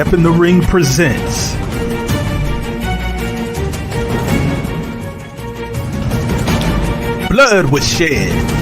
Step in the Ring presents Blood Was Shed.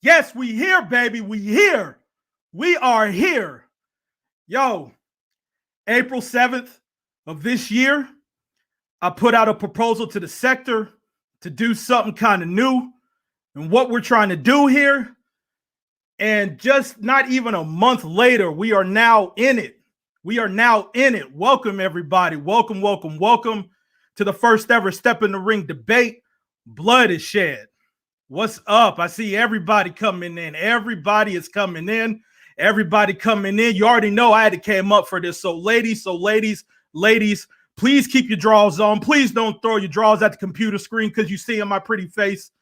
Yes, we here, baby. We here. We are here. Yo, April 7th of this year, I put out a proposal to the sector to do something kind of new and what we're trying to do here. And just not even a month later, we are now in it. We are now in it. Welcome, everybody. Welcome to the first ever Step in the Ring debate. Blood is Shed. What's up? I see everybody coming in. Everybody is coming in. Everybody coming in. You already know I had to came up for this. So ladies, please keep your drawers on. Please don't throw your drawers at the computer screen because you see in my pretty face.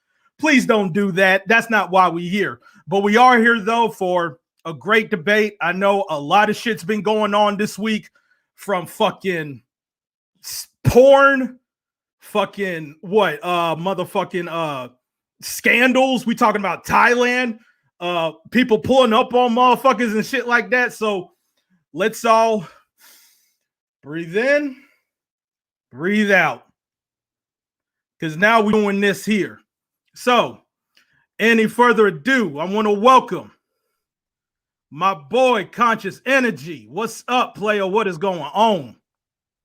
Please don't do that. That's not why we're here. But we are here, though, for a great debate. I know a lot of shit's been going on this week, from fucking porn, fucking what, scandals. We talking about Thailand, people pulling up on motherfuckers and shit like that. So let's all breathe in, breathe out, because now we're doing this here. So any further ado, I want to welcome my boy Conscious Energy. What's up, player? What is going on?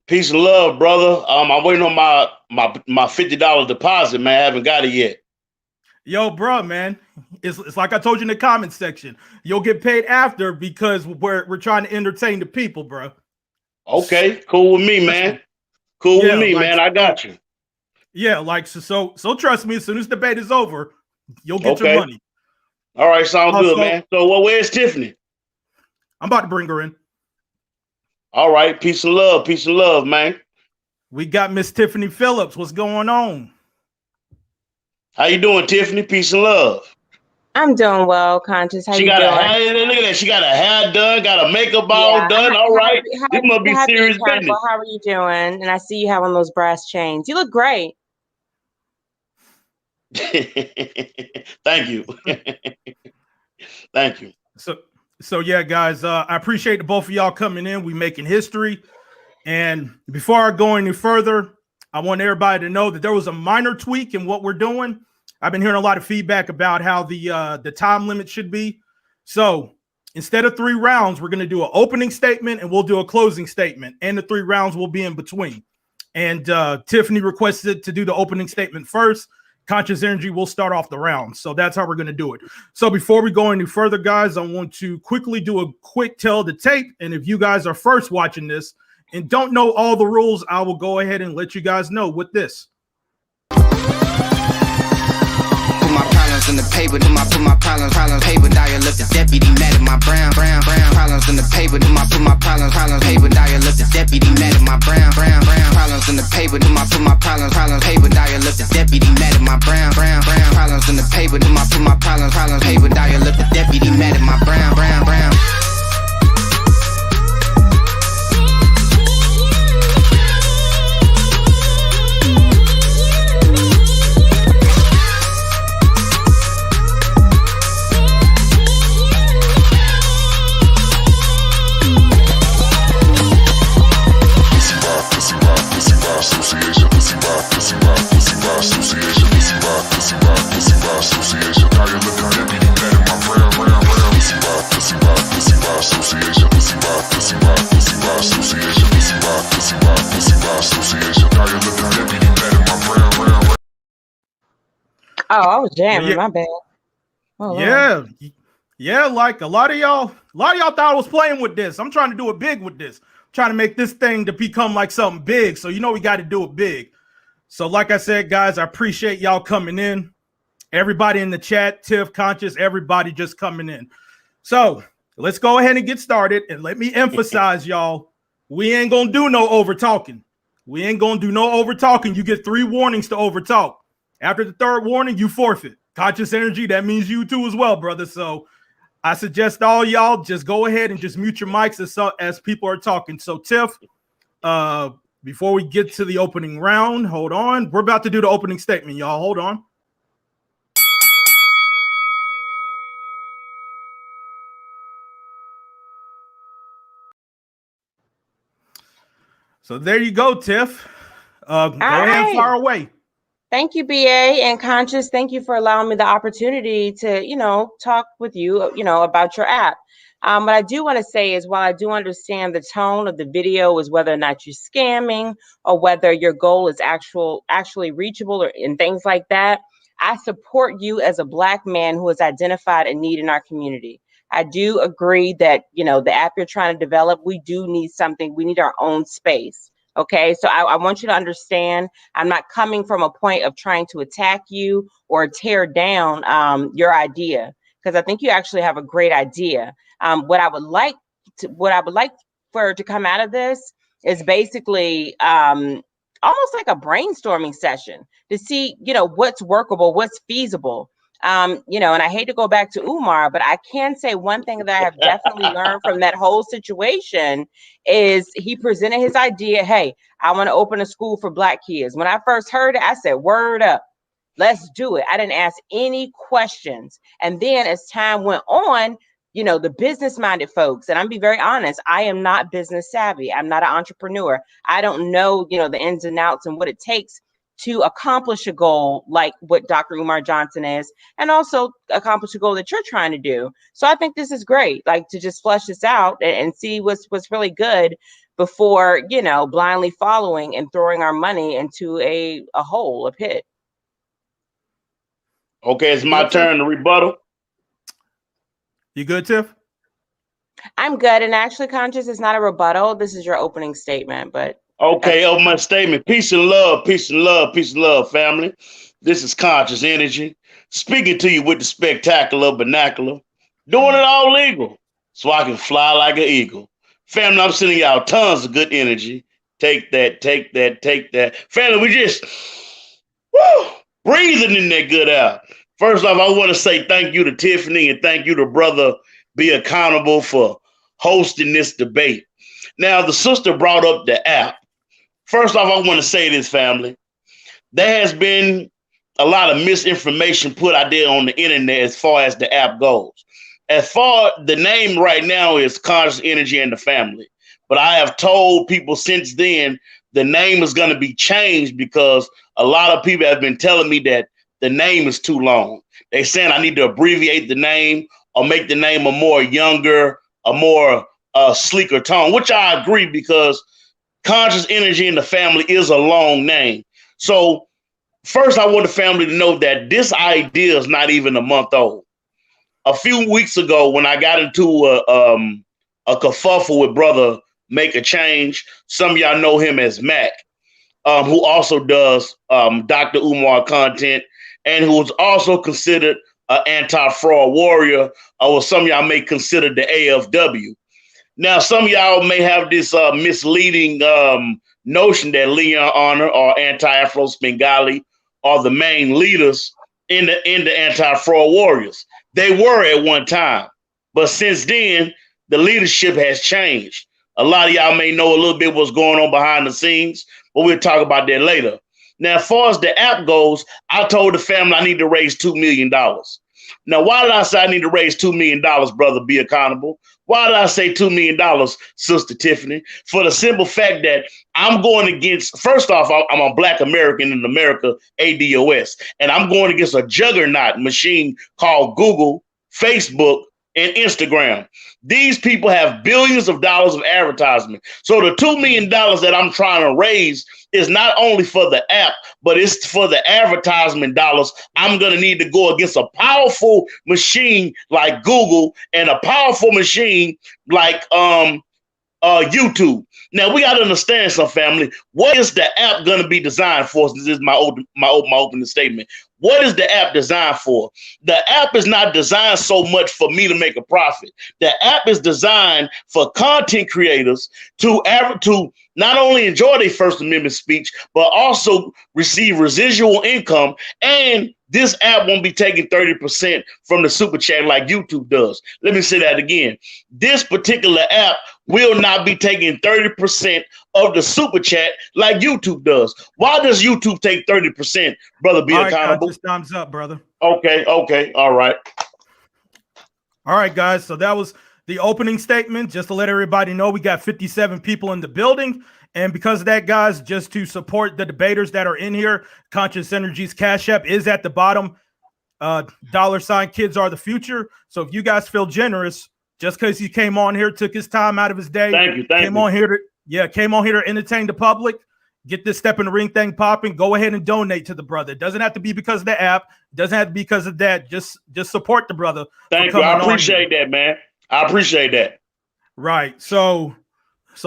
Peace and love, brother. I'm waiting on my $50 deposit, man. I haven't got it yet. Yo, bro, man, it's like I told you in the comment section. You'll get paid after because we're trying to entertain the people, bro. Okay, cool with me, man. Cool with me, man. I got you. Yeah, like so trust me. As soon as the debate is over, you'll get your money. All right, sounds good, man. So, where's Tiffany? I'm about to bring her in. All right, peace and love, man. We got Miss Tiffany Phillips. What's going on? How you doing, Tiffany? Peace and love. I'm doing well, Conscious. How you doing? Look at that. She got her hair done, got her makeup all done. All right. This must be serious business. How are you doing? And I see you have on those brass chains. You look great. Thank you. Thank you. So yeah, guys, I appreciate the both of y'all coming in. We making history. And before I go any further, I want everybody to know that there was a minor tweak in what we're doing. I've been hearing a lot of feedback about how the time limit should be. So instead of 3 rounds, we're going to do an opening statement and we'll do a closing statement. And the 3 rounds will be in between. And Tiffany requested to do the opening statement first. Conscious Energy will start off the round. So that's how we're going to do it. So before we go any further, guys, I want to quickly do a quick tell the tape. And if you guys are first watching this and don't know all the rules, I will go ahead and let you guys know with this. In the paper, put my problems paper, dial look the deputy mad at my brown problems in the paper, put my problems paper, dial look the deputy mad at my brown problems in the paper, put my problems paper, dial look the deputy mad at my brown problems in the paper, put my problems paper, dial look the deputy mad at my brown. Oh, I was jamming. My bad. Oh, yeah. Yeah, like a lot of y'all thought I was playing with this. I'm trying to do it big with this. I'm trying to make this thing to become like something big. So we got to do it big. So like I said, guys, I appreciate y'all coming in. Everybody in the chat, Tiff, Conscious, everybody just coming in. So let's go ahead and get started. And let me emphasize, y'all, we ain't gonna do no over talking. We ain't gonna do no over talking. You get 3 warnings to over talk. After the 3rd warning, you forfeit. Conscious energy, that means you too as well, brother. So I suggest all y'all just go ahead and just mute your mics as people are talking. So Tiff, before we get to the opening round, hold on. We're about to do the opening statement, y'all. Hold on. So there you go, Tiff. Go ahead and fire away. Thank you, BA and Conscious. Thank you for allowing me the opportunity to, talk with you, about your app. What I do want to say is, while I do understand the tone of the video is whether or not you're scamming or whether your goal is actually reachable and things like that, I support you as a Black man who has identified a need in our community. I do agree that, the app you're trying to develop, we do need something. We need our own space. Okay, so I want you to understand, I'm not coming from a point of trying to attack you or tear down your idea, because I think you actually have a great idea. What I would like for to come out of this is basically almost like a brainstorming session to see, what's workable, what's feasible. And I hate to go back to Umar, but I can say one thing that I have definitely learned from that whole situation is he presented his idea. Hey, I want to open a school for Black kids. When I first heard it, I said, word up, let's do it. I didn't ask any questions. And then as time went on, the business-minded folks, and I'm be very honest, I am not business savvy. I'm not an entrepreneur. I don't know, the ins and outs and what it takes to accomplish a goal like what Dr. Umar Johnson is, and also accomplish a goal that you're trying to do. So I think this is great, like to just flesh this out and see what's really good before, blindly following and throwing our money into a hole, a pit. Okay, it's my turn to rebuttal. You good, Tiff? I'm good. And actually, Conscious, is not a rebuttal. This is your opening statement, but okay, my statement. Peace and love, peace and love, peace and love, family. This is Conscious Energy, speaking to you with the spectacular vernacular, doing it all legal, so I can fly like an eagle. Family, I'm sending y'all tons of good energy. Take that, take that, take that. Family, we just breathing in that good air. First off, I want to say thank you to Tiffany and thank you to Brother Be Accountable for hosting this debate. Now, the sister brought up the app. First off, I want to say this, family. There has been a lot of misinformation put out there on the internet as far as the app goes. As far the name right now is Conscious Energy and the Family. But I have told people since then the name is going to be changed because a lot of people have been telling me that the name is too long. They're saying I need to abbreviate the name or make the name a more younger, a more sleeker tone, which I agree because Conscious Energy and the Family is a long name. So first, I want the family to know that this idea is not even a month old. A few weeks ago, when I got into a kerfuffle with Brother Make a Change, some of y'all know him as Mac, who also does Dr. Umar content and who is also considered an anti-fraud warrior, or what some of y'all may consider the AFW. Now, some of y'all may have this misleading notion that Leon Honor or Anti-Afro Bengali are the main leaders in the anti-fraud warriors. They were at one time, but since then, the leadership has changed. A lot of y'all may know a little bit what's going on behind the scenes, but we'll talk about that later. Now, as far as the app goes, I told the family I need to raise $2 million. Now, why did I say I need to raise $2 million, brother? Be accountable. Why did I say $2 million, Sister Tiffany? For the simple fact that I'm going against, first off, I'm a Black American in America, ADOS, and I'm going against a juggernaut machine called Google, Facebook, and Instagram. These people have billions of dollars of advertisement. So the $2 million that I'm trying to raise is not only for the app, but it's for the advertisement dollars. I'm going to need to go against a powerful machine like Google and a powerful machine like YouTube. Now we got to understand, some family, what is the app going to be designed for? This is my opening statement. What is the app designed for? The app is not designed so much for me to make a profit. The app is designed for content creators to not only enjoy their First Amendment speech, but also receive residual income. And this app won't be taking 30% from the super chat like YouTube does. Let me say that again. This particular app will not be taking 30% of the super chat like YouTube does. Why does YouTube take 30%, brother? Be accountable. Just thumbs up, brother. Okay. All right. All right, guys. So that was the opening statement. Just to let everybody know, we got 57 people in the building. And because of that, guys, just to support the debaters that are in here, Conscious Energy's Cash App is at the bottom. $ kids are the future. So if you guys feel generous, just because he came on here, took his time out of his day, came on here to entertain the public, get this step in the ring thing popping, go ahead and donate to the brother. It doesn't have to be because of the app. It doesn't have to be because of that. Just support the brother. Thank you. I appreciate that, man. I appreciate that. Right. So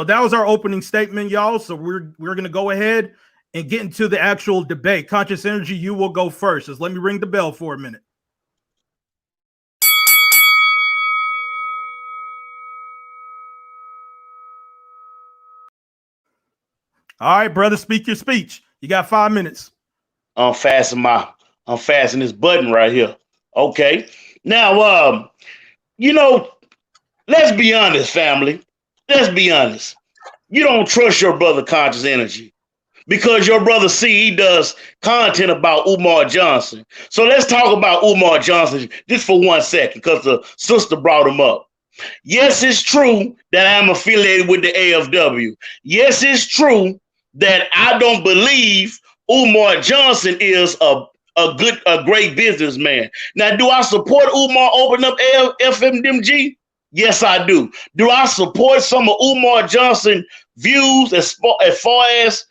that was our opening statement, y'all. So we're going to go ahead and get into the actual debate. Conscious Energy, you will go first. Just let me ring the bell for a minute. All right, brother, speak your speech. You got 5 minutes. Unfasten this button right here. Okay. Now, let's be honest, family. Let's be honest. You don't trust your brother Conscious Energy because your brother he does content about Umar Johnson. So let's talk about Umar Johnson just for 1 second because the sister brought him up. Yes, it's true that I'm affiliated with the AFW. Yes, it's true that I don't believe Umar Johnson is a great businessman. Now, do I support Umar opening up FMDMG? Yes, I do. Do I support some of Umar Johnson views as far as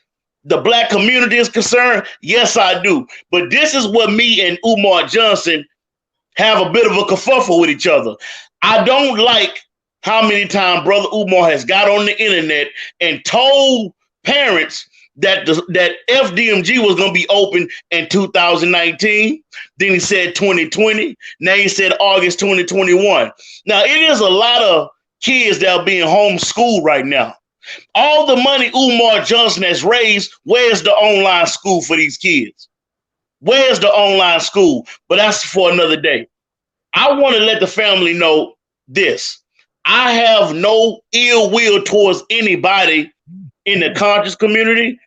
the black community is concerned? Yes, I do. But this is what me and Umar Johnson have a bit of a kerfuffle with each other. I don't like how many times Brother Umar has got on the internet and told parents that FDMG was going to be open in 2019. Then he said 2020. Now he said August 2021. Now, it is a lot of kids that are being homeschooled right now. All the money Umar Johnson has raised, where's the online school for these kids? Where's the online school? But that's for another day. I want to let the family know this. I have no ill will towards anybody in the conscious community.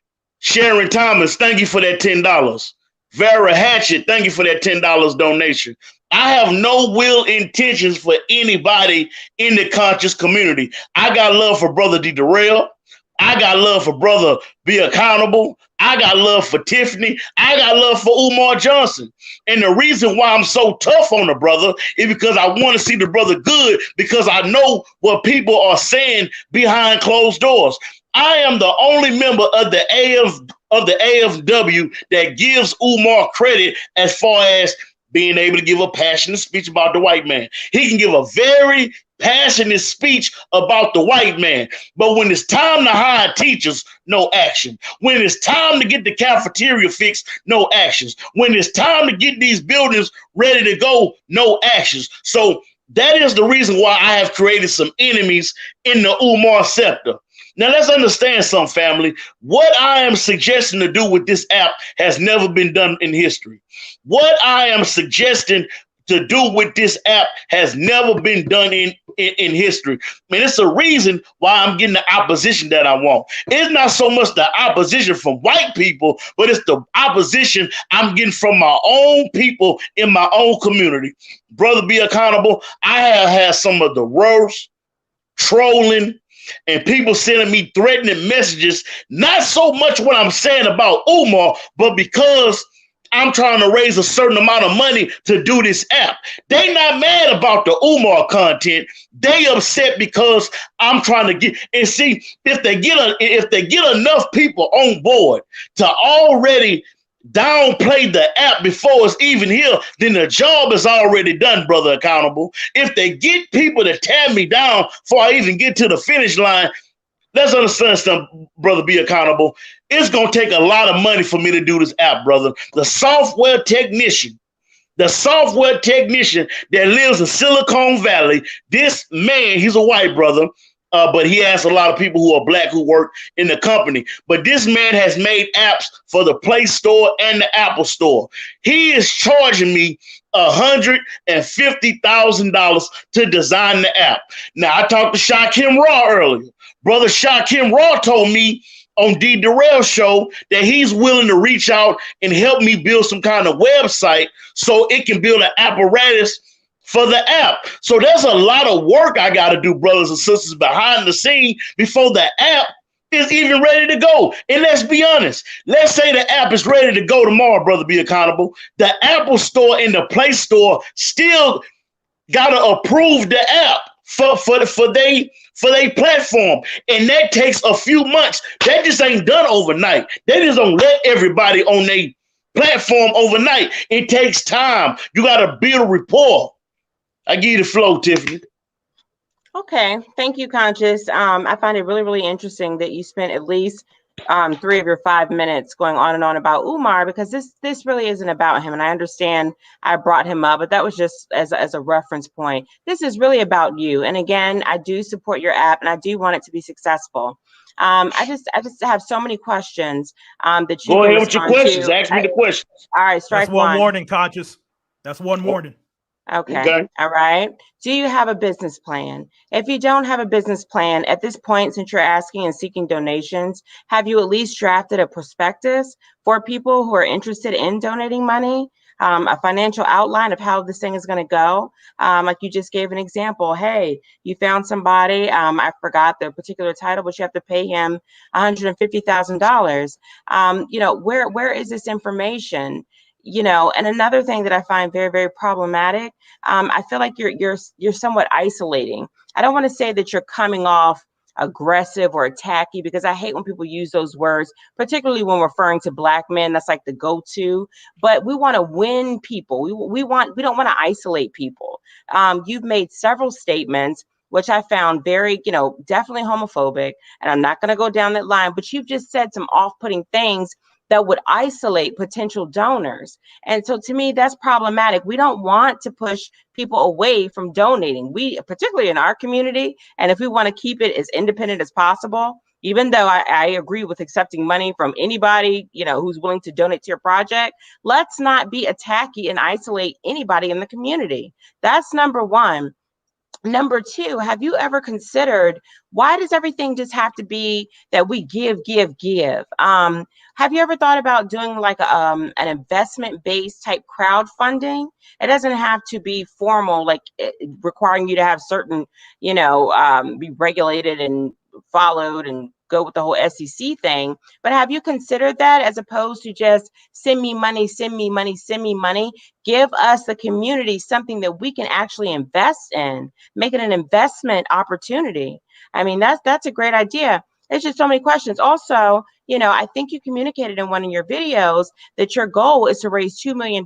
Sharon Thomas, thank you for that $10. Vera Hatchett, thank you for that $10 donation. I have no will intentions for anybody in the conscious community. I got love for Brother D. Darrell. I got love for Brother Be Accountable. I got love for Tiffany. I got love for Umar Johnson. And the reason why I'm so tough on the brother is because I want to see the brother good, because I know what people are saying behind closed doors. I am the only member of the AFW that gives Umar credit as far as being able to give a passionate speech about the white man. He can give a very passionate speech about the white man. But when it's time to hire teachers, no action. When it's time to get the cafeteria fixed, no actions. When it's time to get these buildings ready to go, no actions. So that is the reason why I have created some enemies in the Umar sector. Now, let's understand something, family. What I am suggesting to do with this app has never been done in history. What I am suggesting to do with this app has never been done in history. And it's a reason why I'm getting the opposition that I want. It's not so much the opposition from white people, but it's the opposition I'm getting from my own people in my own community. Brother Be Accountable, I have had some of the worst trolling and people sending me threatening messages, not so much what I'm saying about Umar, but because I'm trying to raise a certain amount of money to do this app. They not mad about the Umar content. They upset because I'm trying to get, and see, if they get enough people on board to already downplay the app before it's even here, then the job is already done, brother accountable. If they get people to tear me down before I even get to the finish line, let's understand something, brother, be accountable. It's going to take a lot of money for me to do this app, brother. The software technician that lives in Silicon Valley, this man, he's a white brother, but he has a lot of people who are black who work in the company. But this man has made apps for the Play Store and the Apple Store. He is charging me $150,000 to design the app. Now, I talked to Shakim Raw earlier. Brother Shakim Raw told me on D. Durrell show that he's willing to reach out and help me build some kind of website so it can build an apparatus for the app. So there's a lot of work I got to do, brothers and sisters, behind the scene before the app is even ready to go. And let's be honest, let's say the app is ready to go tomorrow, brother, be accountable. The Apple Store and the Play Store still got to approve the app for their platform. And that takes a few months. That just ain't done overnight. They just don't let everybody on their platform overnight. It takes time. You got to build rapport. I give you the flow, Tiffany. Okay, thank you, Conscious. I find it really, really interesting that you spent at least 3 of your 5 minutes going on and on about Umar, because this really isn't about him. And I understand I brought him up, but that was just as a reference point. This is really about you. And again, I do support your app and I do want it to be successful. I just have so many questions that you go can ahead with your questions. Ask me the questions. All right, strike That's one warning, Conscious. That's one warning. Okay. All right. Do you have a business plan? If you don't have a business plan at this point, since you're asking and seeking donations, have you at least drafted a prospectus for people who are interested in donating money? A financial outline of how this thing is going to go. Like you just gave an example. Hey, you found somebody, I forgot the particular title, but you have to pay him $150,000. Where is this information? And another thing that I find very, very problematic, I feel like you're somewhat isolating. I don't want to say that you're coming off aggressive or attacky, because I hate when people use those words, particularly when referring to Black men. That's like the go-to. But we want to win people. We don't want to isolate people. You've made several statements which I found very, definitely homophobic, and I'm not going to go down that line. But you've just said some off-putting things that would isolate potential donors. And so to me, that's problematic. We don't want to push people away from donating. We, particularly in our community, and if we want to keep it as independent as possible, even though I agree with accepting money from anybody, who's willing to donate to your project, let's not be attacky and isolate anybody in the community. That's number one. Number two, have you ever considered, why does everything just have to be that we give? Have you ever thought about doing like an investment-based type crowdfunding? It doesn't have to be formal, like requiring you to have certain, be regulated and followed and go with the whole SEC thing. But have you considered that, as opposed to just send me money? Give us, the community, something that we can actually invest in, make it an investment opportunity. I mean, that's a great idea. There's just so many questions. Also, I think you communicated in one of your videos that your goal is to raise $2 million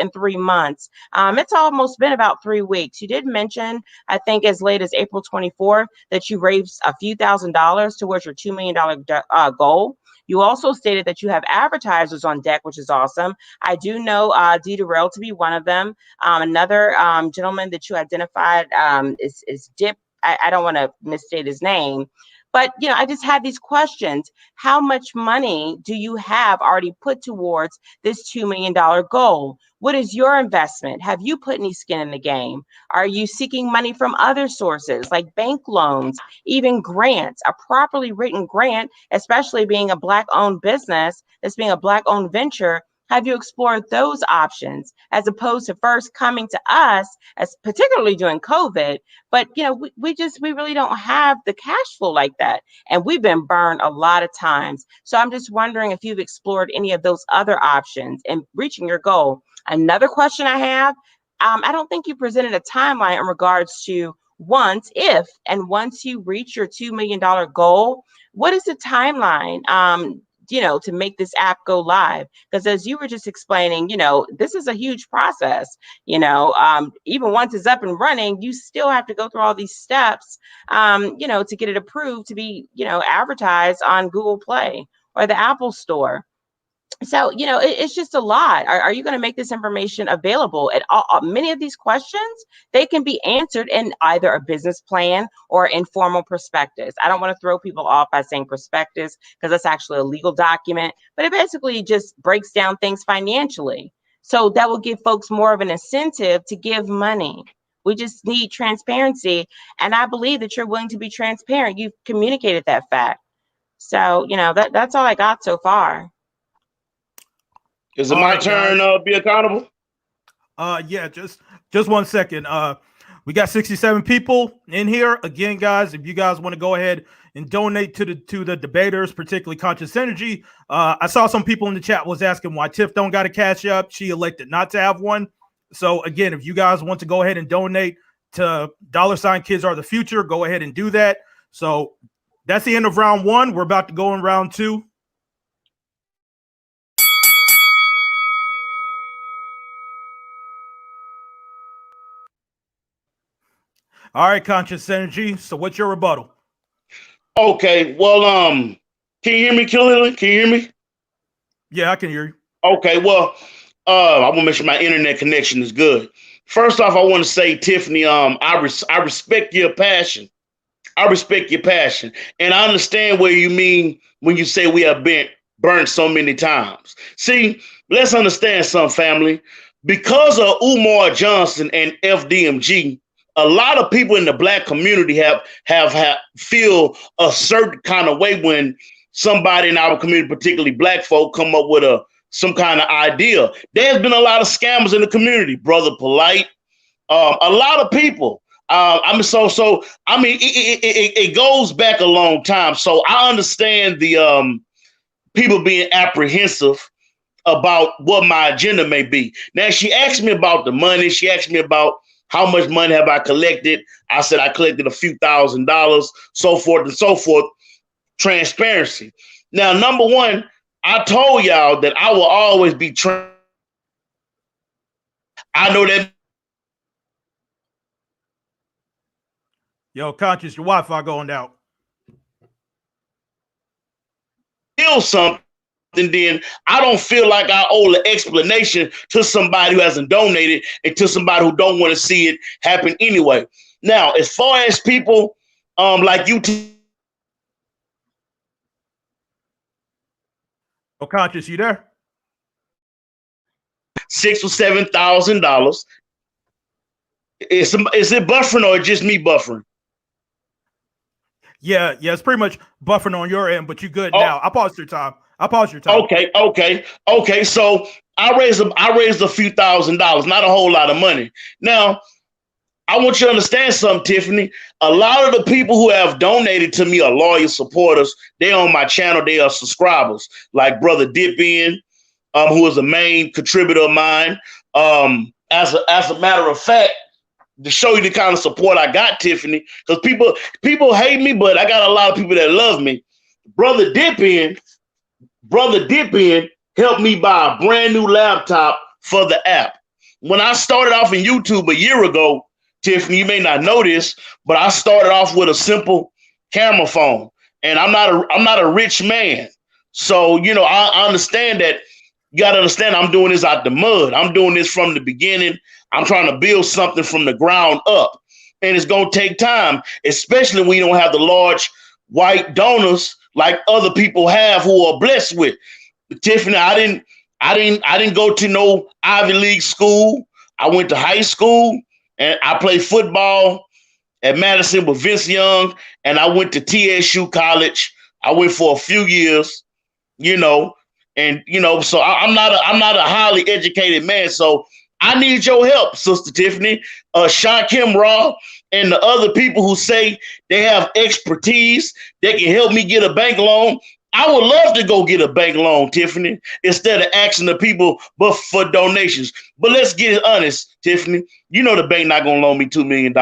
in 3 months. It's almost been about 3 weeks. You did mention, I think as late as April 24th, that you raised a few $1,000s towards your $2 million goal. You also stated that you have advertisers on deck, which is awesome. I do know D. Durrell to be one of them. Another gentleman that you identified is Dip. I don't want to misstate his name. But, I just had these questions. How much money do you have already put towards this $2 million goal? What is your investment? Have you put any skin in the game? Are you seeking money from other sources like bank loans, even grants? A properly written grant, especially being a Black-owned business, this being a Black-owned venture, Have you explored those options as opposed to first coming to us, as particularly during COVID? But we really don't have the cash flow like that, and we've been burned a lot of times. So I'm just wondering if you've explored any of those other options in reaching your goal. Another question I have, I don't think you presented a timeline in regards to once you reach your $2 million goal, what is the timeline, to make this app go live? Because as you were just explaining, this is a huge process. Even once it's up and running, you still have to go through all these steps, to get it approved to be, advertised on Google Play or the Apple Store. So, it's just a lot. Are you going to make this information available? And many of these questions, they can be answered in either a business plan or informal prospectus. I don't want to throw people off by saying prospectus because that's actually a legal document, but it basically just breaks down things financially. So that will give folks more of an incentive to give money. We just need transparency. And I believe that you're willing to be transparent. You've communicated that fact. So, that's all I got so far. Is it my turn to be accountable? Yeah, just 1 second. We got 67 people in here. Again, guys, if you guys want to go ahead and donate to the debaters, particularly Conscious Energy. I saw some people in the chat was asking why Tiff don't got a cash up. She elected not to have one. So again, if you guys want to go ahead and donate to $Kids Are the Future, go ahead and do that. So that's the end of round one. We're about to go in round two. All right, Conscious Energy. So what's your rebuttal? Okay. Well, can you hear me clearly? Can you hear me? Yeah, I can hear you. Okay. Well, I want to make sure my internet connection is good. First off, I want to say, Tiffany, I respect your passion. I respect your passion. And I understand what you mean when you say we have been burnt so many times. See, let's understand something, family. Because of Umar Johnson and FDMG, a lot of people in the Black community have feel a certain kind of way when somebody in our community, particularly Black folk, come up with some kind of idea. There's been a lot of scammers in the community, Brother Polite, a lot of people. It goes back a long time. So I understand the people being apprehensive about what my agenda may be. Now, she asked me about the money. She asked me about how much money have I collected? I said I collected a few $1,000s, so forth and so forth. Transparency. Now, number one, I told y'all that I will always be I know that. Yo, Conscious, your Wi-Fi going out. Feel something, then I don't feel like I owe an explanation to somebody who hasn't donated and to somebody who don't want to see it happen anyway. Now, as far as people like you, Oh, Conscious, you there? $6,000 or $7,000. Is it buffering or just me buffering? Yeah, it's pretty much buffering on your end, but you're good now. I paused your time. Okay. So I raised a few $1,000s, not a whole lot of money. Now, I want you to understand something, Tiffany. A lot of the people who have donated to me are loyal supporters. They're on my channel. They are subscribers, like Brother Dipin, who is a main contributor of mine. As a matter of fact, to show you the kind of support I got, Tiffany, because people hate me, but I got a lot of people that love me. Brother Dipin helped me buy a brand new laptop for the app. When I started off in YouTube a year ago, Tiffany, you may not know this, but I started off with a simple camera phone, and I'm not a rich man. So, I understand that. You got to understand, I'm doing this out the mud. I'm doing this from the beginning. I'm trying to build something from the ground up, and it's going to take time, especially when you don't have the large white donors like other people have who are blessed with. Tiffany, I didn't go to no Ivy League school. I went to high school and I played football at Madison with Vince Young, and I went to TSU College. I went for a few years, And so I'm not a highly educated man. So I need your help, Sister Tiffany, Sean Kim Raw, and the other people who say they have expertise that can help me get a bank loan. I would love to go get a bank loan, Tiffany, instead of asking the people but for donations. But let's get it honest, Tiffany. You know the bank not gonna loan me $2 million.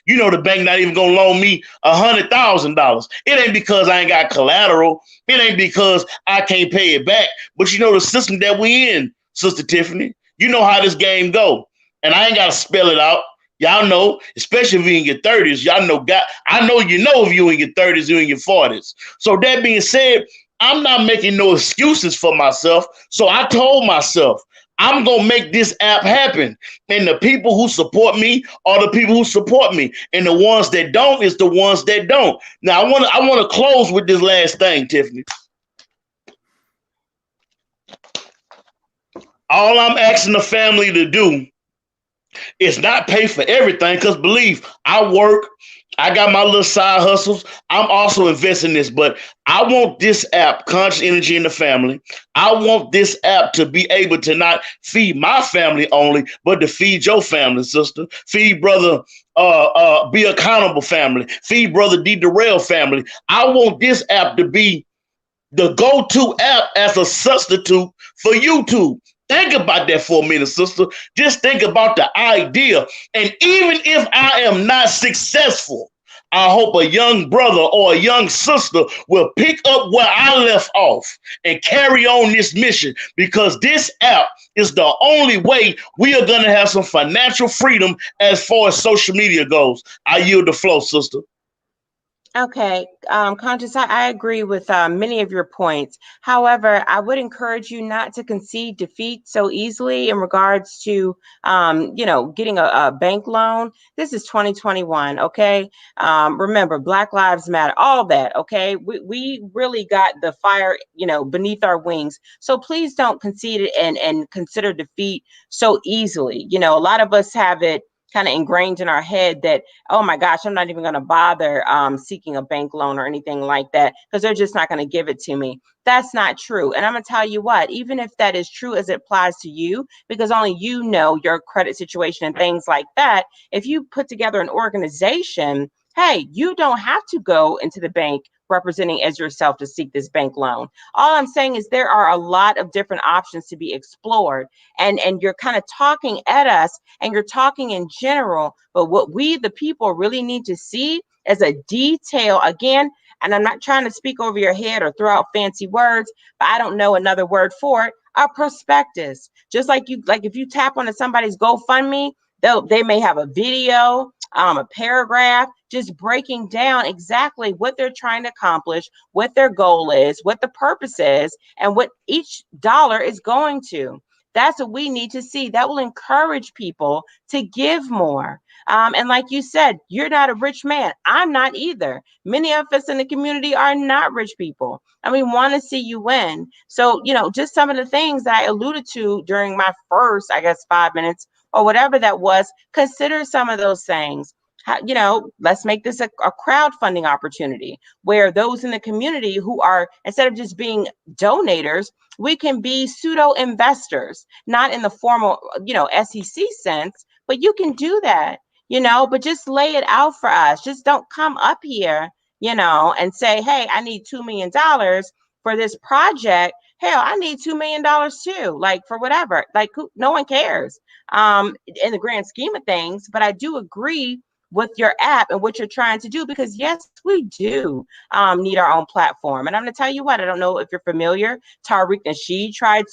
You know the bank not even gonna loan me $100,000. It ain't because I ain't got collateral. It ain't because I can't pay it back. But you know the system that we in, Sister Tiffany. You know how this game go. And I ain't gotta spell it out. Y'all know, especially if you're in your 30s, y'all know I know if you're in your 30s, you're in your 40s. So that being said, I'm not making no excuses for myself. So I told myself, I'm going to make this app happen. And the people who support me are the people who support me. And the ones that don't is the ones that don't. Now, I want to close with this last thing, Tiffany. All I'm asking the family to do is not pay for everything, because believe, I work, I got my little side hustles. I'm also investing in this, but I want this app, Conscious Energy in the Family. I want this app to be able to not feed my family only, but to feed your family, sister. Feed brother, Be Accountable family. Feed brother D. Darrell family. I want this app to be the go-to app as a substitute for YouTube. Think about that for a minute, sister. Just think about the idea. And even if I am not successful, I hope a young brother or a young sister will pick up where I left off and carry on this mission, because this app is the only way we are going to have some financial freedom as far as social media goes. I yield the floor, sister. Okay, Conscious, I agree with many of your points. However, I would encourage you not to concede defeat so easily in regards to, getting a bank loan. This is 2021, okay? Remember, Black Lives Matter, all that, okay? We really got the fire, beneath our wings. So please don't concede it and consider defeat so easily. A lot of us have it kind of ingrained in our head that, oh my gosh, I'm not even going to bother seeking a bank loan or anything like that, because they're just not going to give it to me. That's not true. And I'm going to tell you what, even if that is true as it applies to you, because only you know your credit situation and things like that, if you put together an organization, hey, you don't have to go into the bank representing as yourself to seek this bank loan. All I'm saying is there are a lot of different options to be explored, and you're kind of talking at us and you're talking in general, but what we, the people, really need to see is a detail again. And I'm not trying to speak over your head or throw out fancy words, but I don't know another word for it. A prospectus. Just like if you tap onto somebody's GoFundMe, they may have a video, a paragraph, just breaking down exactly what they're trying to accomplish, what their goal is, what the purpose is, and what each dollar is going to. That's what we need to see. That will encourage people to give more. And like you said, you're not a rich man. I'm not either. Many of us in the community are not rich people, and we want to see you win. So, just some of the things that I alluded to during my first, 5 minutes or whatever that was, consider some of those things. Let's make this a crowdfunding opportunity where those in the community who are, instead of just being donators, we can be pseudo investors, not in the formal, SEC sense, but you can do that, but just lay it out for us. Just don't come up here, and say, hey, I need $2 million for this project. Hell, I need $2 million too, like for whatever, like no one cares in the grand scheme of things. But I do agree with your app and what you're trying to do, because yes, we do need our own platform. And I'm going to tell you what, I don't know if you're familiar, Tariq Nasheed tried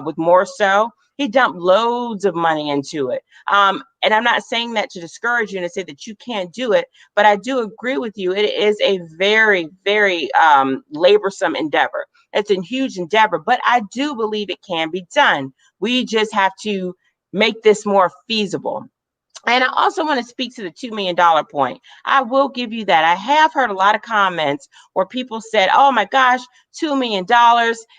with More So. He dumped loads of money into it. And I'm not saying that to discourage you and to say that you can't do it, but I do agree with you. It is a very, very laborsome endeavor. It's a huge endeavor, but I do believe it can be done. We just have to make this more feasible. And I also want to speak to the $2 million point. I will give you that. I have heard a lot of comments where people said, oh my gosh, $2 million,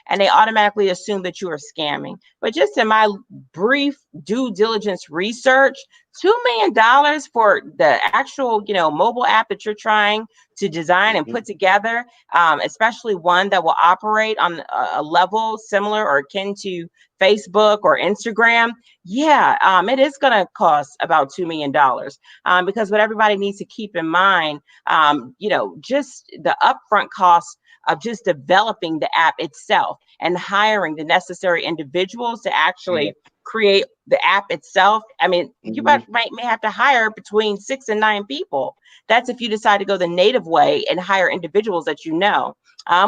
and they automatically assume that you are scamming. But just in my brief due diligence research, $2 million for the actual, mobile app that you're trying to design and put together, especially one that will operate on a level similar or akin to Facebook or Instagram. Yeah, it is going to cost about $2 million because what everybody needs to keep in mind, just the upfront cost of just developing the app itself and hiring the necessary individuals to actually create the app itself. I mean, you may have to hire between 6 and 9 people. That's if you decide to go the native way and hire individuals that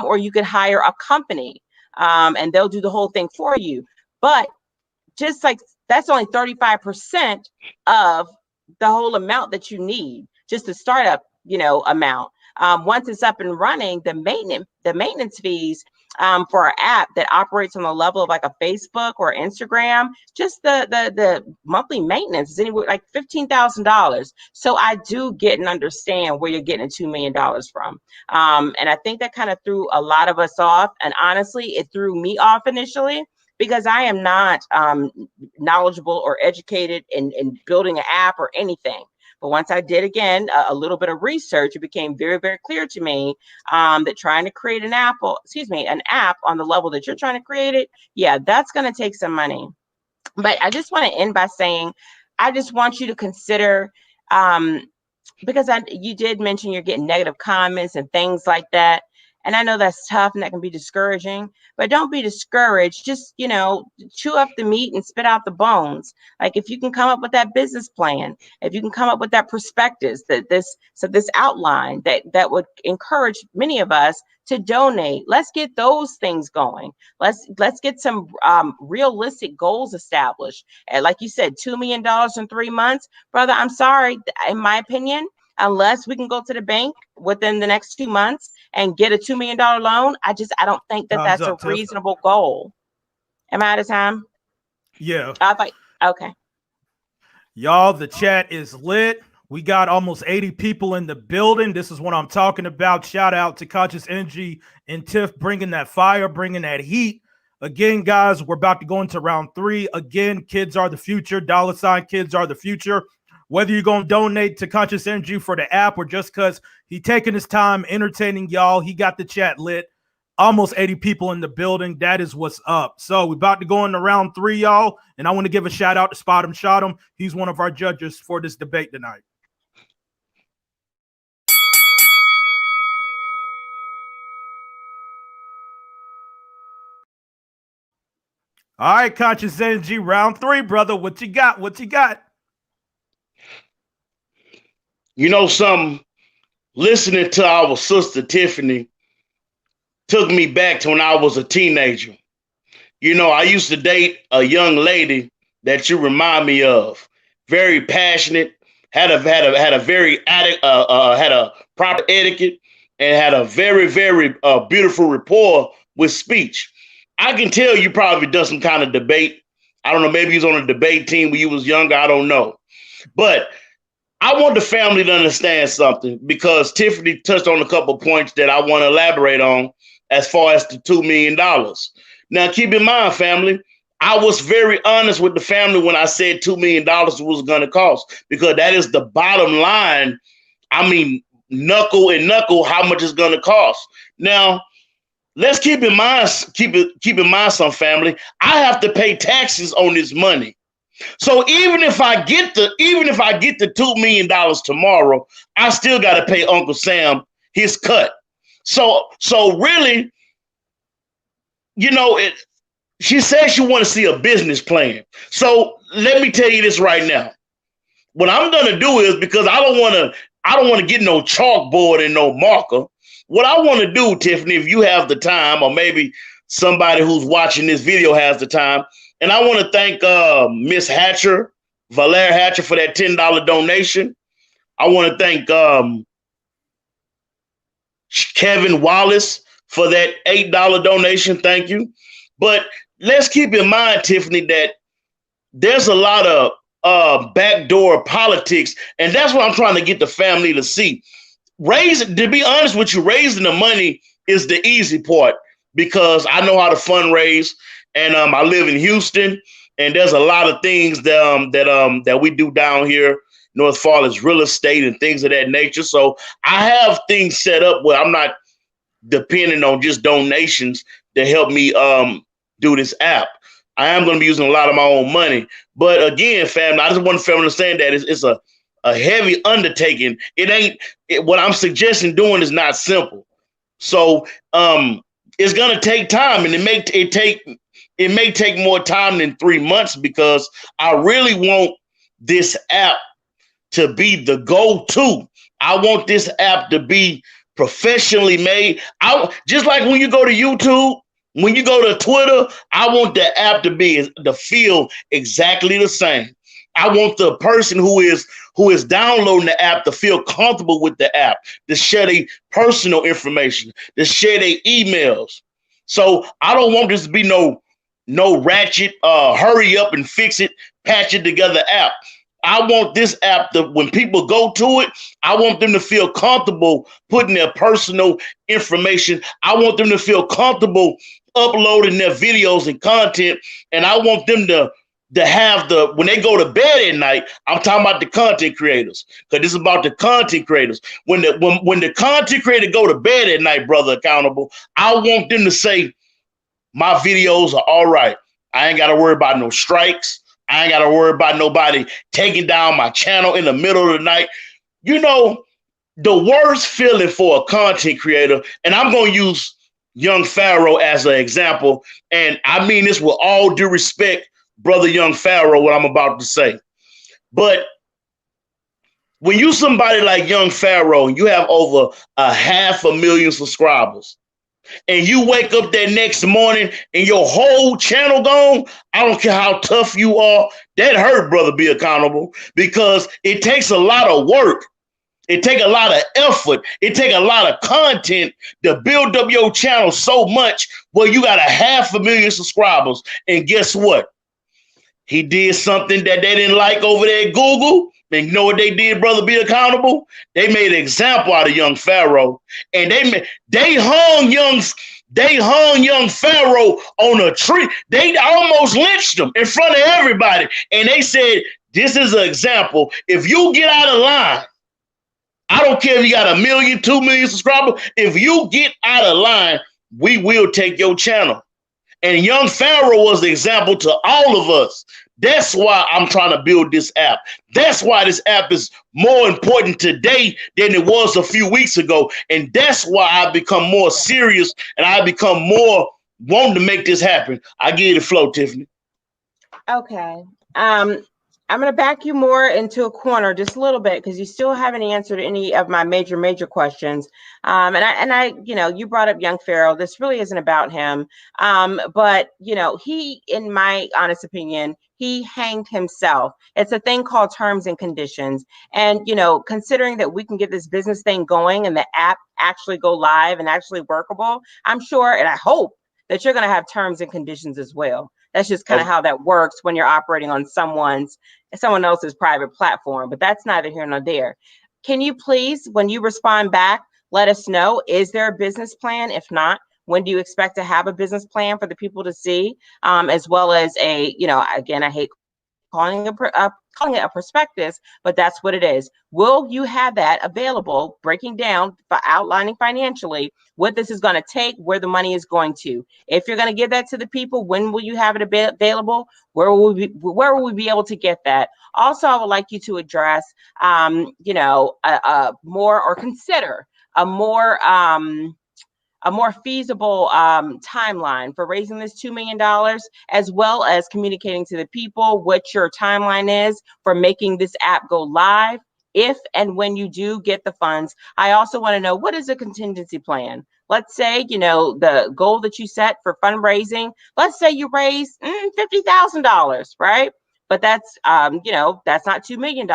or you could hire a company and they'll do the whole thing for you. But just like that's only 35% of the whole amount that you need, just the startup, amount. Once it's up and running, the maintenance fees for an app that operates on the level of like a Facebook or Instagram, just the monthly maintenance is anywhere like $15,000. So I do get and understand where you're getting $2 million from. And I think that kind of threw a lot of us off. And honestly, it threw me off initially because I am not knowledgeable or educated in building an app or anything. But once I did, again, a little bit of research, it became very, very clear to me that trying to create an app on the level that you're trying to create it, yeah, that's going to take some money. But I just want to end by saying, I just want you to consider, because you did mention you're getting negative comments and things like that. And I know that's tough and that can be discouraging, but don't be discouraged. Just, chew up the meat and spit out the bones. Like if you can come up with that business plan, if you can come up with that prospectus, this outline that would encourage many of us to donate. Let's get those things going. Let's get some realistic goals established. And like you said, $2 million in 3 months, brother, I'm sorry. In my opinion, unless we can go to the bank within the next 2 months and get a $2 million loan, I don't think that's a reasonable goal. Am I out of time? Yeah. Okay. Y'all, the chat is lit. We got almost 80 people in the building. This is what I'm talking about. Shout out to Conscious Energy and Tiff bringing that fire, bringing that heat. Again, guys, we're about to go into round 3. Again, kids are the future. $ kids are the future. Whether you're going to donate to Conscious Energy for the app or just because he taking his time entertaining y'all, he got the chat lit. Almost 80 people in the building. That is what's up. So we're about to go into round 3, y'all. And I want to give a shout out to Spot Him, Shot Him. He's one of our judges for this debate tonight. All right, Conscious Energy, round 3, brother. What you got? What you got? Something, listening to our sister Tiffany took me back to when I was a teenager. I used to date a young lady that you remind me of. Very passionate, had a proper etiquette, and had a very, very beautiful rapport with speech. I can tell you probably done some kind of debate. I don't know, maybe he was on a debate team when you was younger. I don't know. But I want the family to understand something because Tiffany touched on a couple of points that I want to elaborate on as far as the $2 million. Now, keep in mind, family, I was very honest with the family when I said $2 million was going to cost because that is the bottom line. I mean, knuckle and knuckle, how much it's going to cost. Now, let's keep in mind, some family, I have to pay taxes on this money. So even if I get the $2 million tomorrow, I still got to pay Uncle Sam his cut. So really, she says she want to see a business plan. So let me tell you this right now. What I'm gonna do is, because I don't want to get no chalkboard and no marker. What I want to do, Tiffany, if you have the time, or maybe somebody who's watching this video has the time. And I want to thank Miss Hatcher, Valere Hatcher, for that $10 donation. I want to thank Kevin Wallace for that $8 donation. Thank you. But let's keep in mind, Tiffany, that there's a lot of backdoor politics, and that's what I'm trying to get the family to see. To be honest with you, raising the money is the easy part because I know how to fundraise. And I live in Houston, And there's a lot of things that we do down here, North Falls, real estate and things of that nature. So I have things set up where I'm not depending on just donations to help me do this app. I am going to be using a lot of my own money. But again, family, I just want to understand that it's a heavy undertaking. What I'm suggesting doing is not simple. So it's going to take time, and it may take more time than 3 months, because I really want this app to be the go-to. I want this app to be professionally made. Just like when you go to YouTube, when you go to Twitter, I want the app to feel exactly the same. I want the person who is downloading the app to feel comfortable with the app, to share their personal information, to share their emails. So I don't want this to be no ratchet, hurry up and fix it, patch it together app. I want this app to, when people go to it, I want them to feel comfortable putting their personal information. I want them to feel comfortable uploading their videos and content. And I want them to have when they go to bed at night, I'm talking about the content creators, because this is about the content creators. When the content creator go to bed at night, brother accountable, I want them to say, my videos are all right. I ain't got to worry about no strikes. I ain't got to worry about nobody taking down my channel in the middle of the night. You know, the worst feeling for a content creator, and I'm going to use Young Pharaoh as an example, and I mean this with all due respect, brother Young Pharaoh, what I'm about to say. But when you somebody like Young Pharaoh, and you have over 500,000 subscribers, and you wake up that next morning and your whole channel gone, I don't care how tough you are, that hurt, brother, be accountable, because it takes a lot of work. It take a lot of effort. It take a lot of content to build up your channel so much where you got 500,000 subscribers. And guess what? He did something that they didn't like over there at Google. And you know what they did, brother, be accountable? They made an example out of Young Pharaoh. And they hung Young Pharaoh on a tree. They almost lynched him in front of everybody. And they said, this is an example. If you get out of line, I don't care if you got 1 million, 2 million subscribers. If you get out of line, we will take your channel. And Young Pharaoh was the example to all of us. That's why I'm trying to build this app. That's why this app is more important today than it was a few weeks ago. And that's why I've become more serious, and I become more wanting to make this happen. I give you the flow, Tiffany. Okay. I'm going to back you more into a corner just a little bit, because you still haven't answered any of my major questions. And I, you know, you brought up Young Pharaoh. This really isn't about him. But, you know, he, in my honest opinion, he hanged himself. It's a thing called terms and conditions. And, you know, considering that we can get this business thing going and the app actually go live and actually workable, I'm sure, and I hope that you're going to have terms and conditions as well. That's just kind of how that works when you're operating on someone else's private platform, but that's neither here nor there. Can you please, when you respond back, let us know, is there a business plan? If not, when do you expect to have a business plan for the people to see, as well as a, you know, again, I hate calling it a prospectus, but that's what it is. Will you have that available, breaking down, outlining financially what this is going to take, where the money is going to? If you're going to give that to the people, when will you have it available? Where will we be able to get that? Also, I would like you to address, you know, more, or consider a more feasible timeline for raising this $2 million, as well as communicating to the people what your timeline is for making this app go live, if and when you do get the funds. I also want to know, what is a contingency plan? Let's say, you know, the goal that you set for fundraising, let's say you raise $50,000, right? But that's, you know, that's not $2 million.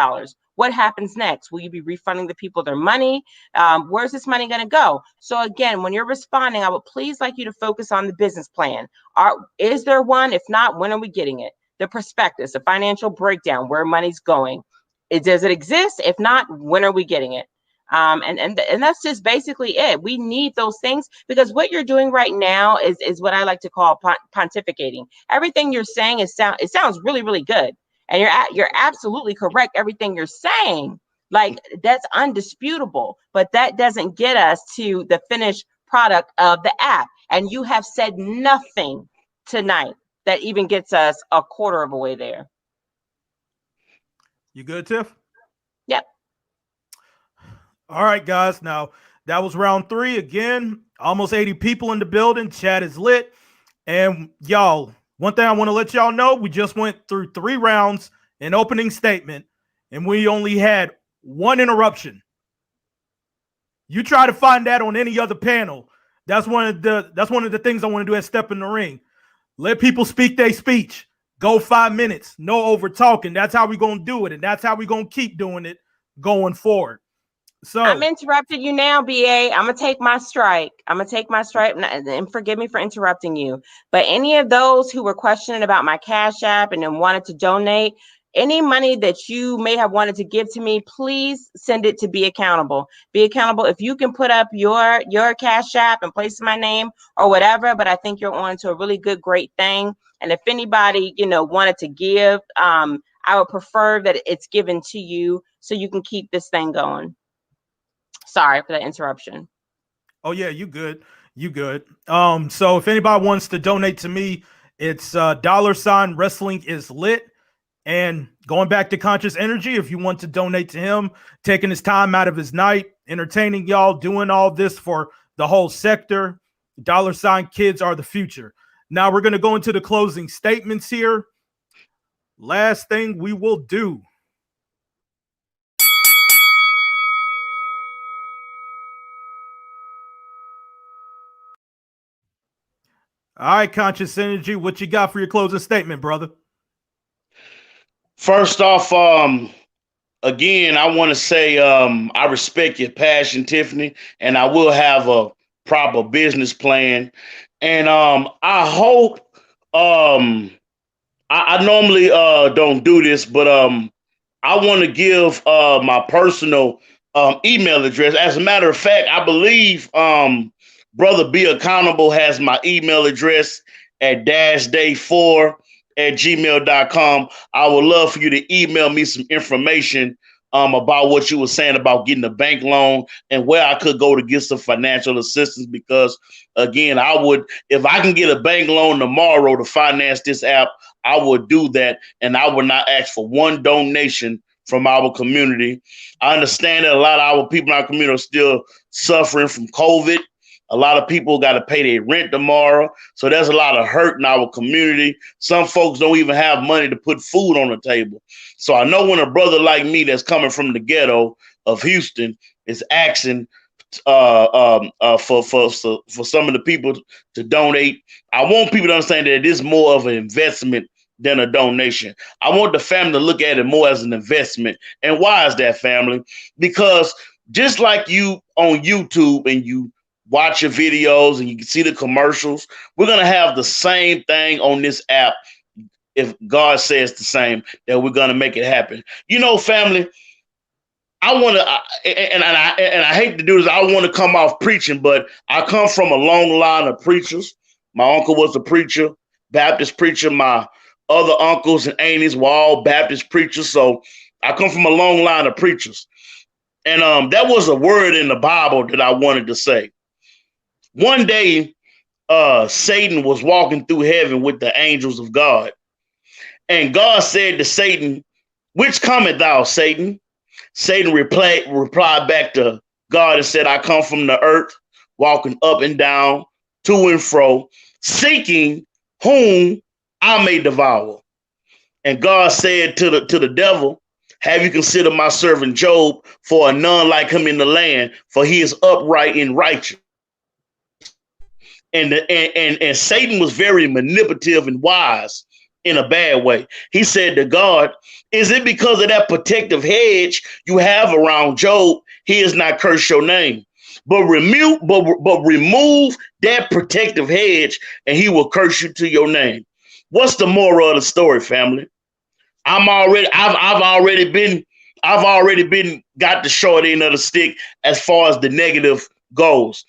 What happens next? Will you be refunding the people their money? Where's this money going to go? So again, when you're responding, I would please like you to focus on the business plan. Is there one? If not, when are we getting it? The prospectus, the financial breakdown, where money's going. Does it exist? If not, when are we getting it? And that's just basically it. We need those things because what you're doing right now is what I like to call pontificating. Everything you're saying it sounds really, really good. And you're absolutely correct. Everything you're saying, like, that's undisputable, but that doesn't get us to the finished product of the app. And you have said nothing tonight that even gets us a quarter of a way there. You good, Tiff? Yep. All right, guys. Now, that was round 3. Again, almost 80 people in the building. Chat is lit. And y'all, one thing I want to let y'all know, we just went through 3 rounds, an opening statement, and we only had 1 interruption. You try to find that on any other panel. That's one of the things I want to do at Step in the Ring. Let people speak their speech. Go 5 minutes. No over talking. That's how we're going to do it. And that's how we're going to keep doing it going forward. So I'm interrupting you now, BA. I'm going to take my strike. And forgive me for interrupting you. But any of those who were questioning about my Cash App and then wanted to donate, any money that you may have wanted to give to me, please send it to Be Accountable. Be Accountable. If you can put up your Cash App and place my name or whatever, but I think you're on to a really good, great thing. And if anybody, wanted to give, I would prefer that it's given to you so you can keep this thing going. Sorry for the interruption. Oh yeah, you good. So if anybody wants to donate to me, it's $ wrestling is lit. And going back to Conscious Energy, if you want to donate to him, taking his time out of his night, entertaining y'all, doing all this for the whole sector, $ kids are the future. Now we're going to go into the closing statements here. Last thing we will do. All right, Conscious Energy, what you got for your closing statement, brother? First off, again, I want to say I respect your passion, Tiffany, and I will have a proper business plan. And I hope I normally don't do this, but I want to give my personal email address. As a matter of fact, I believe Brother Be Accountable has my email address at dashday4@gmail.com. I would love for you to email me some information about what you were saying about getting a bank loan and where I could go to get some financial assistance. Because again, if I can get a bank loan tomorrow to finance this app, I would do that. And I would not ask for one donation from our community. I understand that a lot of our people in our community are still suffering from COVID. A lot of people got to pay their rent tomorrow. So there's a lot of hurt in our community. Some folks don't even have money to put food on the table. So I know when a brother like me that's coming from the ghetto of Houston is asking for some of the people to donate, I want people to understand that it is more of an investment than a donation. I want the family to look at it more as an investment. And why is that, family? Because just like you on YouTube and you watch your videos and you can see the commercials, we're going to have the same thing on this app. If God says the same, that we're going to make it happen. Family, I want to, and I hate to do this, I want to come off preaching, but I come from a long line of preachers. My uncle was a preacher, Baptist preacher. My other uncles and aunties were all Baptist preachers. So I come from a long line of preachers. And that was a word in the Bible that I wanted to say. One day, Satan was walking through heaven with the angels of God. And God said to Satan, "Which cometh thou, Satan?" Satan replied back to God and said, "I come from the earth, walking up and down, to and fro, seeking whom I may devour." And God said to the devil, "Have you considered my servant Job? For none like him in the land, for he is upright and righteous." And Satan was very manipulative and wise in a bad way. He said to God, "Is it because of that protective hedge you have around Job? He has not cursed your name. But remove that protective hedge, and he will curse you to your name." What's the moral of the story, family? I've already been I've already got the short end of the stick as far as the negative goes.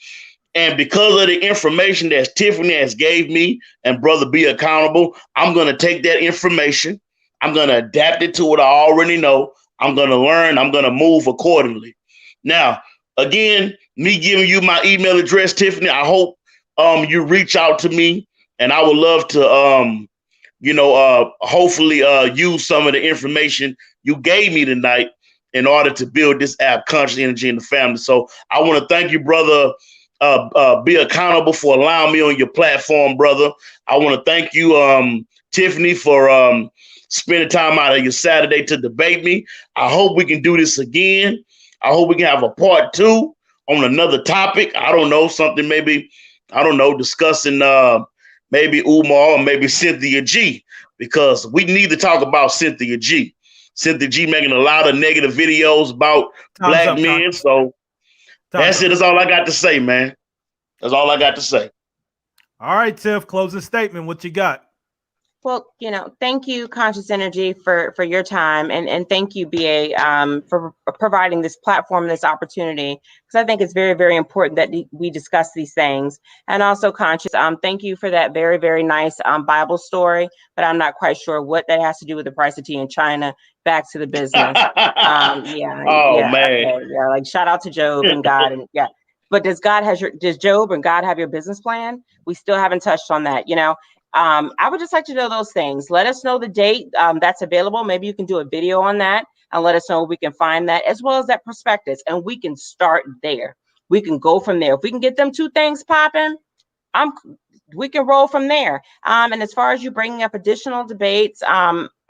And because of the information that Tiffany has gave me and Brother Be Accountable, I'm going to take that information. I'm going to adapt it to what I already know. I'm going to learn. I'm going to move accordingly. Now, again, me giving you my email address, Tiffany, I hope you reach out to me, and I would love to, hopefully use some of the information you gave me tonight in order to build this app, Conscious Energy in the Family. So I want to thank you, brother. Be Accountable, for allowing me on your platform, brother. I want to thank you, Tiffany, for spending time out of your Saturday to debate me. I hope we can do this again. I hope we can have a part 2 on another topic. I don't know, something maybe, I don't know, discussing maybe Umar or maybe Cynthia G, because we need to talk about Cynthia G. Cynthia G making a lot of negative videos about black men. So that's it. That's all I got to say, man. That's all I got to say. All right, Tiff, closing statement. What you got? Well, thank you, Conscious Energy, for your time, and thank you, BA, for providing this platform, this opportunity, because I think it's very, very important that we discuss these things. And also, Conscious, thank you for that very, very nice Bible story, but I'm not quite sure what that has to do with the price of tea in China. Back to the business. Man. Okay, yeah, like shout out to Job and God, and yeah. But does Job and God have your business plan? We still haven't touched on that, I would just like to know those things. Let us know the date that's available. Maybe you can do a video on that and let us know if we can find that, as well as that prospectus, and we can start there. We can go from there. If we can get them 2 things popping, we can roll from there. And as far as you bringing up additional debates,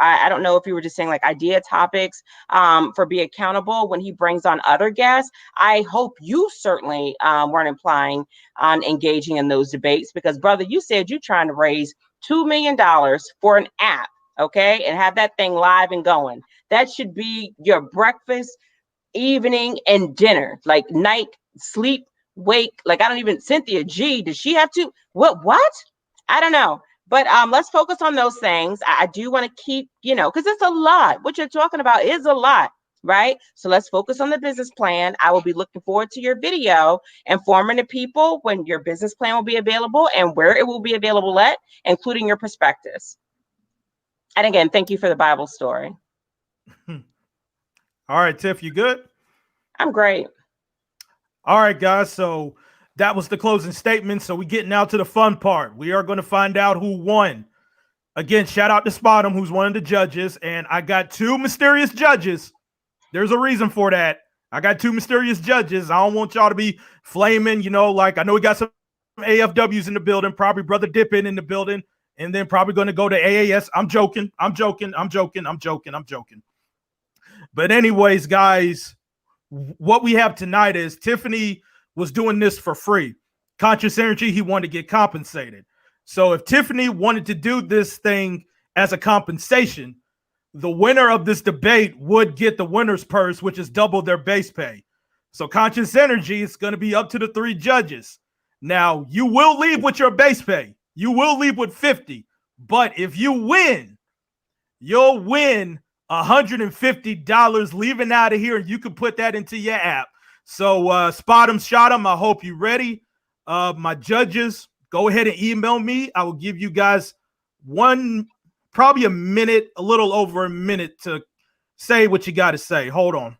I don't know if you were just saying like idea topics for Be Accountable when he brings on other guests. I hope you certainly weren't implying on engaging in those debates, because, brother, you said you're trying to raise $2 million for an app, okay, and have that thing live and going. That should be your breakfast, evening, and dinner, like night, sleep, wake. Like, I don't even, Cynthia G, does she have to, what? I don't know. But let's focus on those things. I do want to keep, because it's a lot. What you're talking about is a lot, right? So let's focus on the business plan. I will be looking forward to your video informing the people when your business plan will be available and where it will be available at, including your prospectus. And again, thank you for the Bible story. All right, Tiff, you good? I'm great. All right, guys. So that was the closing statement. So we're getting out to the fun part. We are going to find out who won. Again, shout out to Spottum, who's one of the judges. And I got 2 mysterious judges. There's a reason for that. I got 2 mysterious judges. I don't want y'all to be flaming, like I know we got some AFWs in the building, probably Brother Dippin in the building, and then probably going to go to AAS. I'm joking. But anyways, guys, what we have tonight is Tiffany was doing this for free. Conscious Energy, he wanted to get compensated. So if Tiffany wanted to do this thing as a compensation, the winner of this debate would get the winner's purse, which is double their base pay. So Conscious Energy is going to be up to the 3 judges. Now, you will leave with your base pay. You will leave with 50. But if you win, you'll win $150 leaving out of here, and you can put that into your app. So Spot 'em, shot 'em. I hope you're ready. My judges, go ahead and email me. I will give you guys probably a minute, a little over a minute to say what you got to say. Hold on.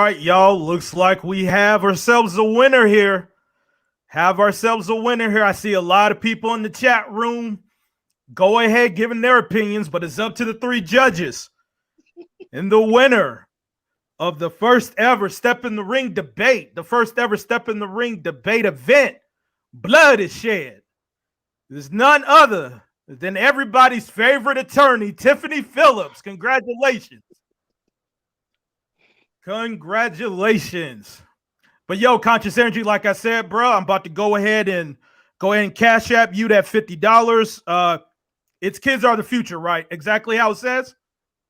right, y'all. Looks like we have ourselves a winner here. I see a lot of people in the chat room. Go ahead, giving their opinions, but it's up to the 3 judges. And the winner of the first ever Step in the Ring debate, event, blood is shed. There's none other than everybody's favorite attorney, Tiffany Phillips. Congratulations. But yo, Conscious Energy, like I said, bro, I'm about to go ahead and cash app you that $50. It's kids are the future, right? Exactly how it says.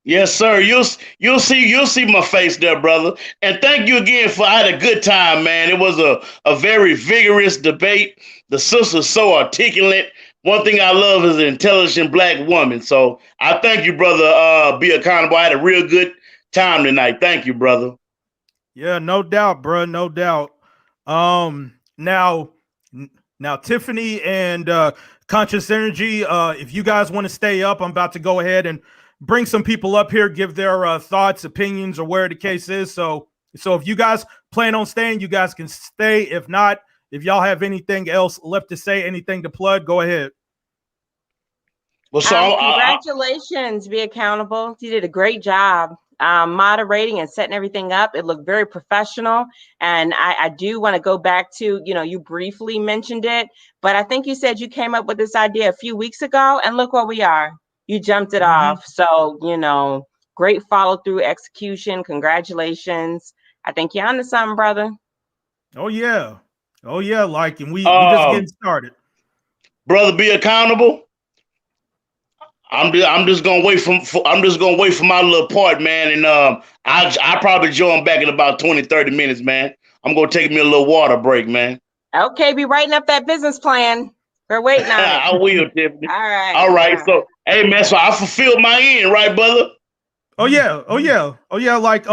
Yes, sir. You'll see my face there, brother. And thank you again I had a good time, man. It was a very vigorous debate. The sister's so articulate. One thing I love is an intelligent black woman. So I thank you, brother. Be accountable. I had a real good time tonight. Thank you, brother. Yeah, no doubt, bro. No doubt. Now Tiffany and Conscious Energy, if you guys want to stay up, I'm about to go ahead and bring some people up here, give their thoughts, opinions, or where the case is. So if you guys plan on staying, you guys can stay. If not, if y'all have anything else left to say, anything to plug, go ahead. Well, so congratulations, Be Accountable. You did a great job moderating and setting everything up. It looked very professional. And I do want to go back to, you briefly mentioned it, but I think you said you came up with this idea a few weeks ago, and look where we are. You jumped it off. So, great follow through, execution. Congratulations. I think you're onto something, brother. Oh yeah. And we just getting started. Brother, Be Accountable. I'm just gonna wait for my little part, man. And I probably join back in about 20-30 minutes, man. I'm gonna take me a little water break, man. Okay, be writing up that business plan. We're waiting on it. I will, Tiffany. All right. So, hey, man, so I fulfilled my end, right, brother? Oh yeah. Like,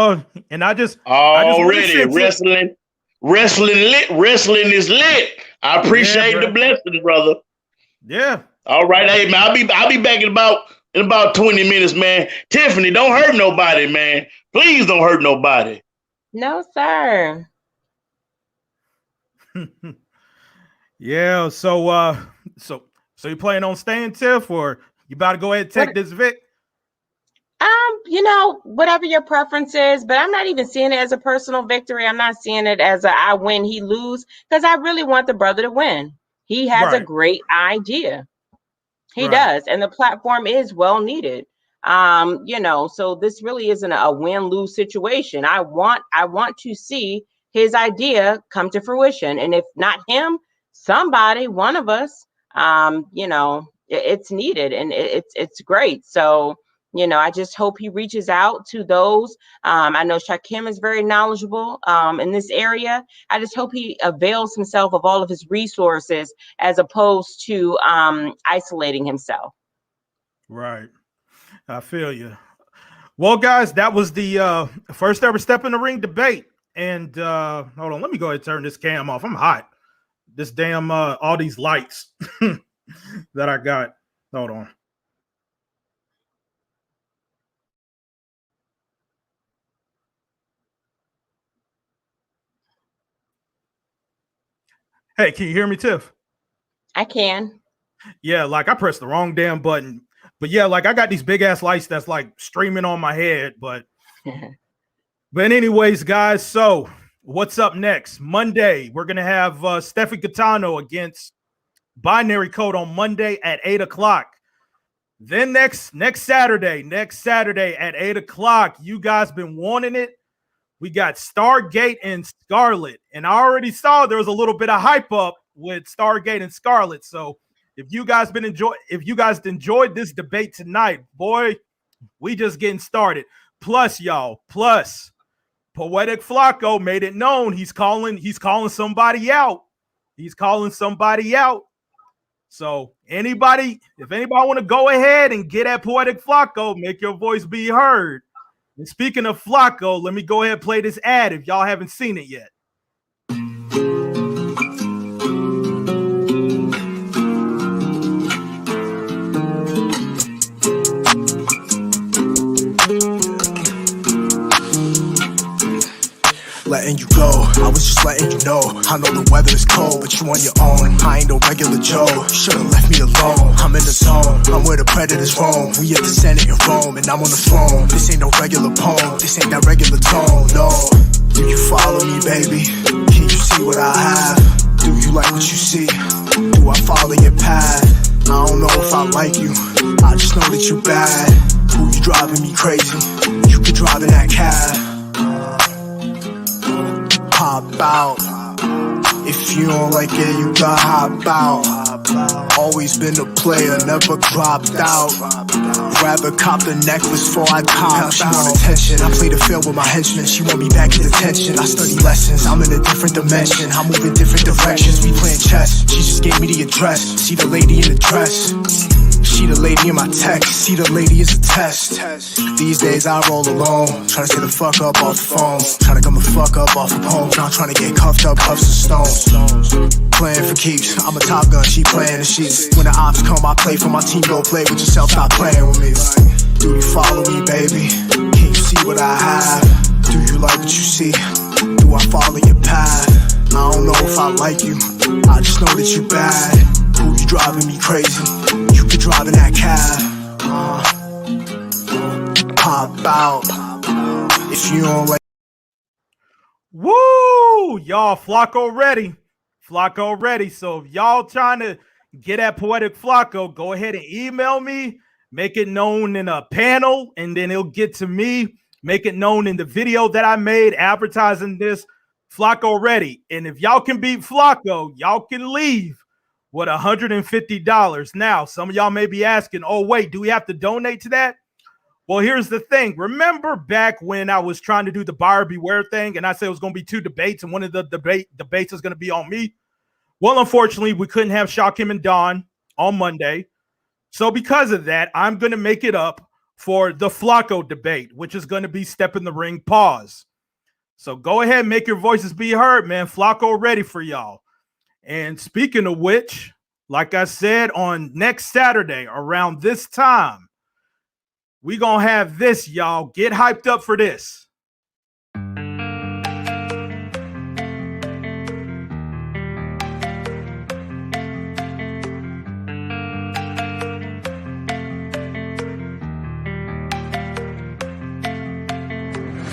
and I just already wrestling is lit. I appreciate the blessings, brother. Yeah. All right, hey, man, I'll be back in about 20 minutes, man. Tiffany, don't hurt nobody, man. Please don't hurt nobody. No, sir. Yeah, so you planning on staying, Tiff, or you about to go ahead and take this Vic? Whatever your preference is, but I'm not even seeing it as a personal victory. I'm not seeing it as a I win, he lose, because I really want the brother to win. He has a great idea. He does, and the platform is well needed. So this really isn't a win-lose situation. I want to see his idea come to fruition, and if not him, somebody, one of us, it's needed, and it's great. So, I just hope he reaches out to those. I know Shakim is very knowledgeable in this area. I just hope he avails himself of all of his resources as opposed to isolating himself. Right. I feel you. Well, guys, that was the first ever Step in the Ring debate. And hold on, let me go ahead and turn this cam off. I'm hot. This damn all these lights that I got. Hold on. Hey, can you hear me, Tiff? I can. Yeah, like I pressed the wrong damn button. But yeah, like I got these big ass lights that's like streaming on my head. But anyways, guys, so what's up next? Monday, we're gonna have Steffi Catano against Binary Code on Monday at 8:00. Then next Saturday at 8:00. You guys been wanting it. We got Stargate and Scarlet, and I already saw there was a little bit of hype up with Stargate and Scarlet. So if you guys enjoyed this debate tonight, boy, we just getting started. Plus, Poetic Flacco made it known he's calling somebody out. So if anybody want to go ahead and get at Poetic Flacco, make your voice be heard. And speaking of Flacco, let me go ahead and play this ad if y'all haven't seen it yet. letting you go. I was just letting you know. I know the weather is cold, but you on your own. I ain't no regular Joe. You should've left me alone. I'm in the zone. I'm where the predators roam. We at the Senate in Rome, and I'm on the throne. This ain't no regular poem. This ain't that regular tone. No. Do you follow me, baby? Can you see what I have? Do you like what you see? Do I follow your path? I don't know if I like you. I just know that you bad. Who you driving me crazy? You could drive in that cab. Hop out. If you don't like it, you gotta hop out. Always been a player, never dropped out. Rather cop the necklace before I cop. She want attention, I play the field with my henchmen. She want me back in detention. I study lessons, I'm in a different dimension. I move in different directions, we playing chess. She just gave me the address, see the lady in the dress. She the lady in my text, see the lady is a test. These days I roll alone, trying to stay the fuck up off the phone. Trying to come the fuck up off the home. Not trying to get cuffed up, cuffs and stones. Playing for keeps, I'm a top gun, she playing the sheets. When the ops come, I play for my team, go play with yourself, stop playing with me. Do you follow me, baby? Can you see what I have? Do you like what you see? Do I follow your path? I don't know if I like you, I just know that you bad. Who you driving me crazy? You could drive in that cab. Pop out. If you don't like. Woo! Y'all, Flacco ready. Flacco ready. So if y'all trying to get at Poetic Flacco, go ahead and email me. Make it known in a panel, and then it'll get to me. Make it known in the video that I made advertising this. Flacco ready. And if y'all can beat Flacco, y'all can leave with $150. Now, some of y'all may be asking, oh, wait, do we have to donate to that? Well, here's the thing. Remember back when I was trying to do the buyer beware thing, and I said it was going to be 2 debates, and one of the debates is going to be on me? Well, unfortunately, we couldn't have Shakim and Don on Monday. So because of that, I'm going to make it up for the Flacco debate, which is going to be Step in the Ring Pause. So go ahead and make your voices be heard, man. Flacco ready for y'all. And speaking of which, like I said, on next Saturday around this time, we going to have this, y'all. Get hyped up for this.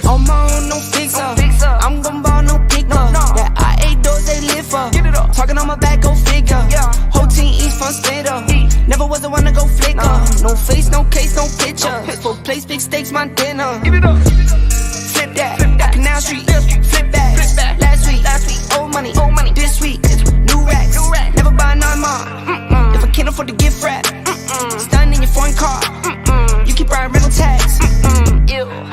On my own, no fixer. I'm gon' ball, no picker. That I ate those, they live for. Talking on my back, go figure. Whole team eats fun splitter. Never was the one to go flicker. No face, no case, no picture. Full place, big stakes, my dinner. Flip that, Canal Street. Flip back. Last week, old money. This week, new racks. Never buy none more. If I can't afford to gift wrap, stun in your foreign car. You keep riding rental tax.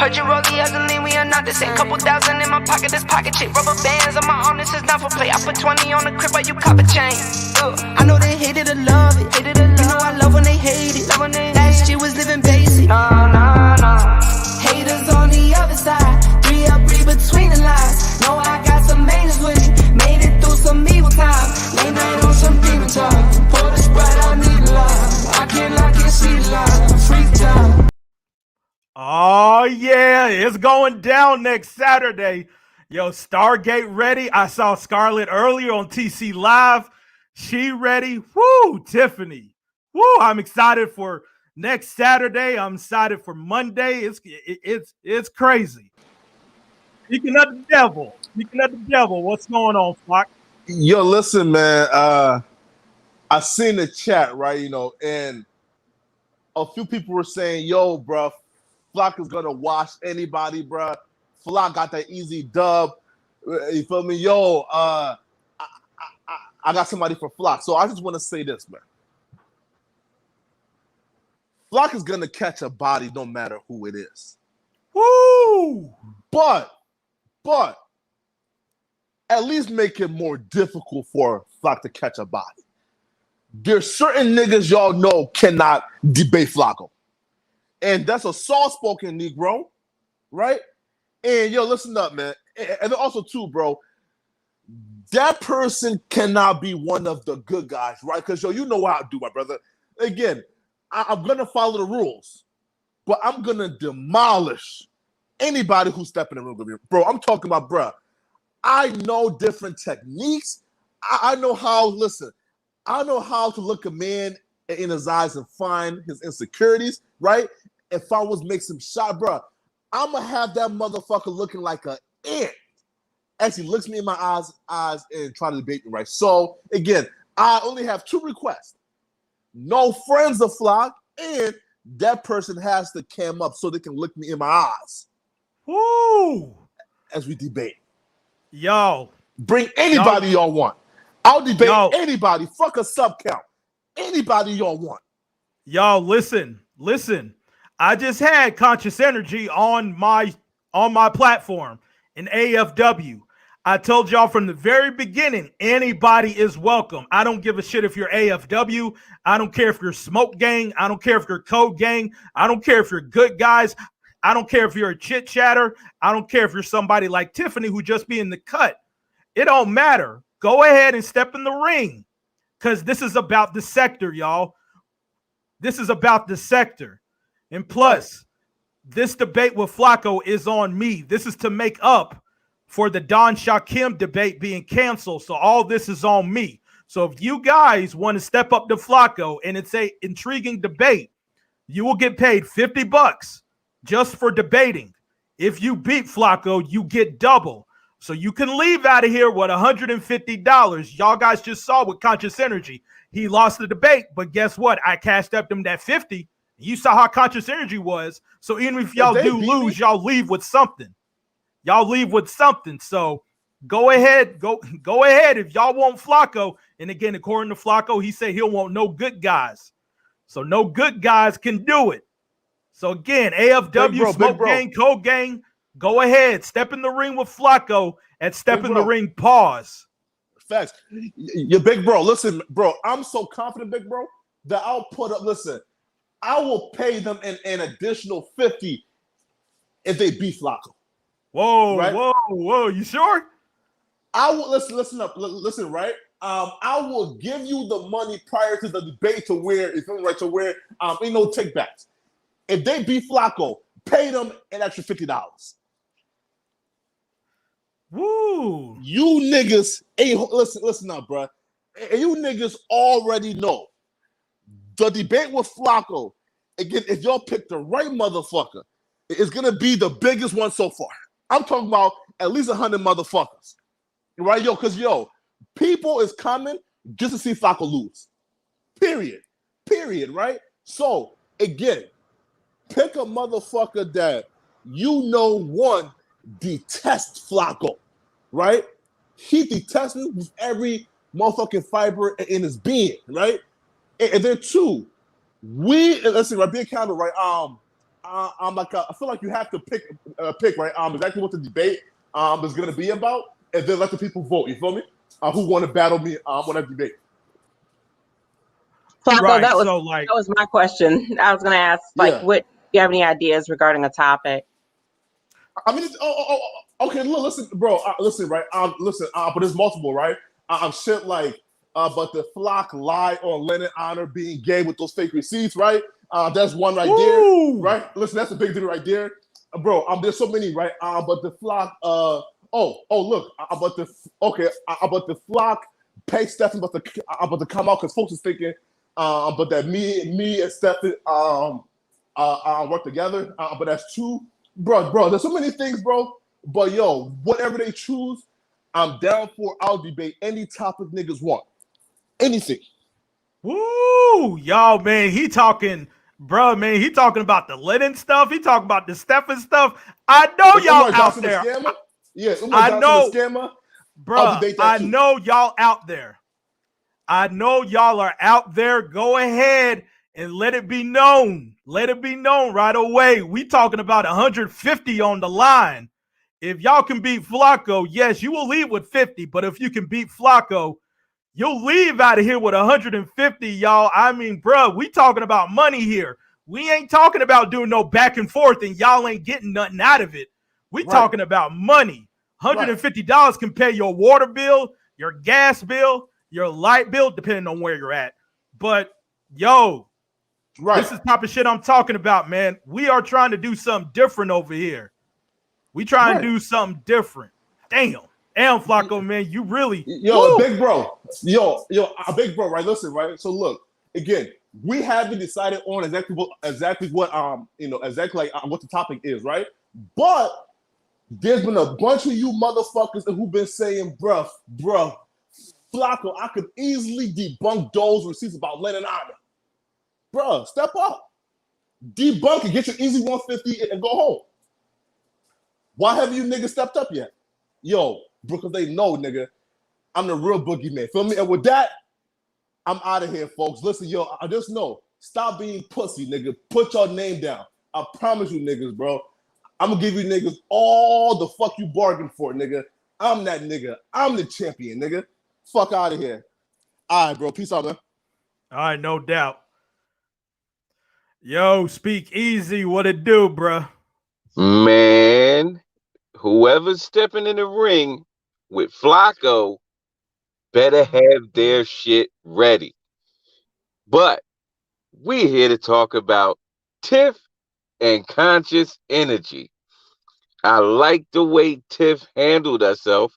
Heard you roll the other lane, we are not the same. Couple thousand in my pocket, this pocket chick. Rubber bands on my arm, this is not for play. I put 20 on the crib, while you cop a chain. I know they hate it or love it. You know I love when they hate it. Last year was living basic. Haters on the other side. 3 up, read between the lines. Know I got some majors with me. Made it through some evil times. Late night on some demon time. Pour the Sprite, I need love. I can't lock and see the line. Freak time. Oh, yeah, it's going down next Saturday. Yo, Stargate ready. I saw Scarlett earlier on TC Live. She ready. Woo, Tiffany. Woo, I'm excited for next Saturday. I'm excited for Monday. It's crazy. Speaking of the devil, what's going on, Flock? Yo, listen, man. I seen the chat, right? You know, and a few people were saying, yo, bro, Flock is gonna wash anybody, bro. Flock got that easy dub. You feel me? Yo, I got somebody for Flock. So I just want to say this, man. Flock is gonna catch a body no matter who it is. Woo! But at least make it more difficult for Flock to catch a body. There's certain niggas y'all know cannot debate Flacco. And that's a soft-spoken Negro, right? And, yo, listen up, man. And also, too, bro, that person cannot be one of the good guys, right? Because, yo, you know how I do, my brother. Again, I'm going to follow the rules, but I'm going to demolish anybody who's stepping in the room with me. Bro, I'm talking about, bro, I know different techniques. I know how. Listen, I know how to look a man in his eyes and find his insecurities, right? If I was make some shot, bro, I'm gonna have that motherfucker looking like an ant. Actually, looks me in my eyes and try to debate me, right? So again, I only have 2 requests: no friends of flock, and that person has to cam up so they can look me in my eyes. Woo! As we debate. Yo. Bring anybody y'all want. I'll debate anybody. Fuck a sub count. Anybody y'all want. Y'all, listen. I just had Conscious Energy on my platform in AFW. I told y'all from the very beginning, anybody is welcome. I don't give a shit if you're AFW. I don't care if you're Smoke Gang. I don't care if you're Code Gang. I don't care if you're good guys. I don't care if you're a chit chatter. I don't care if you're somebody like Tiffany who just be in the cut. It don't matter. Go ahead and step in the ring, because this is about the sector, y'all. This is about the sector. And plus, this debate with Flacco is on me. This is to make up for the Don Shakim debate being canceled. So all this is on me. So if you guys want to step up to Flacco and it's a intriguing debate, you will get paid $50 just for debating. If you beat Flacco, you get double. So you can leave out of here with $150. Y'all guys just saw with Conscious Energy. He lost the debate, but guess what? I cashed up him that 50. You saw how Conscious Energy was. So even if y'all do lose, y'all leave with something. Y'all leave with something. So go ahead. Go ahead. If y'all want Flacco, and again, according to Flacco, he said he'll want no good guys. So no good guys can do it. So again, AFW, Smoke Gang, Code Gang, go ahead. Step in the ring with Flacco and step in the ring, pause. Facts. Your big bro, listen, bro, I'm so confident, big bro, that I'll put up, listen, I will pay them an additional 50 if they beat Flacco. Whoa, right? Whoa, you sure? I will listen up, right? I will give you the money prior to the debate to where it's right to where ain't no takebacks. If they beat Flacco, pay them an extra $50. Woo! You niggas ain't listen up, bro. And you niggas already know the debate with Flacco. Again, if y'all pick the right motherfucker, it's gonna be the biggest one so far. I'm talking about at least 100 motherfuckers, right, yo? Because people is coming just to see Flacco lose. Period, right? So again, pick a motherfucker that one detests Flacco, right? He detests him with every motherfucking fiber in his being, right? And then 2, listen, right? Be accountable, right? I'm like, I feel like you have to pick, right? Exactly what the debate is gonna be about, and then let the people vote. You feel me? Who want to battle me on that debate? Flacco, right, that was my question. I was gonna ask, what? Do you have any ideas regarding a topic? I mean, okay. Listen, bro. Listen, right? But there's multiple, right? Shit like, but the Flock lie on Lennon Honor being gay with those fake receipts, right? That's one right there, right? Listen, that's a big deal right there, bro. There's so many, right? But the Flock, look, but the Flock pay Stephen, but to come out because folks is thinking, but that me and Stephen, work together, but that's 2. Bro, there's so many things, bro. But yo, whatever they choose, I'm down for. I'll debate any topic niggas want. Anything. Woo! Y'all, man, he talking about the Lennon stuff. He talking about the Stephen stuff. I know y'all out there. I know. Bro, I know y'all out there. I know y'all are out there. Go ahead and let it be known. Let it be known right away. We talking about 150 on the line. If y'all can beat Flacco, yes, you will leave with 50. But if you can beat Flacco, you'll leave out of here with 150, y'all. I mean, bro, we talking about money here. We ain't talking about doing no back and forth and y'all ain't getting nothing out of it. We talking about money. $150 can pay your water bill, your gas bill, your light bill, depending on where you're at. But, yo, this is the type of shit I'm talking about, man. We are trying to do something different over here. We trying to do something different. Damn. Damn, Flacco, man, you really big bro. Big bro, right? Listen, right? So look, again, we haven't decided on exactly what what the topic is, right? But there's been a bunch of you motherfuckers who've been saying, bruh, Flacco, I could easily debunk those receipts about Lennon Island. Bruh, step up. Debunk it, get your easy 150 and go home. Why haven't you niggas stepped up yet? Yo, because they know, nigga, I'm the real boogeyman. Feel me? And with that, I'm out of here, folks. Listen, yo, I just know, stop being pussy, nigga. Put your name down. I promise you, niggas, bro. I'm gonna give you niggas all the fuck you bargained for, nigga. I'm that nigga. I'm the champion, nigga. Fuck out of here. All right, bro. Peace out, man. All right, no doubt. Yo, speak easy. What it do, bro? Man, whoever's stepping in the ring with Flacco better have their shit ready. But we're here to talk about Tiff and Conscious Energy. I like the way Tiff handled herself.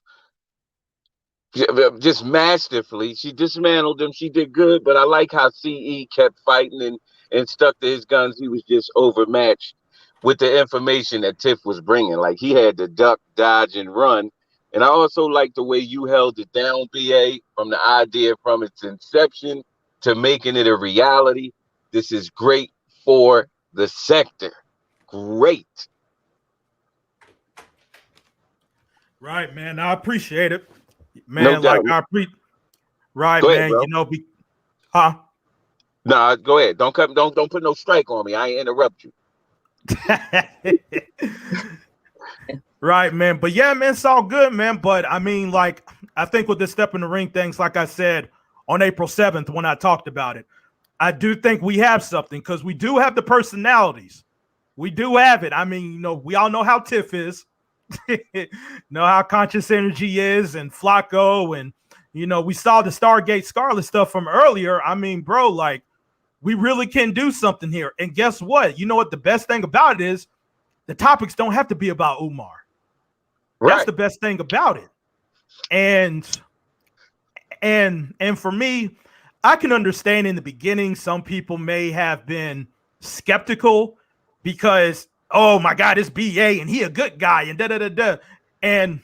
Just masterfully. She dismantled him. She did good, but I like how CE kept fighting and stuck to his guns. He was just overmatched with the information that Tiff was bringing. Like, he had to duck, dodge, and run. And I also like the way you held it down, BA, from the idea from its inception to making it a reality. This is great for the sector. Great. Right, man. I appreciate it. Man, no doubt. Right, go man. Ahead, bro. You know, huh? Nah, go ahead. Don't put no strike on me. I ain't interrupt you. Right, man. But yeah, man, it's all good, man. But I mean, like, I think with the step in the ring things, like I said on April 7th when I talked about it, I do think we have something because we do have the personalities. We do have it. I mean, you know, we all know how Tiff is. Know how Conscious Energy is, and Flacco, and you know, we saw the Stargate Scarlet stuff from earlier. I mean, bro, like, we really can do something here. And guess what? You know what the best thing about it is? The topics don't have to be about Umar. Right. That's the best thing about it. And for me, I can understand in the beginning some people may have been skeptical because, oh my God, it's BA and he a good guy and da-da-da-da. And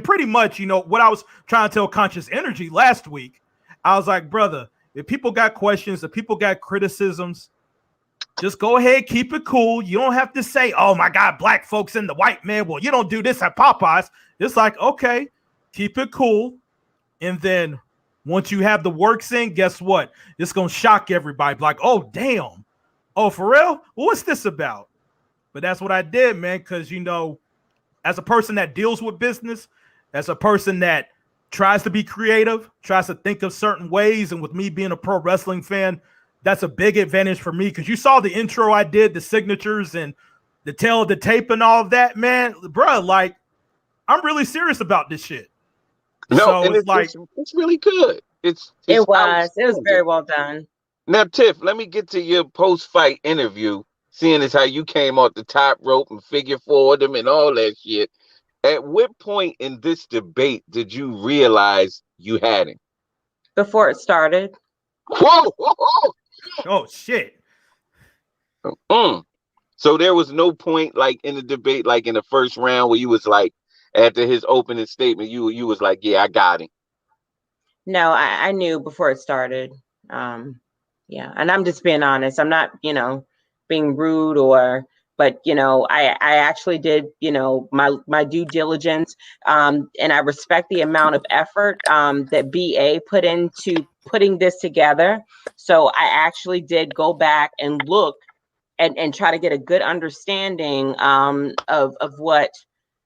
pretty much, you know, what I was trying to tell Conscious Energy last week, I was like, brother, if people got questions, if people got criticisms, just go ahead, keep it cool. You don't have to say, oh my God, black folks and the white man, well, you don't do this at Popeyes. It's like, okay, keep it cool. And then once you have the works in, guess what? It's going to shock everybody. Like, oh, damn. Oh, for real? Well, what's this about? But that's what I did, man, because, you know, as a person that deals with business, as a person that tries to be creative, tries to think of certain ways, and with me being a pro wrestling fan, that's a big advantage for me because you saw the intro I did, the signatures and the tail of the tape and all of that, man. Bro, like, I'm really serious about this shit. No, so and it's really good. It was very well done. Now, Tiff, let me get to your post-fight interview, seeing as how you came off the top rope and figure four them and all that shit. At what point in this debate did you realize you had him? Before it started. Whoa! Oh, shit. So there was no point, like, in the debate, like in the first round, where you was like, after his opening statement, you was like, yeah, I got him. No, I knew before it started. Yeah, and I'm just being honest. I'm not, you know, being rude but, you know, I actually did, you know, my due diligence, and I respect the amount of effort that BA put into putting this together. So I actually did go back and look and try to get a good understanding of what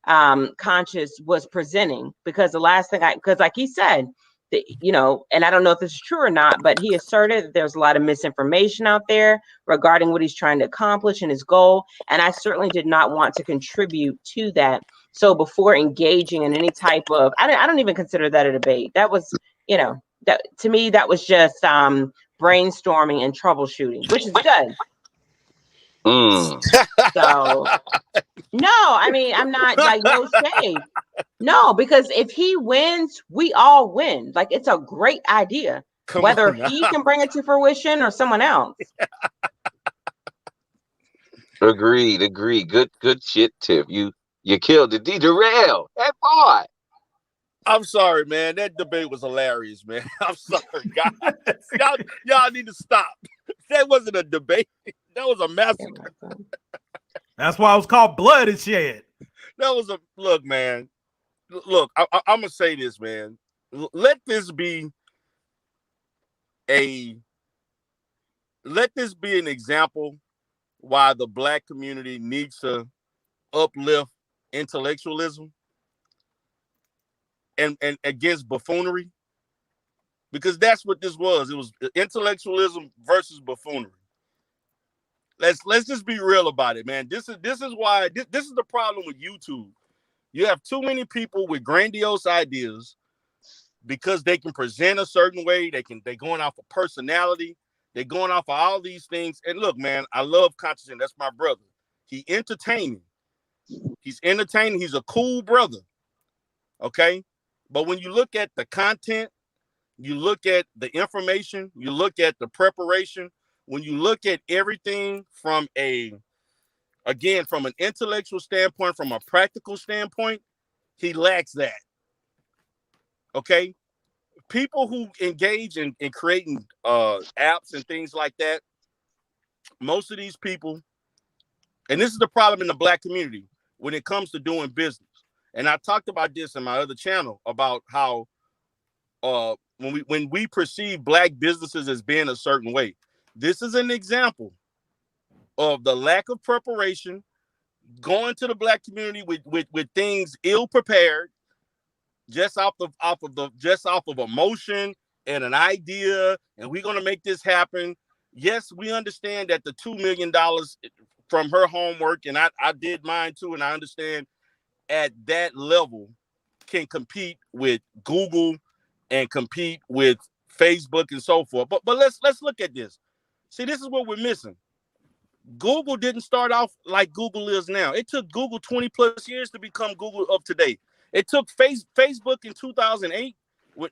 Conscious was presenting, because the last thing because like he said, that, you know, and I don't know if this is true or not, but he asserted that there's a lot of misinformation out there regarding what he's trying to accomplish and his goal. And I certainly did not want to contribute to that. So before engaging in any type of, I don't even consider that a debate. That was, you know, that to me, that was just brainstorming and troubleshooting, which is good. So No, I mean, I'm not like no shade. No, because if he wins, we all win. Like, it's a great idea. Whether he can bring it to fruition or someone else. Agreed. Good shit, Tiff. You killed it. Derail. That boy. I'm sorry, man. That debate was hilarious, man. I'm sorry, guys. y'all need to stop. That wasn't a debate. That was a massacre. That's why it was called Blood and Shed. That was a look, man. Look, I'm gonna say this, man. Let this be an example why the Black community needs to uplift intellectualism and against buffoonery, because that's what this was. It was intellectualism versus buffoonery. Let's just be real about it, man. This is why this is the problem with YouTube. You have too many people with grandiose ideas because they can present a certain way. They're going off of personality. They're going off of all these things. And look, man, I love Conscious. That's my brother. He's entertaining. He's entertaining. He's a cool brother. Okay. But when you look at the content, you look at the information, you look at the preparation, when you look at everything from an intellectual standpoint, from a practical standpoint, he lacks that. Okay. People who engage in creating apps and things like that, most of these people, and this is the problem in the Black community when it comes to doing business. And I talked about this in my other channel about how when we perceive Black businesses as being a certain way, this is an example of the lack of preparation, going to the Black community with things ill prepared, just off of emotion and an idea, and we're gonna make this happen. Yes, we understand that the $2 million from her homework, and I did mine too, and I understand at that level can compete with Google and compete with Facebook and so forth. But let's look at this. See, this is what we're missing. Google didn't start off like Google is now. It took Google 20 plus years to become Google of today. It took Facebook in 2008, when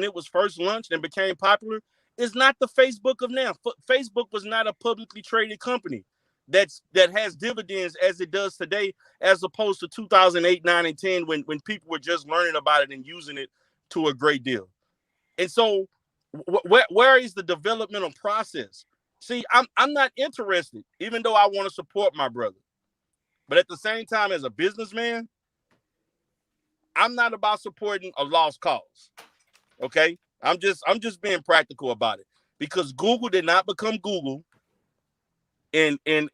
it was first launched and became popular. It's not the Facebook of now. Facebook was not a publicly traded company that has dividends as it does today, as opposed to 2008, 9, and 10 when people were just learning about it and using it to a great deal. And so where is the developmental process? See, I'm not interested, even though I want to support my brother. But at the same time, as a businessman, I'm not about supporting a lost cause. Okay? I'm just being practical about it, because Google did not become Google in 2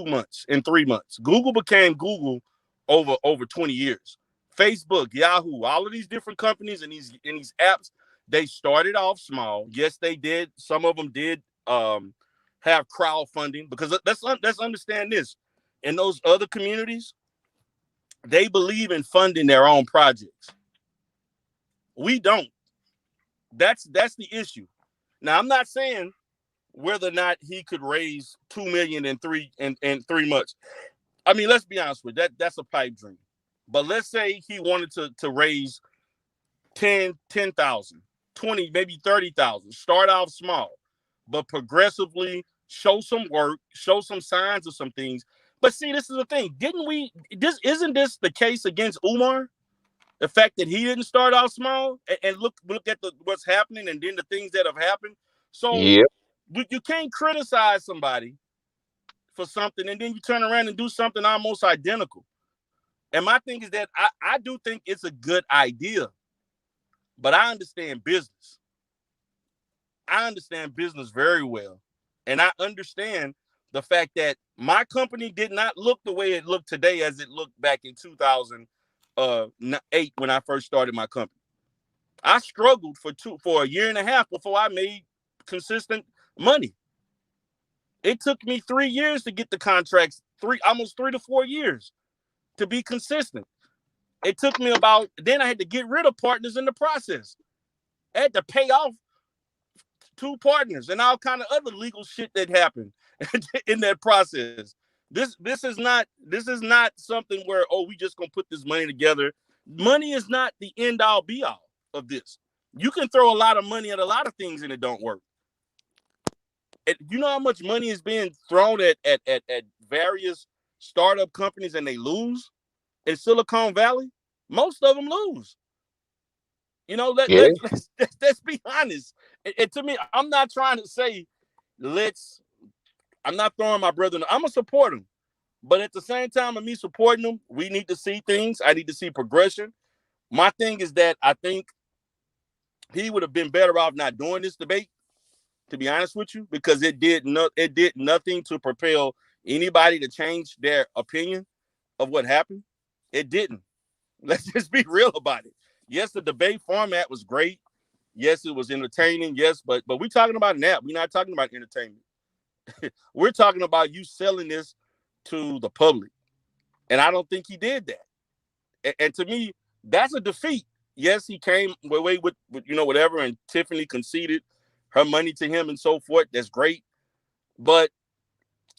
months, in 3 months. Google became Google over 20 years. Facebook, Yahoo, all of these different companies and these apps, they started off small. Yes, they did. Some of them did have crowdfunding, because let's understand this. In those other communities, they believe in funding their own projects. We don't. That's the issue. Now, I'm not saying whether or not he could raise $2 million in 3 months. I mean, let's be honest with that. That's a pipe dream. But let's say he wanted to raise 10,000, 20, maybe 30,000. Start off small, but progressively show some work, show some signs of some things. But see, this is the thing. Isn't this the case against Umar? The fact that he didn't start out small and look at what's happening and then the things that have happened. So yep. You can't criticize somebody for something and then you turn around and do something almost identical. And my thing is that I do think it's a good idea, but I understand business. I understand business very well. And I understand the fact that my company did not look the way it looked today as it looked back in 2008 when I first started my company. I struggled for a year and a half before I made consistent money. It took me 3 years to get the contracts, almost 3 to 4 years to be consistent. It took me then I had to get rid of partners in the process. I had to pay off 2 partners and all kind of other legal shit that happened in that process. This is not something where, oh, we just gonna put this money together. Money is not the end all be all of this. You can throw a lot of money at a lot of things and it don't work. And you know how much money is being thrown at various startup companies and they lose in Silicon Valley? Most of them lose. You know, let's be honest. And to me, I'm not trying to say I'm not throwing my brother. I'm gonna support him, but at the same time of me supporting him, we need to see things. I need to see progression. My thing is that I think he would have been better off not doing this debate, to be honest with you, because it did nothing to propel anybody to change their opinion of what happened. It didn't. Let's just be real about it. Yes, the debate format was great. Yes, it was entertaining. Yes, but we're talking about an app. We're not talking about entertainment. We're talking about you selling this to the public. And I don't think he did that. And to me, that's a defeat. Yes, he came away with whatever, and Tiffany conceded her money to him and so forth. That's great. But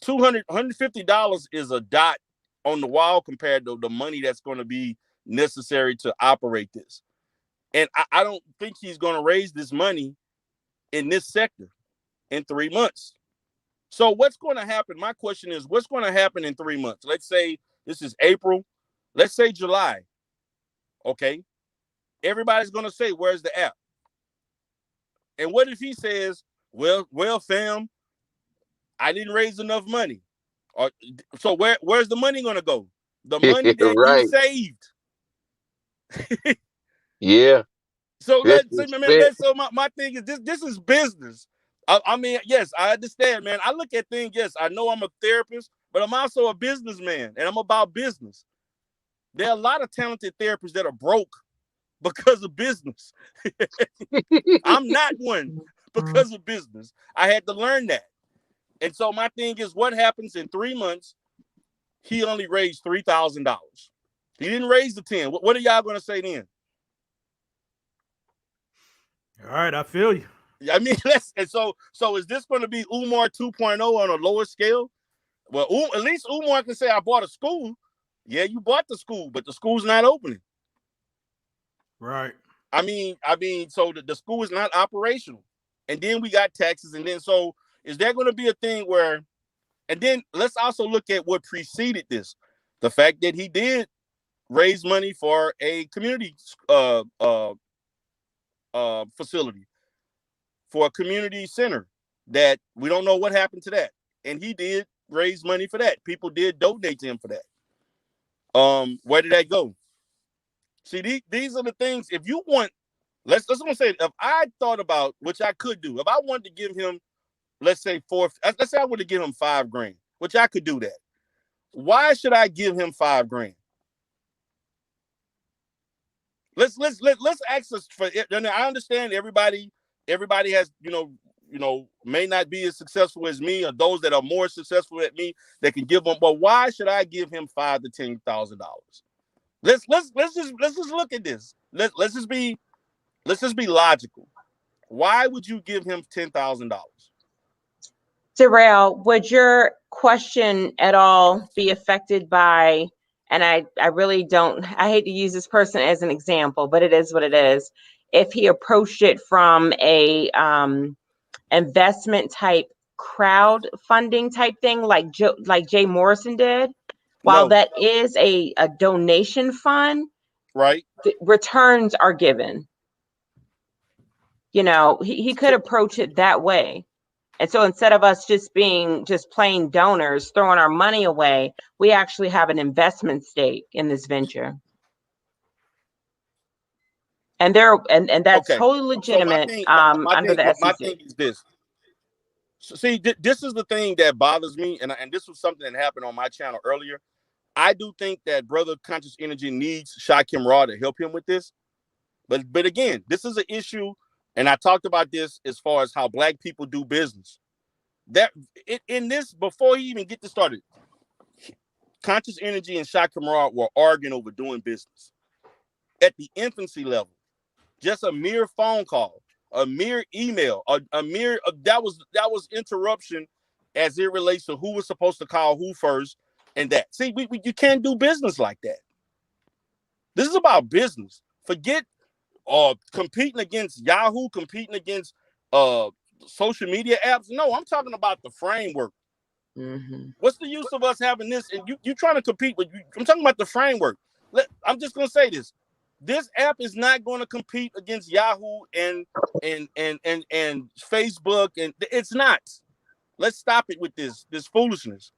$150 is a dot on the wall compared to the money that's going to be necessary to operate this. And I don't think he's going to raise this money in this sector in 3 months. So what's going to happen? My question is, what's going to happen in 3 months? Let's say this is April. Let's say July. Okay. Everybody's going to say, where's the app? And what if he says, well, fam, I didn't raise enough money. So where's the money going to go? The money that right. you saved. Yeah. So so my thing is this is business. I mean, yes, I understand, man. I look at things, yes, I know I'm a therapist, but I'm also a businessman, and I'm about business. There are a lot of talented therapists that are broke because of business. I'm not one because of business. I had to learn that. And so my thing is, what happens in 3 months? He only raised $3,000. He didn't raise the 10. What are y'all going to say then? All right, I feel you. I mean, so is this going to be Umar 2.0 on a lower scale? Well, at least Umar can say, I bought a school. Yeah, you bought the school, but the school's not opening. Right. I mean, so the school is not operational. And then we got taxes. And then, so is there going to be a thing where, and then let's also look at what preceded this. The fact that he did raise money for a community facility, for a community center that we don't know what happened to that. And he did raise money for that. People did donate to him for that. Where did that go? See, these are the things. If you want, let's say, if I thought about, which I could do, if I wanted to give him, let's say I would have given him $5,000, which I could do that. Why should I give him $5,000? Let's ask us for it. I understand everybody has, may not be as successful as me, or those that are more successful than me that can give them. But why should I give him $5,000 to $10,000? Let's just look at this. Let's just be logical. Why would you give him $10,000? Darrell, would your question at all be affected by, and I really don't, I hate to use this person as an example, but it is what it is. If he approached it from a investment type crowdfunding type thing, like Jay Morrison did, while that is a donation fund, right? Returns are given. He could approach it that way. And so instead of us just being plain donors, throwing our money away, we actually have an investment stake in this venture. And that's totally legitimate under the SEC. My thing is this. So, see, this is the thing that bothers me, and this was something that happened on my channel earlier. I do think that Brother Conscious Energy needs Shakim Raw to help him with this. But again, this is an issue, and I talked about this as far as how Black people do business. In this, before he even get this started, Conscious Energy and Shakim Raw were arguing over doing business at the infancy level. Just a mere phone call, a mere email, a mere that was interruption as it relates to who was supposed to call who first and that. See, you can't do business like that. This is about business. Forget competing against Yahoo, competing against social media apps. No, I'm talking about the framework. Mm-hmm. What's the use of us having this? And you trying to compete with you? I'm talking about the framework. I'm just gonna say this. This app is not going to compete against Yahoo and Facebook, and it's not. Let's stop it with this foolishness.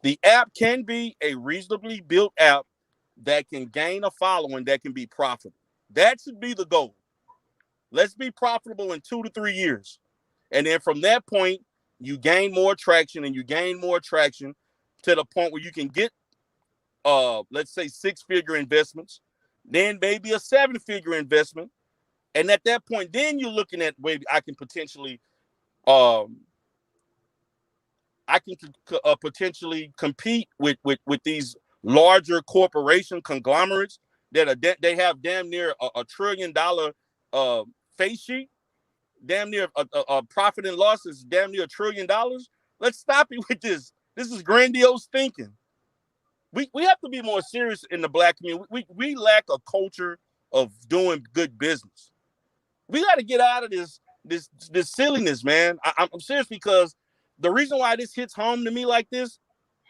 The app can be a reasonably built app that can gain a following that can be profitable. That should be the goal. Let's be profitable in 2 to 3 years. And then from that point, you gain more traction and you gain more traction to the point where you can get, let's say 6-figure investments, then maybe a 7-figure investment. And at that point, then you're looking at maybe I can potentially, potentially compete with these larger corporation conglomerates that they have damn near a $1 trillion face sheet, damn near a profit and loss is damn near $1 trillion. Let's stop it with this. This is grandiose thinking. We have to be more serious in the Black community. We lack a culture of doing good business. We got to get out of this silliness, man. I'm serious, because the reason why this hits home to me like this,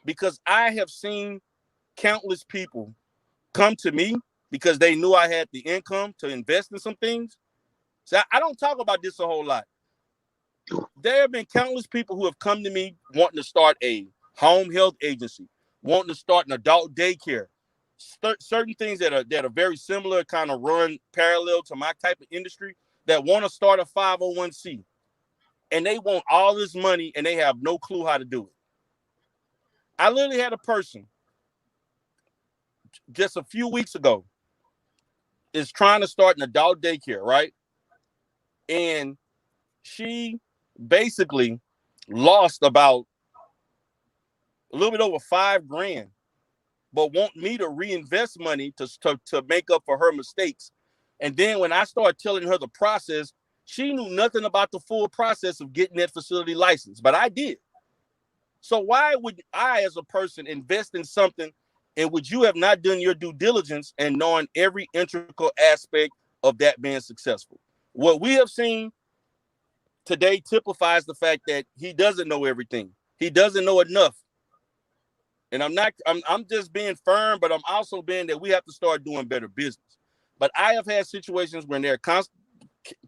because I have seen countless people come to me because they knew I had the income to invest in some things. So I don't talk about this a whole lot. There have been countless people who have come to me wanting to start a home health agency, wanting to start an adult daycare, certain things that are very similar, kind of run parallel to my type of industry, that want to start a 501c. And they want all this money and they have no clue how to do it. I literally had a person just a few weeks ago is trying to start an adult daycare, right? And she basically lost about a little bit over $5,000, but want me to reinvest money to make up for her mistakes. And then when I started telling her the process, she knew nothing about the full process of getting that facility licensed, but I did. So why would I, as a person, invest in something in which you have not done your due diligence and knowing every integral aspect of that being successful? What we have seen today typifies the fact that he doesn't know everything. He doesn't know enough. And I'm just being firm, but I'm also being that we have to start doing better business. But I have had situations when there are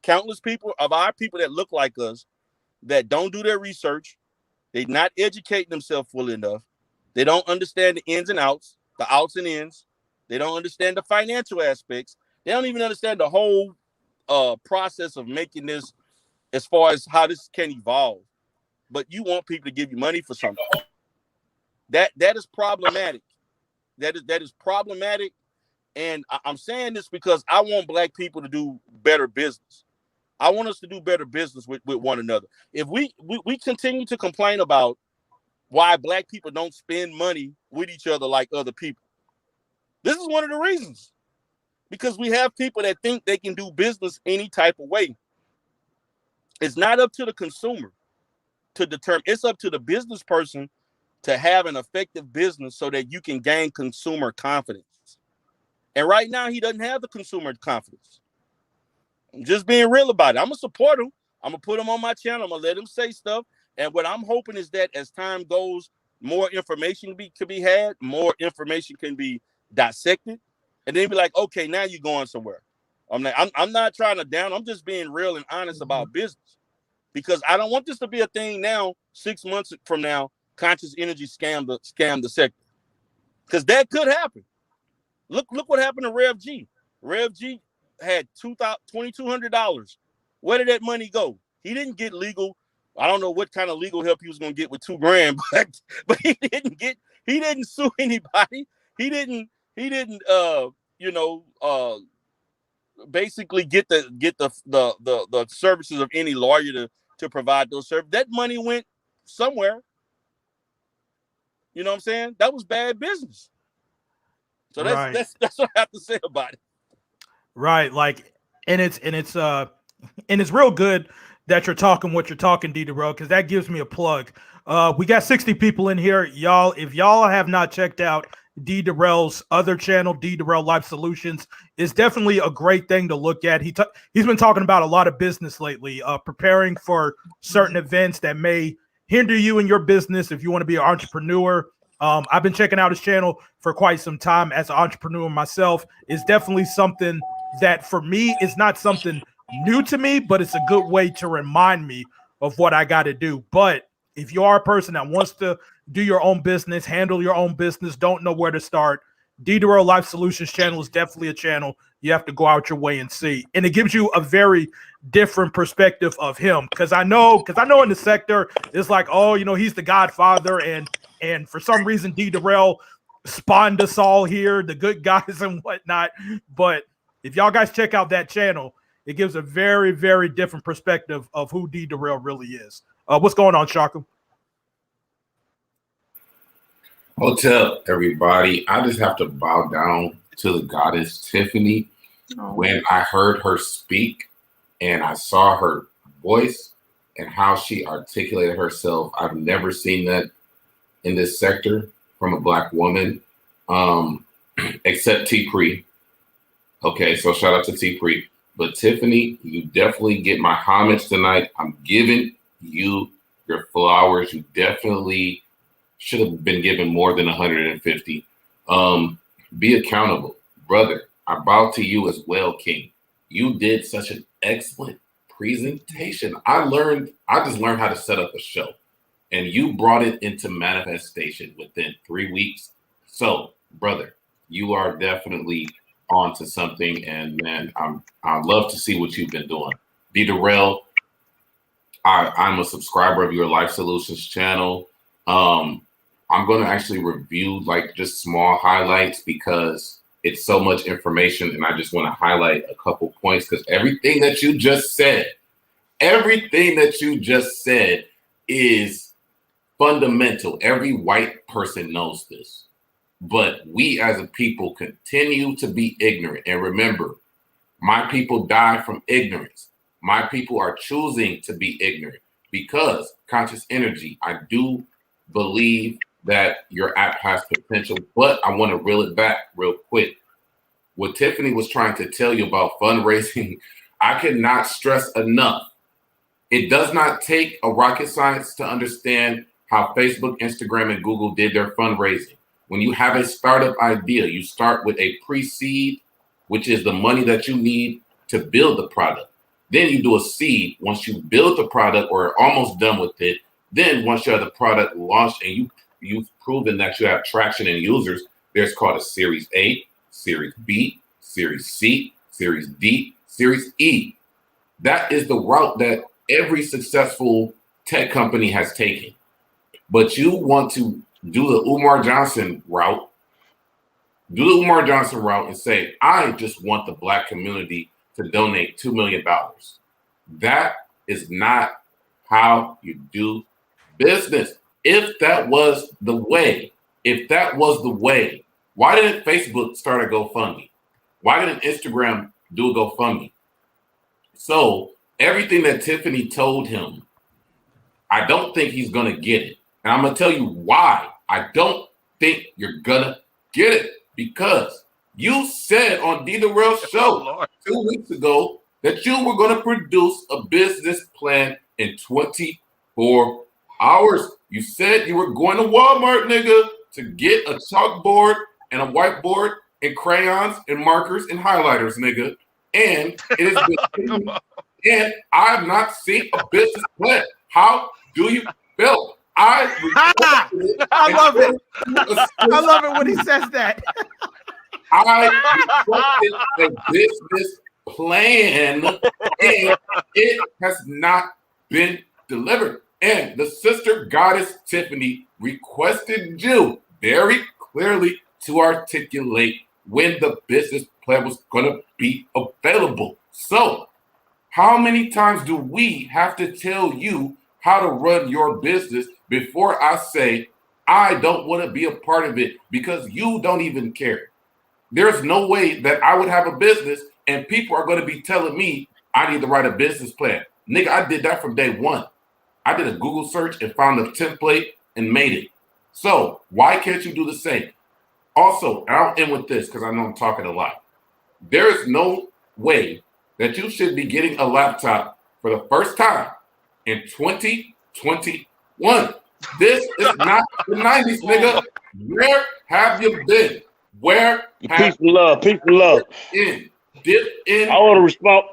countless people of our people that look like us that don't do their research. They're not educating themselves fully enough. They don't understand the ins and outs, the outs and ins. They don't understand the financial aspects. They don't even understand the whole process of making this, as far as how this can evolve. But you want people to give you money for something. That is problematic. That is problematic. And I'm saying this because I want Black people to do better business. I want us to do better business with one another. If we continue to complain about why Black people don't spend money with each other like other people, this is one of the reasons. Because we have people that think they can do business any type of way. It's not up to the consumer to determine. It's up to the business person to have an effective business so that you can gain consumer confidence. And right now, he doesn't have the consumer confidence. I'm just being real about it. I'm going to support him. I'm going to put him on my channel. I'm going to let him say stuff. And what I'm hoping is that as time goes, more information can be had, more information can be dissected, and then be like, okay, now you're going somewhere. I'm not trying to down. I'm just being real and honest about business, because I don't want this to be a thing now, 6 months from now, Conscious Energy scam the sector, because that could happen. Look what happened to Rev G. Rev G had $2,200. Where did that money go? He didn't get legal. I don't know what kind of legal help he was going to get with $2,000, but he didn't sue anybody. He didn't basically get the services of any lawyer to provide those services. That money went somewhere. You know what I'm saying? That was bad business. So that's what I have to say about it. Right. Like, and it's real good that you're talking what you're talking, D Darrell, because that gives me a plug. We got 60 people in here, y'all. If y'all have not checked out D Darrell's other channel, D Darrell Life Solutions, is definitely a great thing to look at. He's been talking about a lot of business lately, preparing for certain events that may hinder you in your business if you want to be an entrepreneur. I've been checking out his channel for quite some time as an entrepreneur myself. It's definitely something that for me is not something new to me, but it's a good way to remind me of what I got to do. But if you are a person that wants to do your own business, handle your own business, don't know where to start, D Darrell Life Solutions channel is definitely a channel you have to go out your way and see. And it gives you a very different perspective of him. Because I know in the sector, it's like, oh, he's the godfather. And for some reason, D Darrell spawned us all here, the good guys and whatnot. But if y'all guys check out that channel, it gives a very, very different perspective of who D Darrell really is. What's going on, Shaka? Hotel, everybody. I just have to bow down to the goddess Tiffany. When I heard her speak and I saw her voice and how she articulated herself, I've never seen that in this sector from a Black woman, except T-Pre. Okay, so shout out to T-Pre. But Tiffany, you definitely get my homage tonight. I'm giving you your flowers. You definitely should have been given more than 150. Be accountable. Brother, I bow to you as well, King. You did such an excellent presentation. I just learned how to set up a show. And you brought it into manifestation within 3 weeks. So, brother, you are definitely on to something, and man, I'd love to see what you've been doing. D Darrell, I'm a subscriber of your Life Solutions channel. I'm going to actually review like just small highlights because it's so much information, and I just want to highlight a couple points because everything that you just said is fundamental. Every white person knows this. But we as a people continue to be ignorant. And remember, my people die from ignorance. My people are choosing to be ignorant because conscious energy, I do believe that your app has potential, but I want to reel it back real quick. What Tiffany was trying to tell you about fundraising, I cannot stress enough. It does not take a rocket science to understand how Facebook, Instagram, and Google did their fundraising. When you have a startup idea, you start with a pre-seed, which is the money that you need to build the product. Then you do a seed once you build the product or are almost done with it. Then once you have the product launched and you've proven that you have traction and users, there's called a Series A, Series B, Series C, Series D, Series E. That is the route that every successful tech company has taken. But you want to do the Umar Johnson route, and say, I just want the Black community to donate $2 million. That is not how you do business. If that was the way, why didn't Facebook start a GoFundMe? Why didn't Instagram do a GoFundMe? So everything that Tiffany told him, I don't think he's going to get it. And I'm going to tell you why I don't think you're going to get it. Because you said on D Darrell's show 2 weeks ago that you were going to produce a business plan in 24 hours. You said you were going to Walmart, nigga, to get a chalkboard and a whiteboard and crayons and markers and highlighters, nigga. And it has been and I have not seen a business plan. How do you feel? I love it. I love it when he says that. I requested a business plan, and it has not been delivered. And the sister goddess Tiffany requested you very clearly to articulate when the business plan was going to be available. So, how many times do we have to tell you how to run your business before I say, I don't want to be a part of it because you don't even care? There's no way that I would have a business and people are going to be telling me I need to write a business plan. Nigga, I did that from day one. I did a Google search and found a template and made it. So why can't you do the same? Also, and I'll end with this because I know I'm talking a lot. There is no way that you should be getting a laptop for the first time in 2021. This is not the 90s, nigga. Where have you been? Where have Peace and love. Peace and love. Dip in. I want to respond.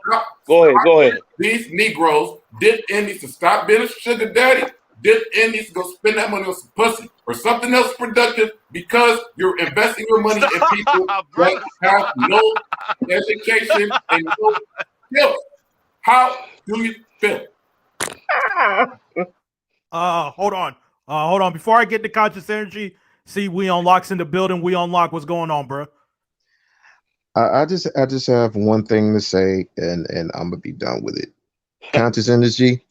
Go ahead. These Negroes, Dip in needs to stop being a sugar daddy. Dip in needs to go spend that money on some pussy or something else productive because you're investing your money in people that have no education and no skills. How do you feel? Hold on. Before I get to conscious energy, see, we unlocks in the building. We unlock. What's going on, bro? I just have one thing to say, and I'm gonna be done with it. Conscious energy.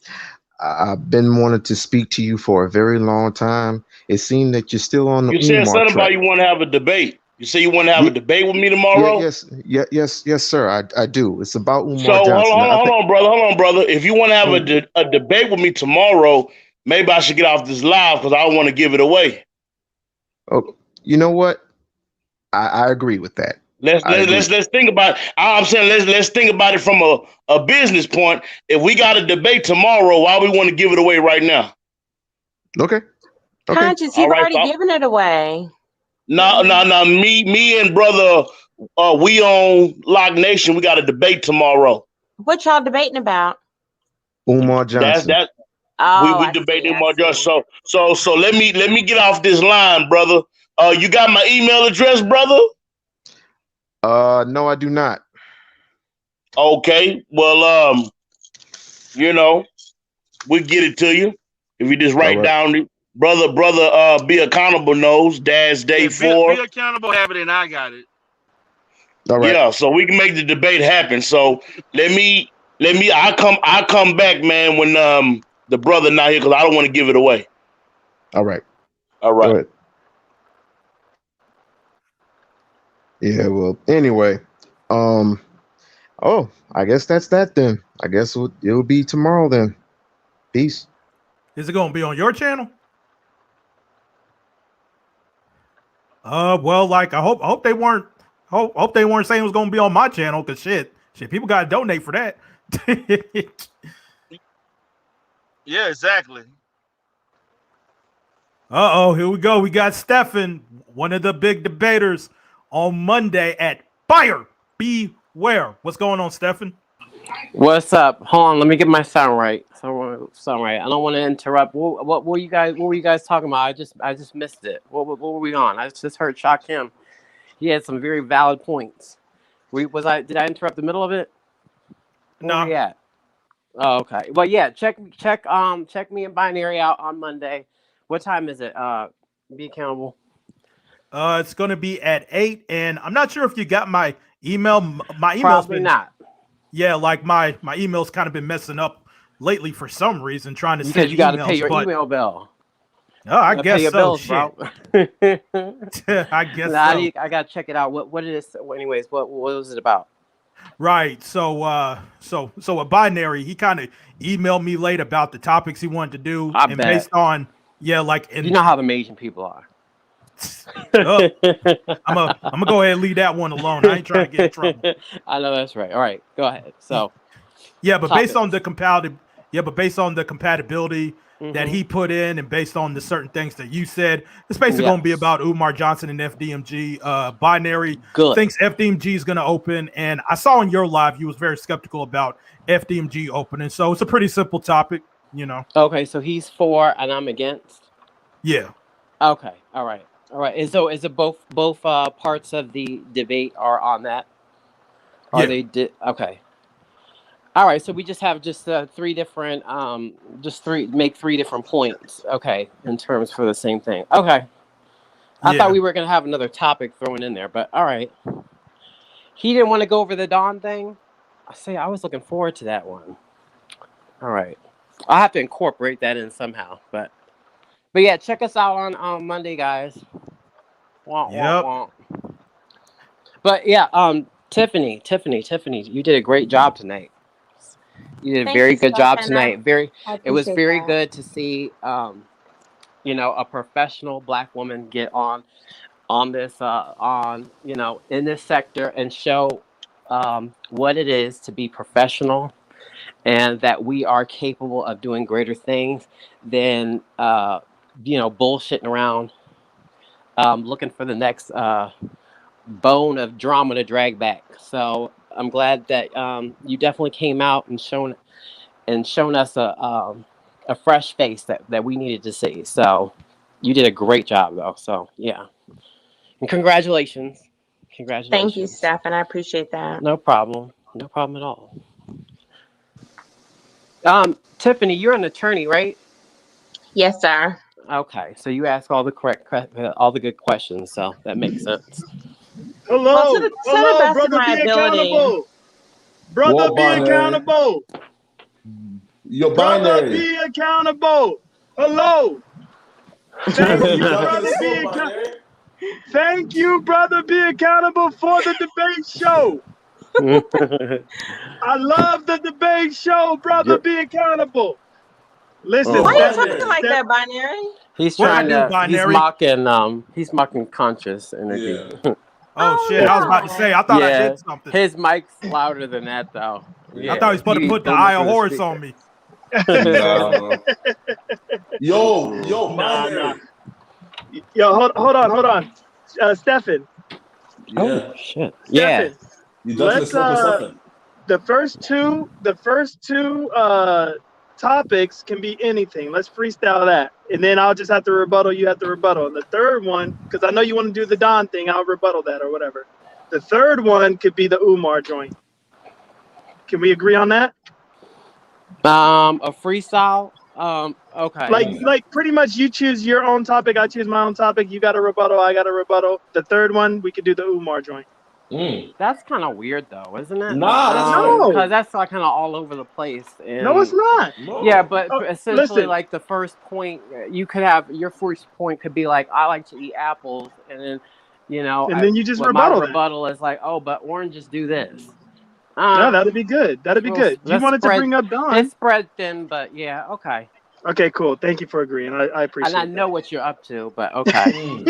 I've been wanting to speak to you for a very long time. It seemed that you're still on the. You said something about you want to have a debate. You say you want to have a debate with me tomorrow? Yes, sir. I do. It's about Umar so Johnson. Hold on, brother. If you want to have a debate with me tomorrow, maybe I should get off this live because I don't want to give it away. Oh, you know what? I agree with that. Let's think about it. I'm saying let's think about it from a business point. If we got a debate tomorrow, why we want to give it away right now? Okay. Conscious, you've already given it away. No. Me and brother, we on Lock Nation. We got a debate tomorrow. What y'all debating about? Umar Johnson. We debating Umar Johnson. So let me get off this line, brother. You got my email address, brother? No, I do not. Okay. Well, we'll get it to you. If you just write down the brother, be accountable knows dash day 4. Be accountable, have it, and I got it. All right. Yeah, so we can make the debate happen. So I'll come back, man, when the brother not here because I don't want to give it away. All right. Go ahead. Yeah, well, anyway, I guess that's that then. I guess it'll be tomorrow then. Peace. Is it gonna be on your channel? Well, like I hope they weren't saying it was gonna be on my channel because shit, people gotta donate for that. Yeah, exactly. Here we go. We got Stefan, one of the big debaters, on Monday at Fire Beware. What's going on, Stefan? What's up? Hold on, let me get my sound right. I don't want to interrupt. What were you guys talking about? I just missed it. What were we on? I just heard Shock Him. He had some very valid points. Did I interrupt the middle of it? No. Yeah. Oh, okay. Well, yeah. Check me and Binary out on Monday. What time is it? Be accountable. It's going to be at 8, and I'm not sure if you got my email. My email's Probably been not. Yeah, like my email's kind of been messing up lately for some reason. Trying to because you got to pay your email bill. Oh, I guess pay your so. Bills, bro. I guess so. I gotta check it out. What it is? Anyways, what was it about? Right. So a Binary, he kind of emailed me late about the topics he wanted to do, I bet. Based on you know how the Asian people are. I'm gonna go ahead and leave that one alone. I ain't trying to get in trouble. I know that's right. All right, go ahead. So, based on the compatibility that he put in, and based on the certain things that you said, it's basically going to be about Umar Johnson and FDMG. Binary thinks FDMG is going to open, and I saw in your live you was very skeptical about FDMG opening. So it's a pretty simple topic, Okay, so he's for and I'm against. Yeah. Okay. All right. Is it both parts of the debate are on that? Okay. All right. So we just have three different make three different points. Okay, in terms for the same thing. Okay. I thought we were gonna have another topic thrown in there, but all right. He didn't want to go over the Dawn thing. I was looking forward to that one. All right. I'll have to incorporate that in somehow, but yeah, check us out on Monday, guys. Wah. But yeah, Tiffany, you did a great job tonight. You did a Thank very you, good job Steph, tonight. I It was appreciate very that. good to see, a professional Black woman get on this, in this sector and show what it is to be professional, and that we are capable of doing greater things than bullshitting around, looking for the next bone of drama to drag back. So I'm glad that you definitely came out and shown us a fresh face that we needed to see. So you did a great job, though. So yeah, and congratulations. Thank you, Steph, I appreciate that. No problem. No problem at all. Tiffany, you're an attorney, right? Yes, sir. Okay, so you ask all the all the good questions, so that makes sense. Hello, to the best brother, of my be ability. accountable. Brother, War be binary. accountable. You're Brother, binary. be accountable. Hello. Thank you, brother, be accountable. Thank you, brother, be accountable for the debate show. I love the debate show, brother, be accountable. Listen, Why are you Steph, talking like that, Binary? He's What I trying do, to. Binary? He's mocking conscious energy. Yeah. Oh shit! I was about to say. I thought I did something. His mic's louder than that, though. I thought he was supposed to put the eye of horse on me. Nah. Yo, Nah. Yo, hold on. Stefan. Yeah. Oh shit. Stefan, Yeah. You definitely spoke with something. The first two topics can be anything. Let's freestyle that, and then I'll just have to rebuttal. You have to rebuttal. And the third one, because I know you want to do the Don thing, I'll rebuttal that or whatever. The third one could be the Umar joint. Can we agree on that? A freestyle. Okay. Like pretty much you choose your own topic, I choose my own topic. You got a rebuttal, I got a rebuttal. The third one, we could do the Umar joint. That's kind of weird, though, isn't it? No, because that's like kind of all over the place. And no, it's not. Yeah, but essentially, listen. like the first point, you could have your first point could be like, I like to eat apples, and then And then you just my rebuttal that. rebuttal is like, oh, but oranges do this. No, that'd be good. That'd be good. You wanted to bring up Don. It's spread thin, but yeah, okay. Okay, cool. Thank you for agreeing. I appreciate it. And I know what you're up to, but okay.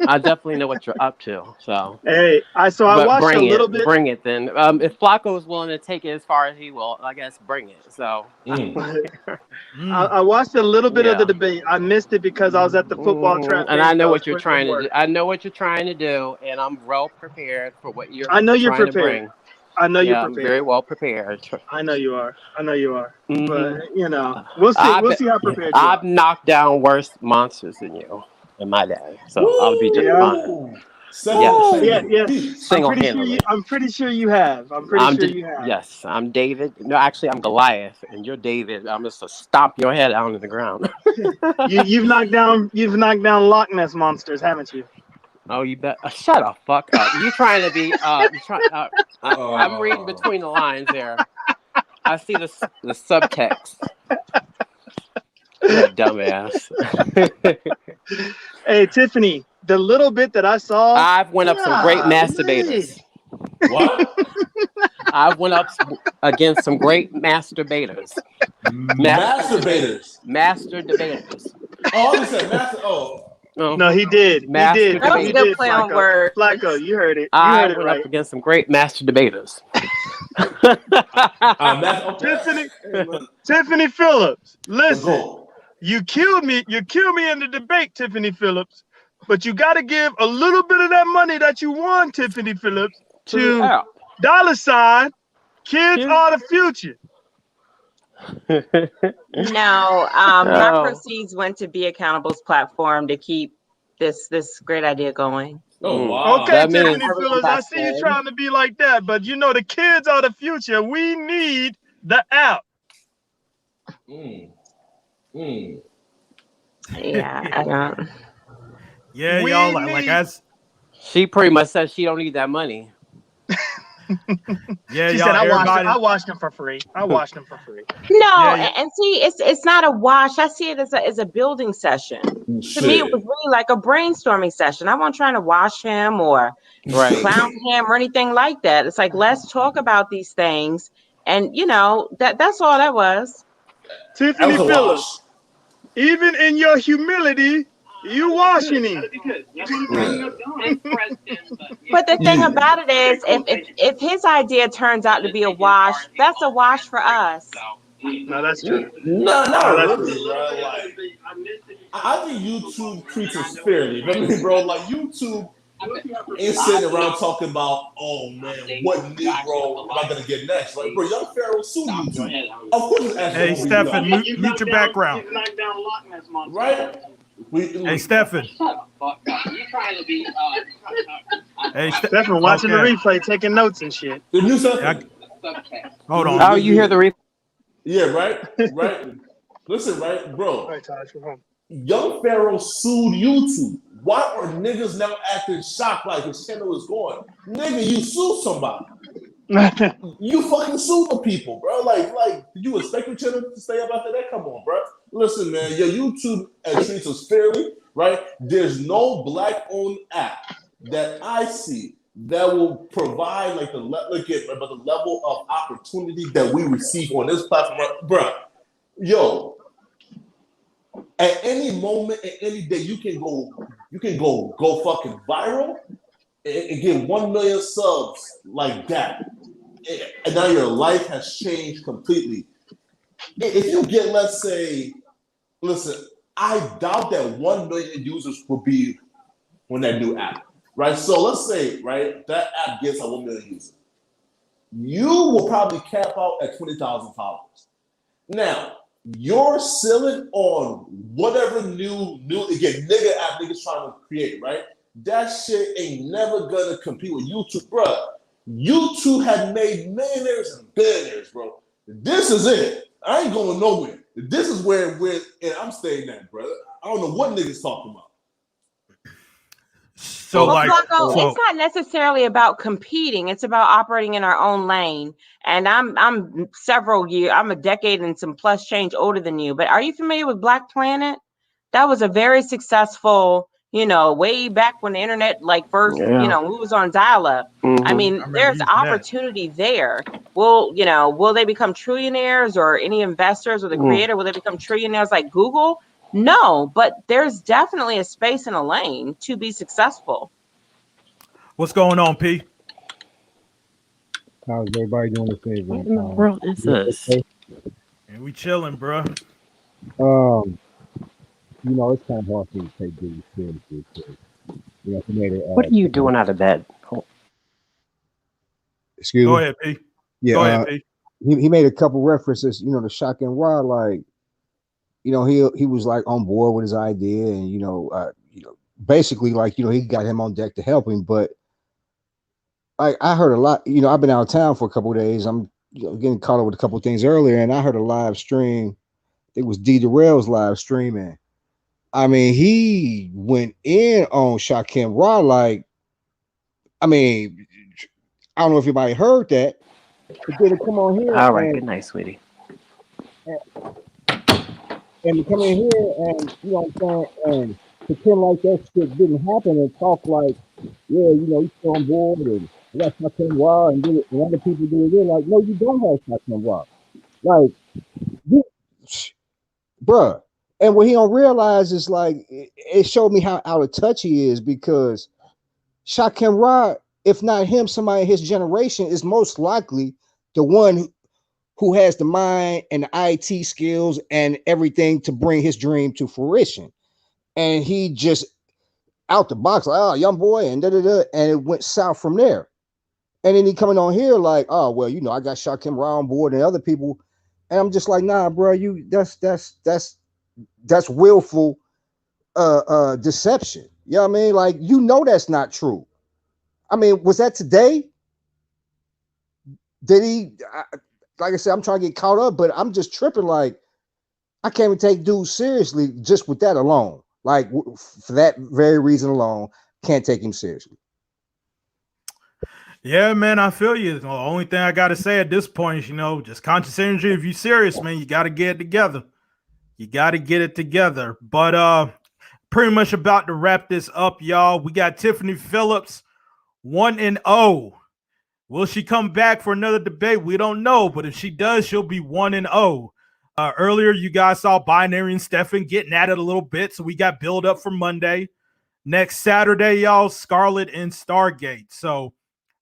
I definitely know what you're up to. So hey, I watched a little bit. Bring it then. If Flacco is willing to take it as far as he will, I guess bring it. So I watched a little bit of the debate. I missed it because I was at the football trap. And I know what you're trying to do. I know what you're trying to do, and I'm well prepared for what you're. I know you're prepared. To bring. I know you're prepared. I'm very well prepared. I know you are. But we'll see. We'll see how prepared you are. I've knocked down worse monsters than you in my day, so I'll be just fine. Single-handedly. I'm pretty sure you have. Yes, I'm David. No, actually, I'm Goliath, and you're David. I'm just to stomp your head down to the ground. You've knocked down Loch Ness monsters, haven't you? Oh, you bet. Shut the fuck up. You trying to be? I'm reading between the lines there. I see the subtext. Dumbass. Hey, Tiffany, the little bit that I saw, I've went up some great masturbators. What? I've went up against some great masturbators. Masturbators. Masturbators. Oh, he said master. Oh. No, he did. He did. That was a good play on words. Flacco, you heard it. I went up against some great master debaters. Tiffany Phillips, listen. You killed me in the debate, Tiffany Phillips. But you got to give a little bit of that money that you won, Tiffany Phillips, to $ Kids Are the Future. No, my proceeds went to Be Accountable's platform to keep this great idea going. Oh, wow. Okay, Tiffany Phillips, I see you trying to be like that, but the kids are the future. We need the app. Yeah, I don't. Yeah, y'all like as she pretty much said she don't need that money. Yeah, she said I watched them for free. No, and see, it's not a wash. I see it as a building session. To me, it was really like a brainstorming session. I wasn't trying to wash him or clown him or anything like that. It's like, let's talk about these things And that's all that was. Tiffany Phillips, even in your humility, you washing him. But the thing about it is, if his idea turns out to be a wash, that's a wash for us. No, that's true. Not really, bro. Like, I think YouTube treats us fairly. I mean, bro, like YouTube ain't sitting around talking about, oh man, what Negro am I gonna get next? Like, bro, Young Pharaoh sued YouTube. Of course, it's Hey, Stephen, mute your background. Right? Hey, Stephen. Hey, Stephen, watching the replay, taking notes and shit. The new Stephen. Hold on. Oh, you hear the replay? Yeah, right. Listen, right, bro. Young Pharaoh sued YouTube. Why are niggas now acting shocked like his channel is gone? Nigga, you sued somebody. You fucking sued the people, bro. Like, did you expect your channel to stay up after that? Come on, bro. Listen, man, your YouTube treats us fairly, right? There's no black-owned app that I see that will provide like the level of opportunity that we receive on this platform, bro. Yo, at any moment, at any day, you can go fucking viral and get 1 million subs like that, and now your life has changed completely. If you get, let's say, listen, I doubt that 1 million users will be on that new app. Right, so let's say, right, that app gets 1 million users. You will probably cap out at 20,000 followers. Now, your ceiling on whatever new again nigga app niggas trying to create, right? That shit ain't never gonna compete with YouTube, bro. YouTube had made millionaires and billionaires, bro. This is it. I ain't going nowhere. This is where and I'm staying at, brother. I don't know what niggas talking about. So, Flacco, it's not necessarily about competing. It's about operating in our own lane. And I'm a decade and some plus change older than you. But are you familiar with Black Planet? That was a very successful, way back when the internet first, we was on dial-up. Mm-hmm. I mean, there's opportunity there. Will they become trillionaires, or any investors or the creator, will they become trillionaires like Google? No, but there's definitely a space and a lane to be successful. What's going on, P? How's everybody doing this evening? What in the world is this? And we chilling, bro. It's kind of hard for me to take Diddy seriously. What are you doing out of bed? Excuse me? Go ahead, P. Yeah, Go ahead, P. He made a couple references, the shock and raw, like, he was like on board with his idea, and basically like he got him on deck to help him. But I heard a lot. I've been out of town for a couple of days. I'm getting caught up with a couple of things earlier, and I heard a live stream. It was D Darrell's live streaming. I mean, he went in on Shaquem Raw. Like, I mean, I don't know if anybody heard that, but then to come on here. All right, good night, sweetie. And to come in here and, what I'm saying, and pretend like that shit didn't happen and talk like, yeah, you still on board and I got Shaquem Raw and do it, and other people do it. They're like, no, you don't have Shaquem Raw. Like, bruh. And what he don't realize is like, it showed me how out of touch he is, because Shaquem Raw, if not him, somebody in his generation is most likely the one who has the mind and the IT skills and everything to bring his dream to fruition. And he just out the box, like, oh, young boy, and and it went south from there. And then he coming on here like, oh, well, I got Shaquem Raw on board and other people. And I'm just like, nah, bro, that's willful deception. You know what I mean? Like, that's not true. I mean, was that today? Did he? Like I said, I'm trying to get caught up, but I'm just tripping. Like, I can't even take dude seriously just with that alone. Like, for that very reason alone, can't take him seriously. Yeah, man, I feel you. The only thing I got to say at this point is, just conscious energy. If you're serious, man, you got to get it together. You got to get it together. But pretty much about to wrap this up, y'all. We got Tiffany Phillips, 1-0 Will she come back for another debate? We don't know, but if she does, she'll be 1-0. Earlier, you guys saw Binary and Stefan getting at it a little bit, so we got build up for Monday. Next Saturday, y'all, Scarlett and Stargate. So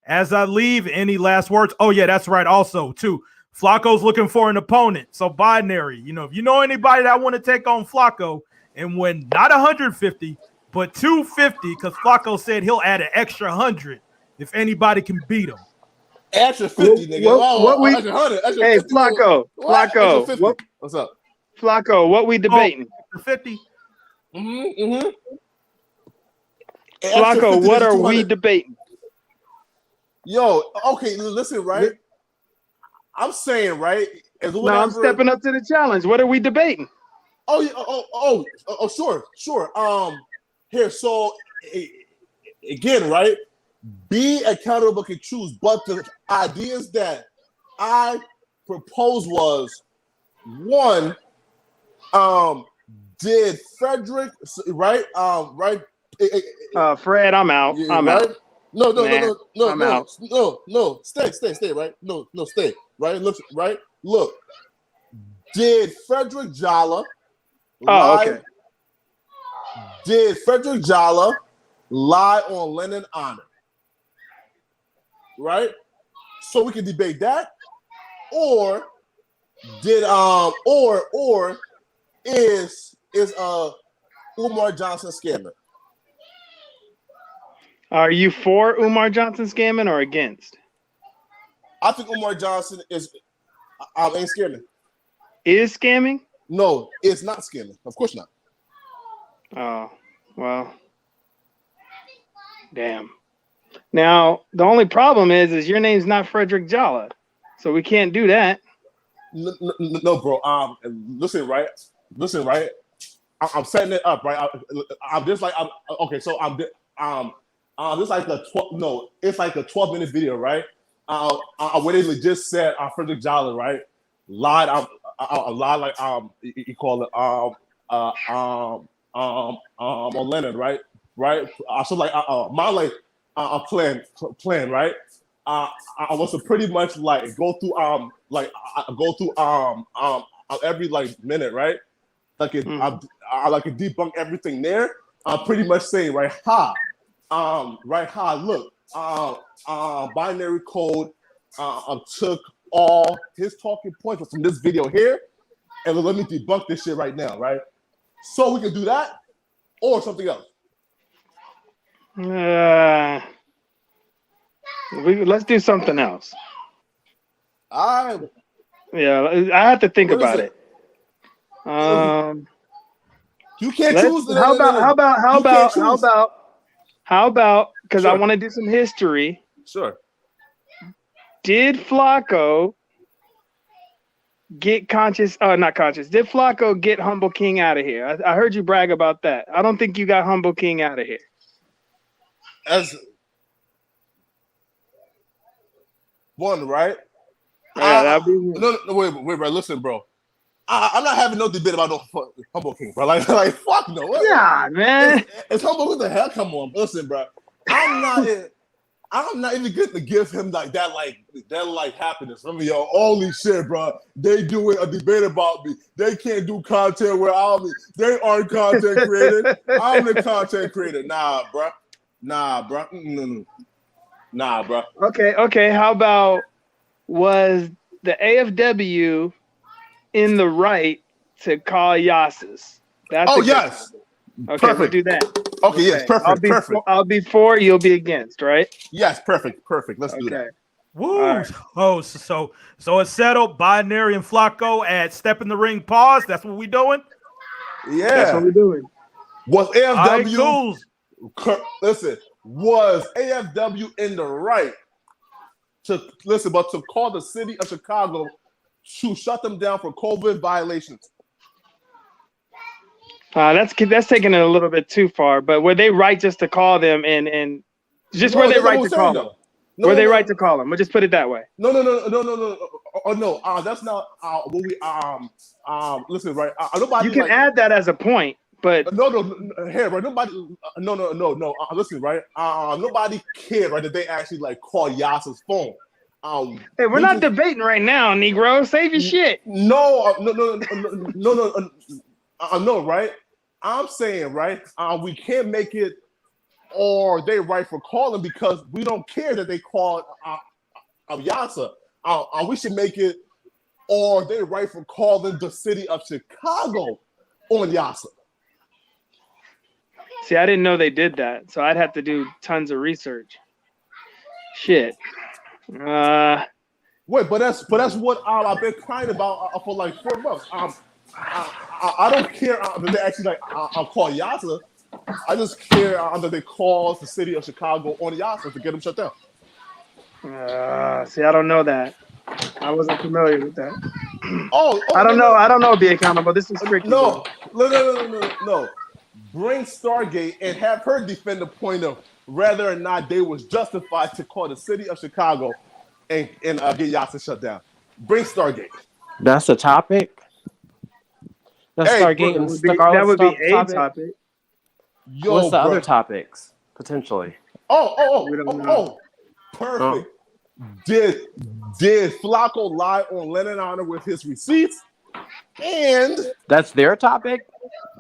as I leave, any last words? Oh, yeah, that's right. Also, too, Flacco's looking for an opponent. So Binary, if you know anybody that want to take on Flacco and win not 150, but 250, because Flacco said he'll add an extra 100 if anybody can beat him. Extra 50, nigga. Extra 100. Extra hey, 50. Flacco. Flacco. What's up? Flacco, what we debating? 50. Flacco, what are we debating? Yo, okay, listen, right? I'm saying, right? No, I'm stepping up to the challenge. What are we debating? Sure. Here, so again, right? Be accountable can choose, but the ideas that I proposed was one, did Frederick right? Fred, I'm out. I'm right? out. No, I'm out. no. Stay, right? No, stay, right? Look. Did Frederick Jalla lie? Okay. Did Frederick Jalla lie on Lennon Honor? Right? So we can debate that. Or did or is Umar Johnson scamming? Are you for Umar Johnson scamming or against? I think Umar Johnson ain't scamming. Is scamming? No, it's not scamming. Of course not. Oh, well. Damn. Now, the only problem is your name's not Frederick Jalla. So we can't do that. No, bro. Listen, right? I'm setting it up, right? I'm just like, okay. So this like the 12. No, it's like a 12-minute video, right? Where they legit said Frederick Jalla, right? Lied. Lied like you call it on Leonard, right? So like my plan, right? I was to pretty much like go through every like minute, right? I debunk everything there. I'm pretty much saying look, binary code took all his talking points from this video here, and let me debunk this shit right now, right? So we can do that or something else. Let's do something else. Yeah, I have to think about it. You can't choose. How about? Because Sure. I want to do some history. Sure. Did Flacco get conscious? Not conscious. Did Flacco get Humble King out of here? I heard you brag about that. I don't think you got Humble King out of here. As one, right? Yeah, that'd be one. No, wait, bro. Listen, bro. I'm not having no debate about no Humble King, bro. Like fuck no. Yeah, man. It's Humble. What the hell? Come on, listen, bro. I'm not even good to give him like that happiness. I mean, yo, holy shit, bro. They doing a debate about me. They can't do content without me. They aren't content creator. I'm the content creator. Nah, bro. Nah, bro. Okay. How about, was the AFW in the right to call Yassis? Yes. Okay, perfect. We'll do that. Okay, yes, perfect. I'll be for, you'll be against, right? Yes, perfect. Let's do that. Woo! Right. Oh, so it's settled. Binary and Flacco at Step in the Ring pause. That's what we doing? Yeah. That's what we're doing. Was AFW All right, listen, was AFW in the right to call the city of Chicago to shut them down for COVID violations? That's taking it a little bit too far. But were they right just to call them and just were they right to call them? Were they right to call them? We'll just put it that way. No. Oh no, that's not what we listen, right? Nobody. You can add that as a point, But no, here, right? Nobody, no. Listen, right? Nobody cared, right? That they actually like call Yasser's phone. Hey, we're not debating right now, Negro. Save your shit. No, right? I'm saying, right? We can't make it, or they right for calling because we don't care that they called Yasser. We should make it, or they right for calling the city of Chicago on Yasser. See, I didn't know they did that, so I'd have to do tons of research. Shit. Wait, but that's what I've been crying about for like 4 months. I don't care that they actually like I'll call Yasser. I just care that they call the city of Chicago on Yasser to get them shut down. See, I don't know that. I wasn't familiar with that. I don't know. I don't know. Be accountable. This is tricky. No. Bring Stargate and have her defend the point of whether or not they was justified to call the city of Chicago and get Yasser shut down. Bring Stargate. That's a topic. That's Stargate and Scarlet. That would be a topic. Yo, what's the other topics potentially? Perfect. Did Flacco lie on Lennon Honor with his receipts? And that's their topic?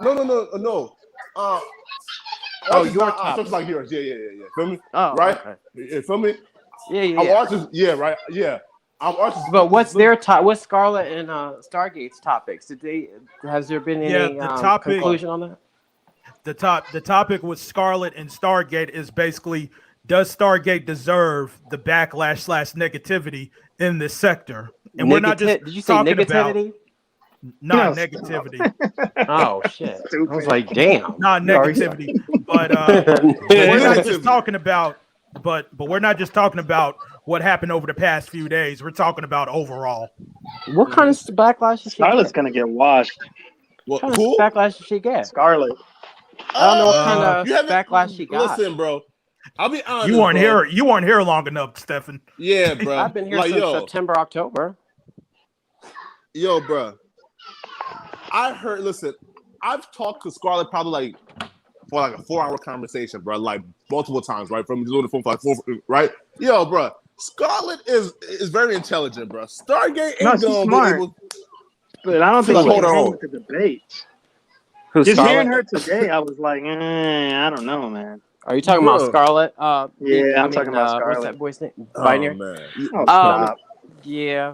No. Your topic. Like yours. Yeah. Feel me? Oh, right? Okay. Yeah, feel me? Yeah. Right. Yeah. But what's their what's Scarlet and Stargate's topics? Has there been any conclusion on that? The topic with Scarlet and Stargate is basically, does Stargate deserve the backlash / negativity in this sector? And we're not just did you say negativity? Not negativity. Oh shit! Stupid. I was like, damn. Not negativity, but we're not just talking about. But we're not just talking about what happened over the past few days. We're talking about overall. What kind of backlash is she? Scarlet's gonna get washed. What kind of backlash did she get? Scarlet. I don't know what kind of backlash she got. Listen, bro. I'll be honest. You weren't here. You weren't here long enough, Stefan. Yeah, bro. I've been here since September, October. Yo, bro. I heard. Listen, I've talked to Scarlett probably for like a 4-hour conversation, bro. Like multiple times, right? From doing the phone for like 4, right? Yo, bro. Scarlett is very intelligent, bro. Stargate ain't gonna be able. But I don't think she's going with the debate. Who's Just Scarlett? hearing her today, I was like, I don't know, man. Are you talking about Scarlett? Yeah, I'm talking about Scarlett. What's that boy's name? Binary. Man. Yeah.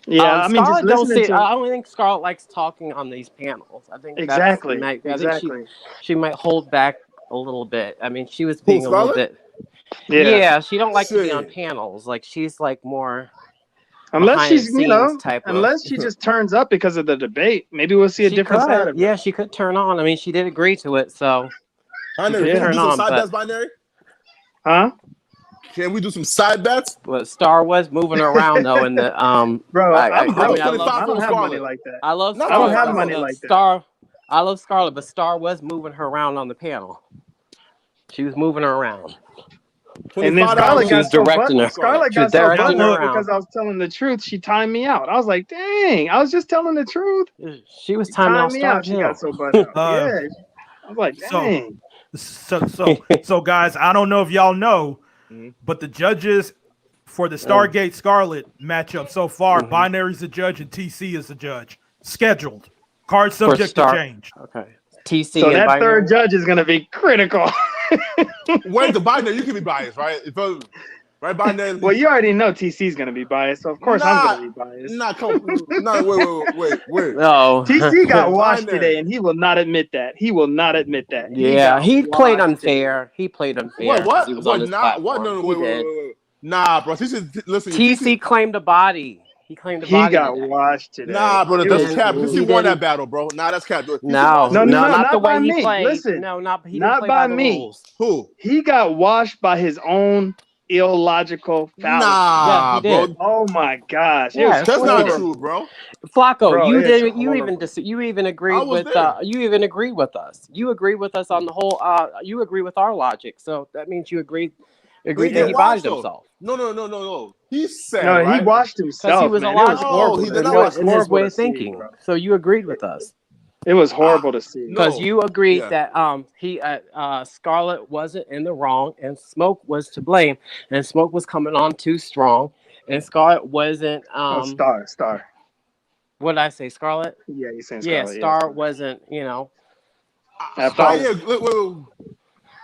Yeah, I mean, just listening to. I don't think Scarlett likes talking on these panels. I think exactly. I think she might hold back a little bit. I mean, she was being a little bit. Yeah, she don't like to be on panels. Like she's like more. Unless she's, type unless she just turns up because of the debate, maybe we'll see a different side of it. Yeah, she could turn on. I mean, she did agree to it, so. Binary, can we do some side bets, Binary? Huh? Can we do some side bets? Well, Star was moving around though, in the Bro, I don't have money like that. I love. I don't have money like that. I love Scarlett, but Star was moving her around on the panel. She was moving her around. And then Scarlett got so directing her. Scarlett got so butthurt because I was telling the truth. She timed me out. I was like, dang, I was just telling the truth. She was timing me out. She got so butthurt. Yeah. I was like, dang. So guys, I don't know if y'all know, but the judges for the Stargate Scarlet matchup so far, Binary's the judge and TC is the judge. Scheduled. Card subject to change. Okay. TC so and that Binary. Third judge is going to be critical. Wait, the Binary, you can be biased, right? Right, Binary. Well, you already know TC's going to be biased, so of course I'm going to be biased. Wait. No. TC got washed today, and he will not admit that. He will not admit that. He played unfair. He played unfair. Wait, what? He was on his platform. No, wait. Nah, bro. Listen. TC claimed a body. He claimed a body. He got washed today. Nah, bro. That's cap. TC won that battle, bro. Nah, that's cap. No, not the way by he me. played. Listen, not by me. Rules. Who? He got washed by his own illogical fallacy. Nah, yeah, bro. Oh my gosh. Yeah, that's not true, bro. Flacco, bro, you even agreed with us. You agreed with us on the whole. You agree with our logic, so that means you agreed that he bodied himself. No. He said he washed himself. He was man. illogical It was horrible. in his way of thinking. So you agreed with us. It was horrible to see. Because you agreed that Scarlett wasn't in the wrong and Smoke was to blame, and Smoke was coming on too strong, and Scarlett wasn't. Star. What did I say, Scarlett? Yeah, you saying yeah, Scarlett? Star wasn't. You know.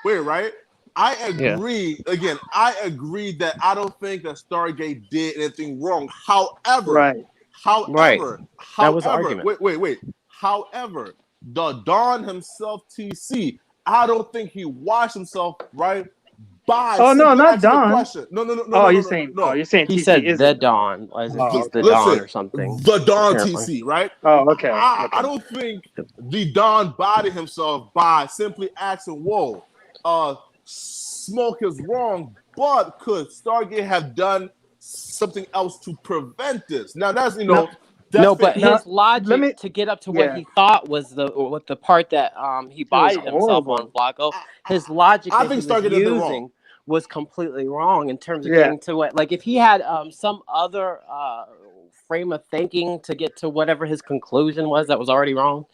Wait, right? I agree. Yeah. Again, I agree that I don't think that Stargate did anything wrong. However, that was the argument. Wait. However, the Don himself, TC, I don't think he washed himself right by. Oh no, not Don. No. You're saying he TC said is the Don, as if he's the Don or something. The Don apparently. TC, right? Oh, okay. I don't think the Don bodied himself by simply asking, "Whoa, Smoke is wrong," but could Stargate have done something else to prevent this? Now that's his logic to get up to what he thought was the part that he bodied himself on, Flacco. His logic I think Stargate did it wrong. Was completely wrong in terms of getting to what, like if he had some other frame of thinking to get to whatever his conclusion was that was already wrong,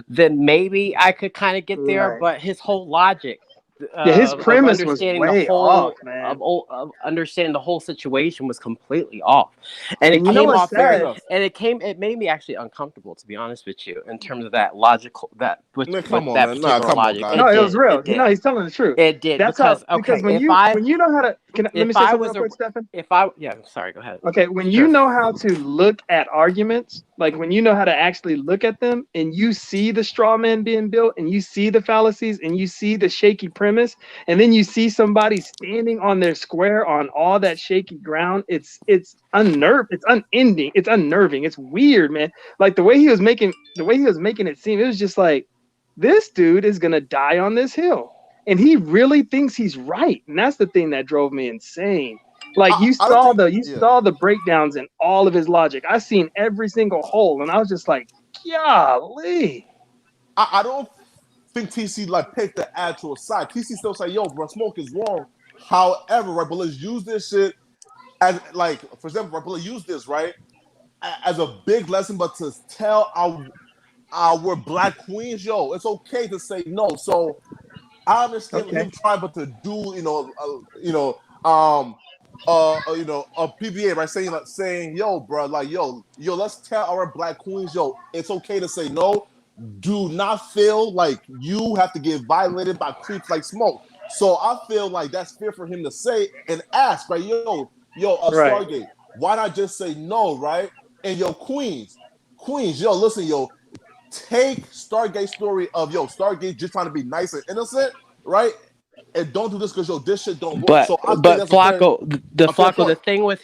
then maybe I could kind of get there. But his whole logic, his premise was way off, man. Of understanding the whole situation was completely off, and it came off it made me actually uncomfortable, to be honest with you, in terms of that logical particular logic. No, it was real. No, he's telling the truth. It did. Because when you know how to let me say something real quick, Stefan. Sorry, go ahead. Okay, when you know how to look at arguments, like when you know how to actually look at them, and you see the straw man being built, and you see the fallacies, and you see the shaky premise, and then you see somebody standing on their square on all that shaky ground, it's unnerving, it's unending, it's unnerving, it's weird, man. Like the way he was making it seem, it was just like, this dude is gonna die on this hill, and he really thinks he's right, and that's the thing that drove me insane. Like you saw the breakdowns in all of his logic. I seen every single hole, and I was just like, golly. I don't think TC picked the actual side. TC still say, "Yo, bro, Smoke is wrong." However, right, but let's use this shit as for example, right, but let's use this right as a big lesson, but to tell our black queens, yo, it's okay to say no. So I understand him trying, but to do, a PBA, right? Saying, yo, bro, yo, let's tell our black queens, yo, it's okay to say no. Do not feel like you have to get violated by creeps like Smoke. So I feel like that's fair for him to say and ask, right? Yo, Stargate, why not just say no, right? And yo, Queens, yo, listen, yo, take Stargate's story of Stargate just trying to be nice and innocent, right? And don't do this because this shit don't work. But Flacco, the thing with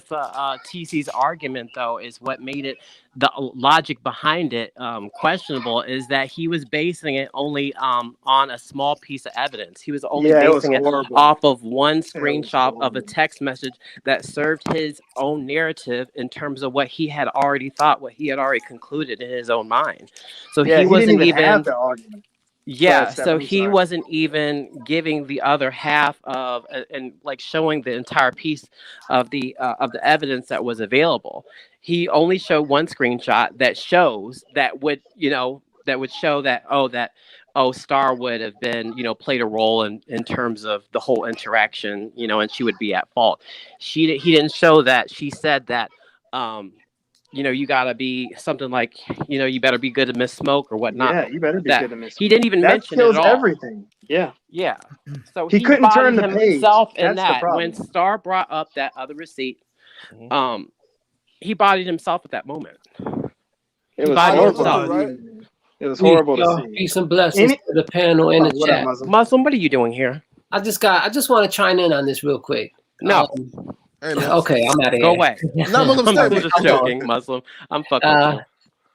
TC's argument though is what made it, the logic behind it, questionable, is that he was basing it only on a small piece of evidence. He was only basing it off of one screenshot of a text message that served his own narrative in terms of what he had already thought, what he had already concluded in his own mind. So he wasn't even have the argument. Yeah, so he wasn't even giving the other half of and showing the entire piece of the evidence that was available. He only showed one screenshot that shows that would show that Star would have been played a role in terms of the whole interaction, and she would be at fault. He didn't show that. She said that you gotta be something like, you better be good to miss Smoke or whatnot. Yeah, you better be good to miss Smoke. He didn't even mention it at all. Everything. Yeah. Yeah. So he couldn't turn the page. Himself in that. When Star brought up that other receipt, he bodied himself at that moment. It was horrible, right? It was horrible to see. Peace and blessings to the panel and the chat. Muslim, what are you doing here? I just want to chime in on this real quick. No. Okay, I'm out of here. Go away. I'm just joking, Muslim. I'm fucking with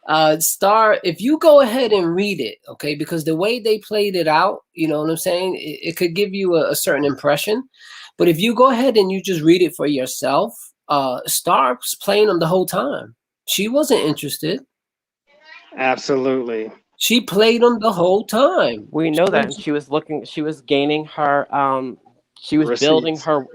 you. Star, if you go ahead and read it, okay, because the way they played it out, you know what I'm saying, it could give you a certain impression. But if you go ahead and you just read it for yourself, Star's playing them the whole time. She wasn't interested. Absolutely. She played them the whole time. We know that. And she was gaining her She was building her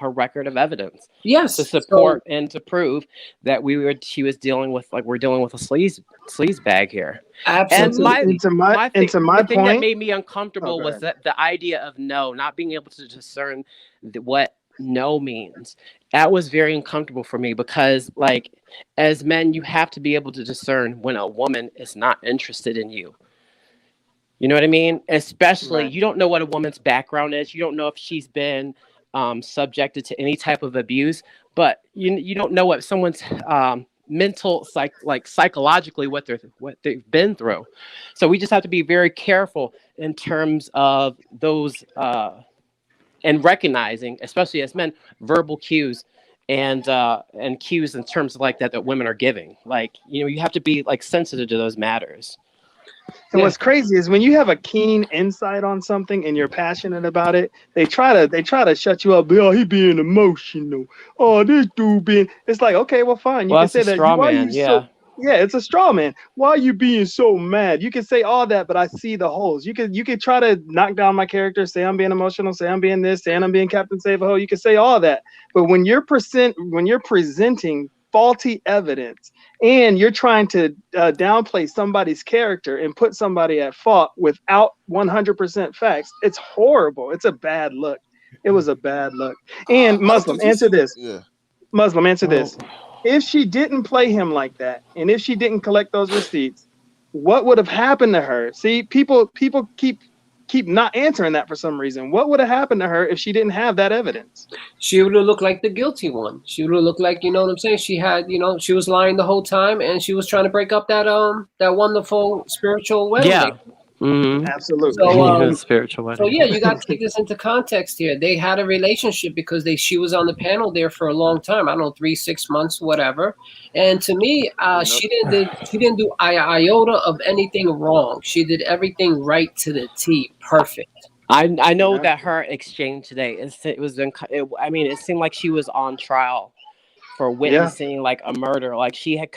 record of evidence. Yes, to support and to prove that she was dealing with we're dealing with a sleaze bag here. Absolutely. And my thing point that made me uncomfortable was that the idea of no, not being able to discern what no means. That was very uncomfortable for me because, like, as men, you have to be able to discern when a woman is not interested in you. You know what I mean? Especially, you don't know what a woman's background is. You don't know if she's been subjected to any type of abuse, but you don't know what someone's mental psychologically what they've been through. So we just have to be very careful in terms of those and recognizing, especially as men, verbal cues and cues in terms of like that women are giving. Like, you know, you have to be like sensitive to those matters. And what's crazy is when you have a keen insight on something and you're passionate about it, they try to shut you up. Oh, he being emotional. Oh, this dude being. It's like, okay, well, fine. You can say that. Straw man, yeah. Yeah, it's a straw man. Why are you being so mad? You can say all that, but I see the holes. You could try to knock down my character, say I'm being emotional, say I'm being this, saying I'm being Captain Save-A-Ho. You can say all that, but when you're presenting faulty evidence and you're trying to downplay somebody's character and put somebody at fault without 100% facts, it's horrible. It's a bad look. It was a bad look. And Muslim, answer this. Yeah. Muslim, answer this. If she didn't play him like that, and if she didn't collect those receipts, what would have happened to her? See, people keep not answering that for some reason. What would have happened to her if she didn't have that evidence? She would have looked like the guilty one. She would have looked like, you know what I'm saying? She had, you know, she was lying the whole time, and she was trying to break up that wonderful spiritual wedding. Yeah. Mm-hmm. Absolutely. So, spiritual wedding. So yeah, you got to take this into context here. They had a relationship because she was on the panel there for a long time. I don't know, 3-6 months, whatever. And to me, she didn't do iota of anything wrong. She did everything right to the T, perfect. I know that her exchange today it seemed like she was on trial for witnessing like a murder. Like she had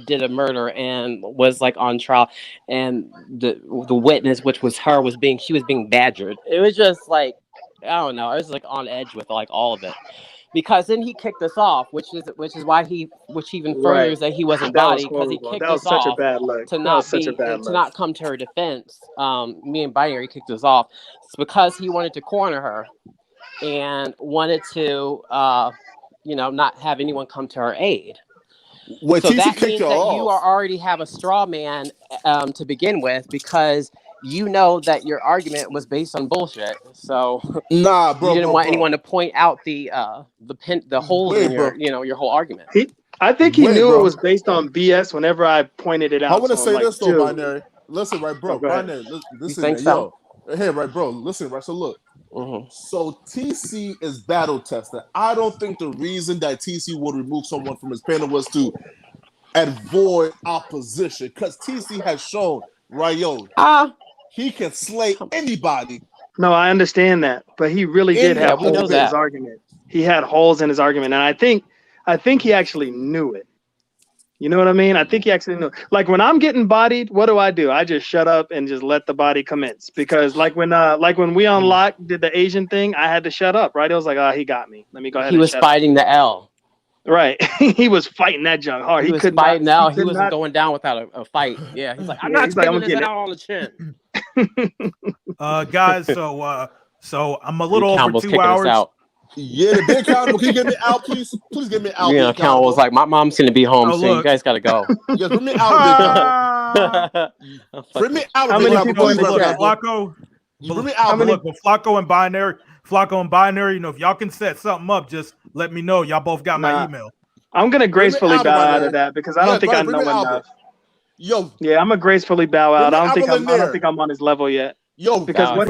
did a murder and was like on trial, and the witness, which was her, she was being badgered. It was just like, I don't know, I was like on edge with like all of it, because then he kicked us off, which is why which even furthers that he wasn't bodied, because he kicked us off to not come to her defense. Me and Binary kicked us off. It's because he wanted to corner her and wanted to not have anyone come to her aid. Well, so that means that you already have a straw man to begin with, because you know that your argument was based on bullshit. So bro, you didn't want anyone to point out the holes in your whole argument. I think he knew it was based on BS whenever I pointed it out. I want to say this though, Binary. Listen, right, bro. Binary, listen, yo. Hey, right, bro. Listen, right. So look. Mm-hmm. So TC is battle tested. I don't think the reason that TC would remove someone from his panel was to avoid opposition, because TC has shown, right, he can slay anybody. No, I understand that, but he really did have holes in his argument. He had holes in his argument, and I think he actually knew it. You know what I mean? I think he actually knew. Like when I'm getting bodied, what do? I just shut up and just let the body commence. Because like when we unlocked did the Asian thing, I had to shut up, right? It was like, he got me. Let me go ahead. He was fighting the L. Right. He was fighting that junk hard. He wasn't going down without a fight. Yeah. He's like, I'm not taking this out on the chin. Guys, so I'm a little over 2 hours. Yeah, the big accountable. Can you get me out, please? Please get me out. Yeah, accountable was like, my mom's gonna be home soon. You guys gotta go. Yes, bring me out, big Bring me out. How many people in the chat? Flacco. Bring me out. Look, Flacco and Binary. If y'all can set something up, just let me know. Y'all both got my email. I'm gonna gracefully bow out of that because I don't think I know enough. Yo. Yeah, I'm gonna gracefully bow out. I don't think I'm on his level yet. Yo, because what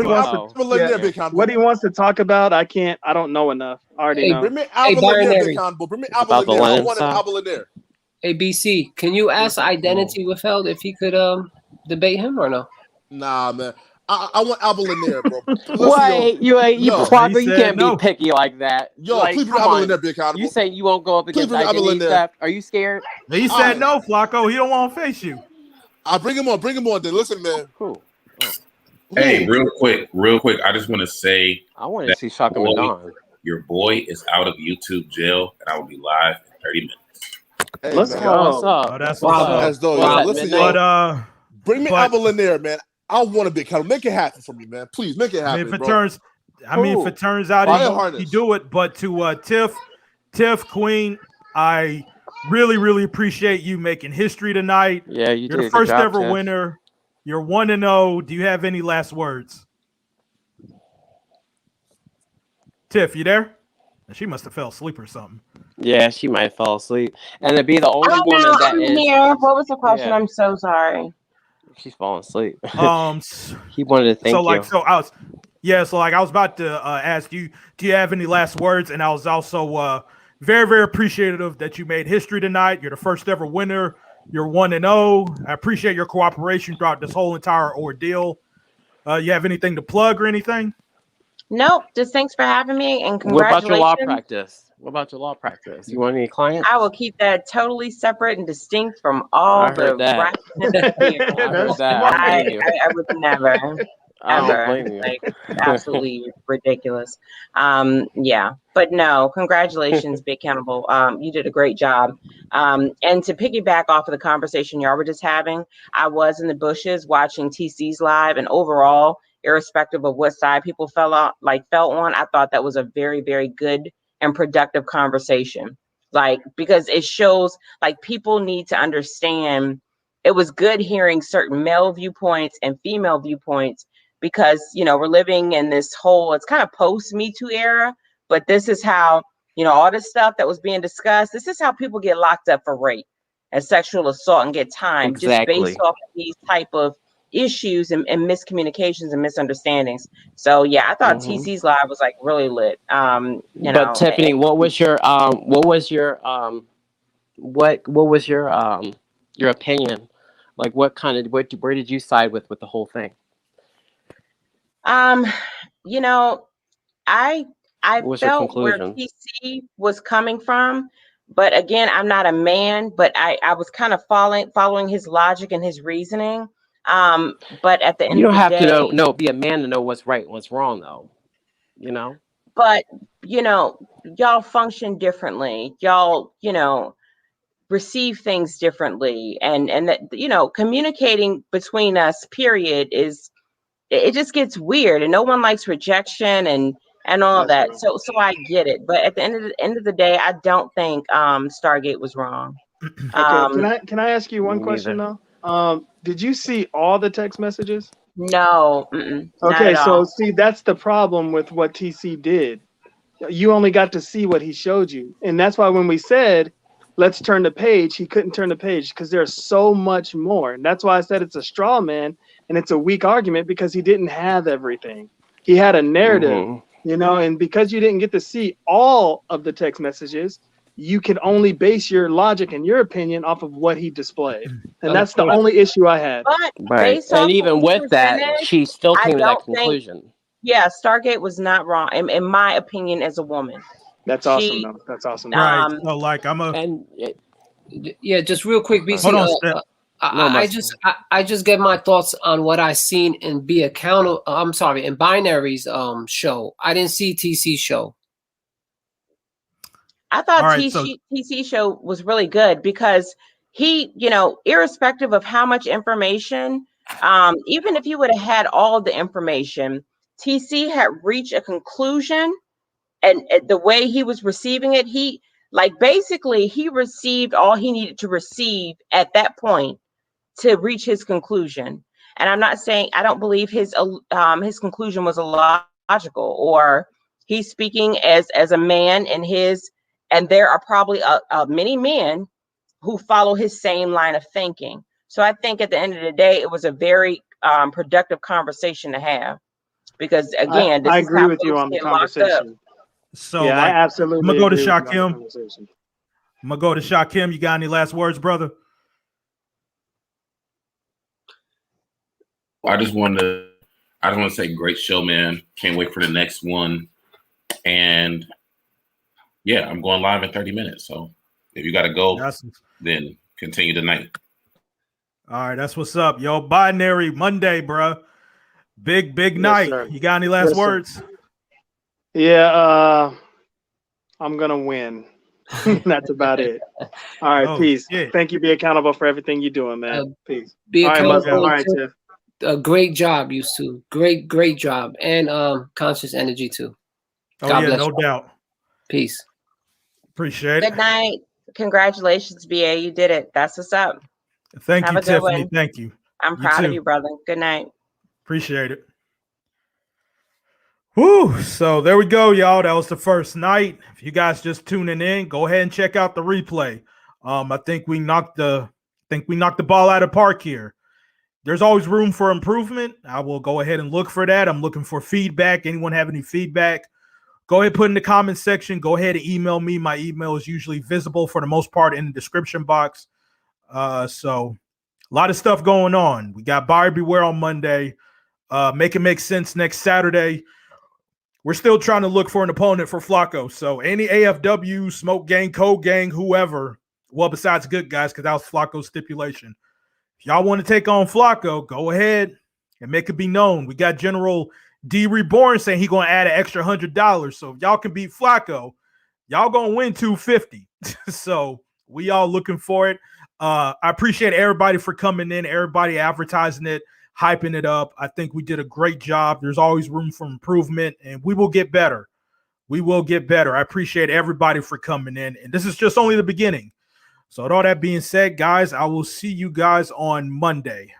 he wants to talk about, I don't know enough. I already know. Bring me Binary. Bring me I want an there. Hey, BC, can you ask Identity Withheld if he could debate him or no? Nah, man. I want Abel in there, bro. Wait, you can't be picky like that. Yo, please bring Abel in there, big accountable. You saying you won't go up against Identity Theft? Are you scared? He said no, Flacco. He don't want to face you. I'll bring him on. Bring him on. Then listen, man. Cool. Hey, real quick. I just want to say I want to see Shaka Madon. Your boy is out of YouTube jail, and I will be live in 30 minutes. Hey, Let's man. go. What's up? Oh, that's what's what's up? up. As though, What's yo, at listen, midnight? yo, bring me Avalinaire, man. I want to be accountable. Make it happen for me, man. Please make it happen, if it bro. turns, if it turns out you do it, but to Tiff Queen, I really appreciate you making history tonight. Yeah, You're did the a good first job, ever Tiff. winner. You're 1-0. Do you have any last words? Tiff, you there? She must have fell asleep or something. Yeah, she might fall asleep. And to be the only woman that I'm is here. What was the question? Yeah. I'm so sorry. She's falling asleep. He wanted to thank you. I was about to ask you, do you have any last words? And I was also very appreciative that you made history tonight. You're the first ever winner. You're 1-0. I appreciate your cooperation throughout this whole entire ordeal. You have anything to plug or anything? Nope. Just thanks for having me and What about your law congratulations. practice? You want any clients? I will keep that totally separate and distinct from all the that. ratchetness here. I heard that. I don't blame you. I would never, I don't ever. blame you. Like, absolutely ridiculous. Yeah, but no, congratulations, Be Accountable. You did a great job. And to piggyback off of the conversation y'all were just having, I was in the bushes watching TC's live, and overall, irrespective of what side people fell on, I thought that was a very good and productive conversation. Like, because it shows like people need to understand. It was good hearing certain male viewpoints and female viewpoints, because we're living in this whole, it's kind of post Me Too era, but this is how all this stuff that was being discussed, this is how people get locked up for rape and sexual assault and get time just based off of these type of issues and miscommunications and misunderstandings. So yeah, I thought TC's live was like really lit. But Tiffany, what was your opinion? Like, where did you side with the whole thing? I felt where conclusion? TC was coming from, but again, I'm not a man, but I was kind of following his logic and his reasoning. But at the end You of don't the have day, to be a man to know what's right and what's wrong, though. but y'all function differently. Y'all, receive things differently, and that communicating between us, period, is it just gets weird, and no one likes rejection and all that. So I get it, but at the end of the day, I don't think Stargate was wrong. Okay, can I ask you one question though? Did you see all the text messages? No. Not Okay, at so all. see, that's the problem with what TC did. You only got to see what he showed you, and that's why when we said let's turn the page, he couldn't turn the page because there's so much more. And that's why I said it's a straw man and it's a weak argument, because he didn't have everything. He had a narrative, and because you didn't get to see all of the text messages, you can only base your logic and your opinion off of what he displayed. And that's the only issue I had. But based off And even what he with that, presented, she still I came to that don't think. conclusion. Yeah, Stargate was not wrong in my opinion as a woman. That's awesome, though. That's awesome. Right. So, like, yeah, just real quick, BC. Hold on, Steph. I just get my thoughts on what I seen in Be Accountable. I'm sorry, in Binary's show. I didn't see TC show. I thought TC show was really good because he, irrespective of how much information, even if you would have had all the information, TC had reached a conclusion, and the way he was receiving it, he basically he received all he needed to receive at that point to reach his conclusion. And I'm not saying I don't believe his conclusion was illogical, or he's speaking as a man, and there are probably many men who follow his same line of thinking. So I think at the end of the day, it was a very productive conversation to have, because again, I agree with you on the conversation. So yeah, I absolutely. I'm gonna go to agree with you on the Shakim. conversation. I'm gonna go to Shakim. You got any last words, brother? I just want to say great show, man. Can't wait for the next one. And yeah, I'm going live in 30 minutes. So if you got to go, then continue tonight. All right, that's what's up, yo. Binary Monday, bro. Big Yes, night. sir. You got any last Yes, sir. words? Yeah, I'm gonna win. That's about it. All right, Oh, peace. shit. Thank you. Be accountable for everything you're doing, man. Peace. Be All right, accountable. Muslim. All right, Tiff. A great job, you two. Great job. And conscious energy too. Oh, God yeah, bless no you. doubt. Peace. Appreciate it. Good night. Congratulations, BA. You did it. That's what's up. Thank Have you, a good Tiffany. one. Thank you. I'm You proud of too. you, brother. Good night. Appreciate it. Whew. So there we go, y'all. That was the first night. If you guys just tuning in, go ahead and check out the replay. I think we knocked the ball out of park here. There's always room for improvement. I will go ahead and look for that. I'm looking for feedback. Anyone have any feedback? Go ahead, put in the comment section. Go ahead and email me. My email is usually visible for the most part in the description box. So a lot of stuff going on. We got Buyer Beware on Monday. Make It Make Sense next Saturday. We're still trying to look for an opponent for Flacco. So any AFW, Smoke Gang, Code Gang, whoever, well, besides Good Guys, because that was Flacco's stipulation. If y'all want to take on Flacco, go ahead and make it be known. We got General D Reborn saying he's going to add an extra $100. So if y'all can beat Flacco, y'all going to win $250. So we all looking for it. I appreciate everybody for coming in, everybody advertising it, hyping it up. I think we did a great job. There's always room for improvement, and we will get better. We will get better. I appreciate everybody for coming in, and this is just only the beginning. So with all that being said, guys, I will see you guys on Monday.